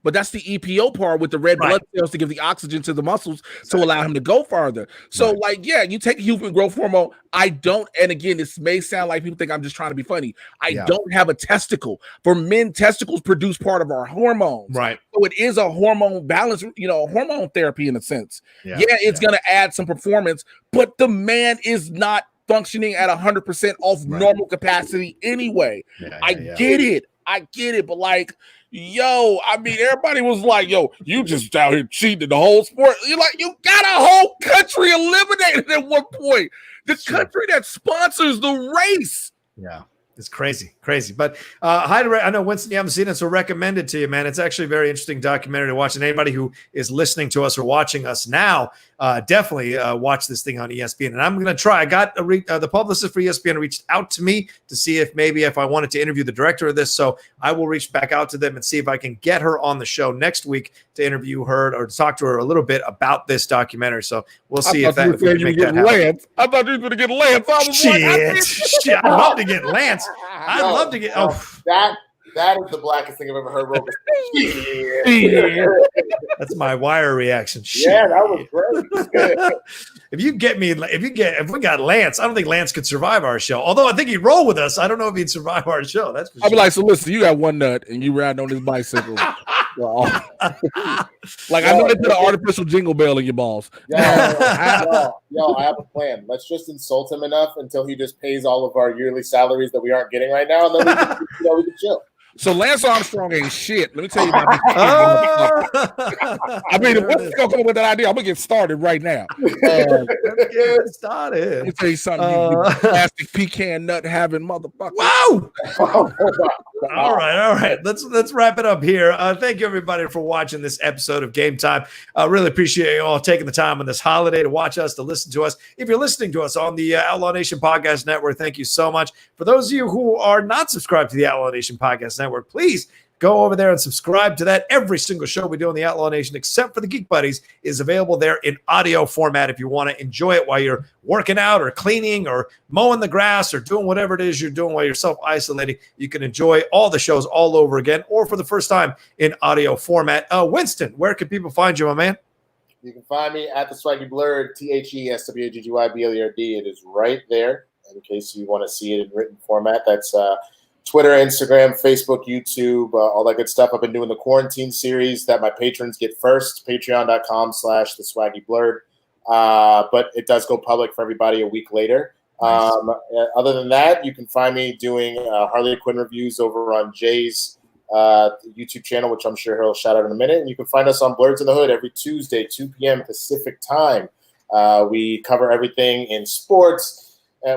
But that's the EPO part with the red blood cells to give the oxygen to the muscles to allow him to go farther. So, you take human growth hormone. I don't, and again, this may sound like people think I'm just trying to be funny. I don't have a testicle. For men, testicles produce part of our hormones. Right. So it is a hormone balance, hormone therapy in a sense. It's going to add some performance, but the man is not functioning at 100% off normal capacity anyway. I get it, but everybody was like, yo, you just out here cheating the whole sport. You're like, you got a whole country eliminated at one point. The country that sponsors the race. Yeah. It's crazy. But I know, Winston, you haven't seen it, so recommend it to you, man. It's actually a very interesting documentary to watch. And anybody who is listening to us or watching us now, definitely watch this thing on ESPN. And I'm going to try. I got the publicist for ESPN reached out to me to see if I wanted to interview the director of this. So I will reach back out to them and see if I can get her on the show next week to interview her or to talk to her a little bit about this documentary. So we'll see if we can make that happen. I thought you were going to get Lance. Shit. I'd love to get Lance. I'd love to get. That is the blackest thing I've ever heard. That's my wire reaction. Yeah, that was great. If we got Lance, I don't think Lance could survive our show. Although I think he'd roll with us. I don't know if he'd survive our show. That's for sure. I'd be like, so listen, you got one nut and you ride on this bicycle. I know they put an artificial jingle bell in your balls. Yo, I have a plan. Let's just insult him enough until he just pays all of our yearly salaries that we aren't getting right now, and then we can chill. So Lance Armstrong ain't shit. Let me tell you about this. If Winston's gonna come up with that idea, I'm gonna get started right now. Get started. Let me tell you something, you plastic pecan nut having motherfucker. Wow. All right. Let's wrap it up here. Thank you everybody for watching this episode of Game Time. I really appreciate you all taking the time on this holiday to watch us, to listen to us. If you're listening to us on the Outlaw Nation Podcast Network, thank you so much. For those of you who are not subscribed to the Outlaw Nation Podcast Network, please go over there and subscribe to that. Every single show we do on the Outlaw Nation, except for the Geek Buddies, is available there in audio format if you want to enjoy it while you're working out or cleaning or mowing the grass or doing whatever it is you're doing while you're self-isolating. You can enjoy all the shows all over again or for the first time in audio format. Winston, where can people find you, my man? You can find me at the Swaggy Blurred, TheSwaggyBlerd. It is right there in case you want to see it in written format. That's Twitter, Instagram, Facebook, YouTube, all that good stuff. I've been doing the quarantine series that my patrons get first, patreon.com/theswaggyblurred. But it does go public for everybody a week later. Nice. Other than that, you can find me doing Harley Quinn reviews over on Jay's YouTube channel, which I'm sure he'll shout out in a minute. And you can find us on Blurs in the Hood every Tuesday, 2 p.m. Pacific time. We cover everything in sports.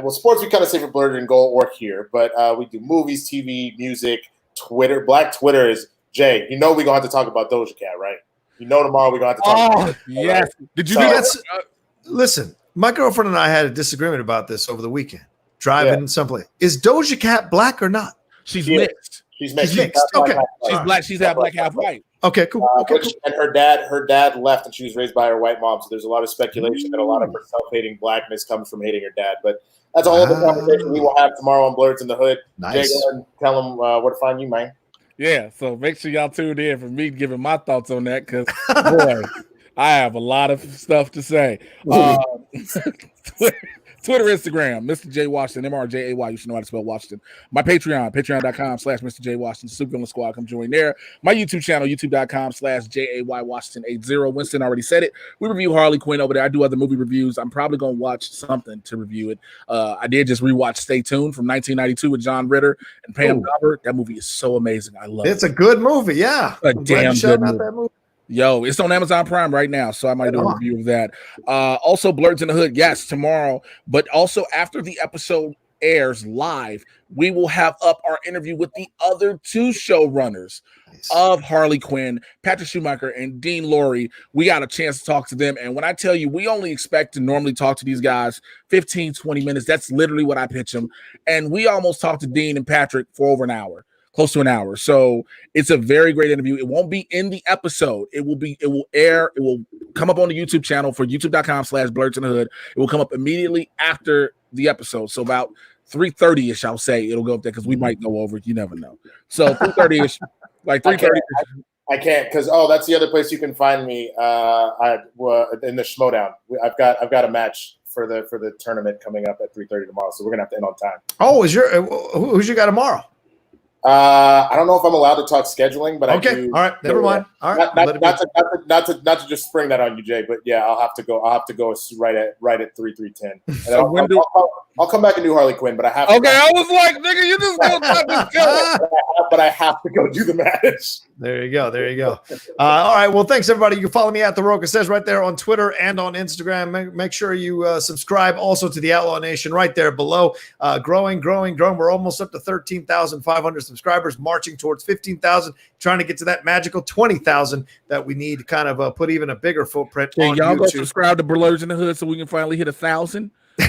Sports we kind of say for Blurred and Goal or here, but we do movies, TV, music, Twitter. Black Twitter is Jay. We're going to have to talk about Doja Cat, right? Tomorrow we're going to have to talk about it. Yes. Right? Did you do that? Listen, my girlfriend and I had a disagreement about this over the weekend. Driving someplace. Is Doja Cat black or not? She's mixed. She's mixed. Okay. She's black. She's half black, half white. Okay, cool. Cool. And her dad left, and she was raised by her white mom. So there's a lot of speculation that a lot of her self-hating blackness comes from hating her dad. But that's a whole other conversation we will have tomorrow on Blurs in the Hood. Nice. Jay, go ahead and tell them where to find you, man. Yeah, so make sure y'all tune in for me giving my thoughts on that because, boy, I have a lot of stuff to say. Twitter, Instagram, Mr. J Washington, MRJAY. You should know how to spell Washington. My Patreon, patreon.com/Mr. J Washington. Super Villain Squad, come join there. My YouTube channel, youtube.com/JAY Washington 80. Winston already said it. We review Harley Quinn over there. I do other movie reviews. I'm probably going to watch something to review it. I did just rewatch Stay Tuned from 1992 with John Ritter and Pam Robert. That movie is so amazing. I love it. It's a good movie, yeah. A damn good movie. Yo, it's on Amazon Prime right now, so I might do a review of that. Also, Blurs in the Hood, yes, tomorrow, but also after the episode airs live, we will have up our interview with the other two showrunners of Harley Quinn, Patrick Schumacher and Dean Lorey. We got a chance to talk to them, and when I tell you, we only expect to normally talk to these guys 15, 20 minutes. That's literally what I pitch them, and we almost talked to Dean and Patrick for over an hour. Close to an hour. So it's a very great interview. It won't be in the episode. It will air. It will come up on the YouTube channel for youtube.com/Blurs in the Hood. It will come up immediately after the episode. So about 3:30-ish, I'll say it'll go up there because we might go over it. You never know. So 3:30-ish, like 3:30. I can't because that's the other place you can find me. In the Schmodown. I've got a match for the tournament coming up at 3:30 tomorrow, so we're gonna have to end on time. Oh, who's you got tomorrow? I don't know if I'm allowed to talk scheduling, but okay. I do. All right, never mind. All right, not to just spring that on you, Jay, but yeah, I'll have to go right at 3:10. And I'll come back and do Harley Quinn, but I have to. Okay, I was like, nigga, you just go talk this guy. But I have to go do the match. There you go. All right. Well, thanks, everybody. You can follow me at The Rocha Says right there on Twitter and on Instagram. Make sure you subscribe also to the Outlaw Nation right there below. Growing. We're almost up to 13,500 subscribers, marching towards 15,000, trying to get to that magical 20,000 that we need to kind of put even a bigger footprint on y'all YouTube. go subscribe to Blurs in the Hood so we can finally hit 1,000. There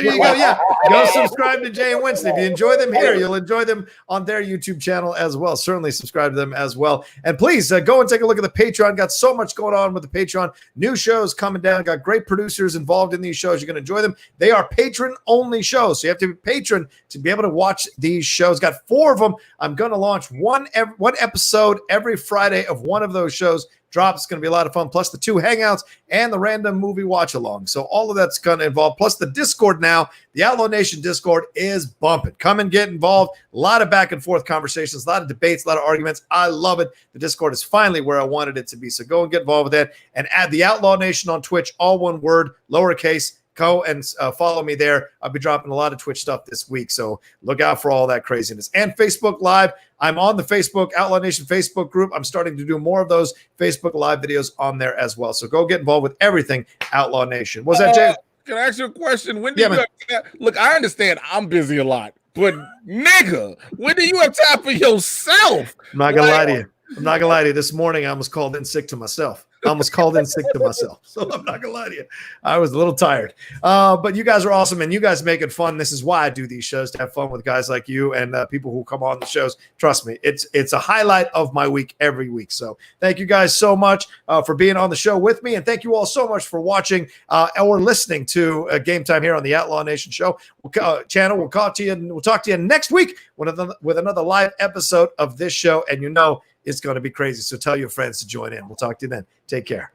you go. Yeah, go subscribe to Jay and Winston. If you enjoy them here, you'll enjoy them on their YouTube channel as well. Certainly subscribe to them as well. And please go and take a look at the Patreon. Got so much going on with the Patreon. New shows coming down. Got great producers involved in these shows. You're going to enjoy them. They are patron-only shows, so you have to be patron to be able to watch these shows. Got 4 of them. I'm going to launch one episode every Friday of one of those shows. Drops. It's going to be a lot of fun, plus the 2 hangouts and the random movie watch along. So all of that's going to involve, plus the Discord now. The Outlaw Nation Discord is bumping. Come and get involved. A lot of back and forth conversations, a lot of debates, a lot of arguments. I love it. The Discord is finally where I wanted it to be. So go and get involved with that. And add the Outlaw Nation on Twitch, all one word, lowercase. Go and follow me there. I'll be dropping a lot of Twitch stuff this week, so look out for all that craziness. And Facebook Live. I'm on the Facebook Outlaw Nation Facebook group. I'm starting to do more of those Facebook Live videos on there as well. So go get involved with everything Outlaw Nation. What's that, Jay? Can I ask you a question? When do you have look, I understand I'm busy a lot, but nigga, when do you have time for yourself? I'm not going to lie to you. This morning, I almost called in sick to myself. So I'm not gonna lie to you. I was a little tired. But you guys are awesome, and you guys make it fun. This is why I do these shows, to have fun with guys like you and people who come on the shows. Trust me, it's a highlight of my week every week. So thank you guys so much for being on the show with me, and thank you all so much for watching or listening to Game Time here on the Outlaw Nation Show channel. We'll talk to you next week with another live episode of this show, and it's going to be crazy. So tell your friends to join in. We'll talk to you then. Take care.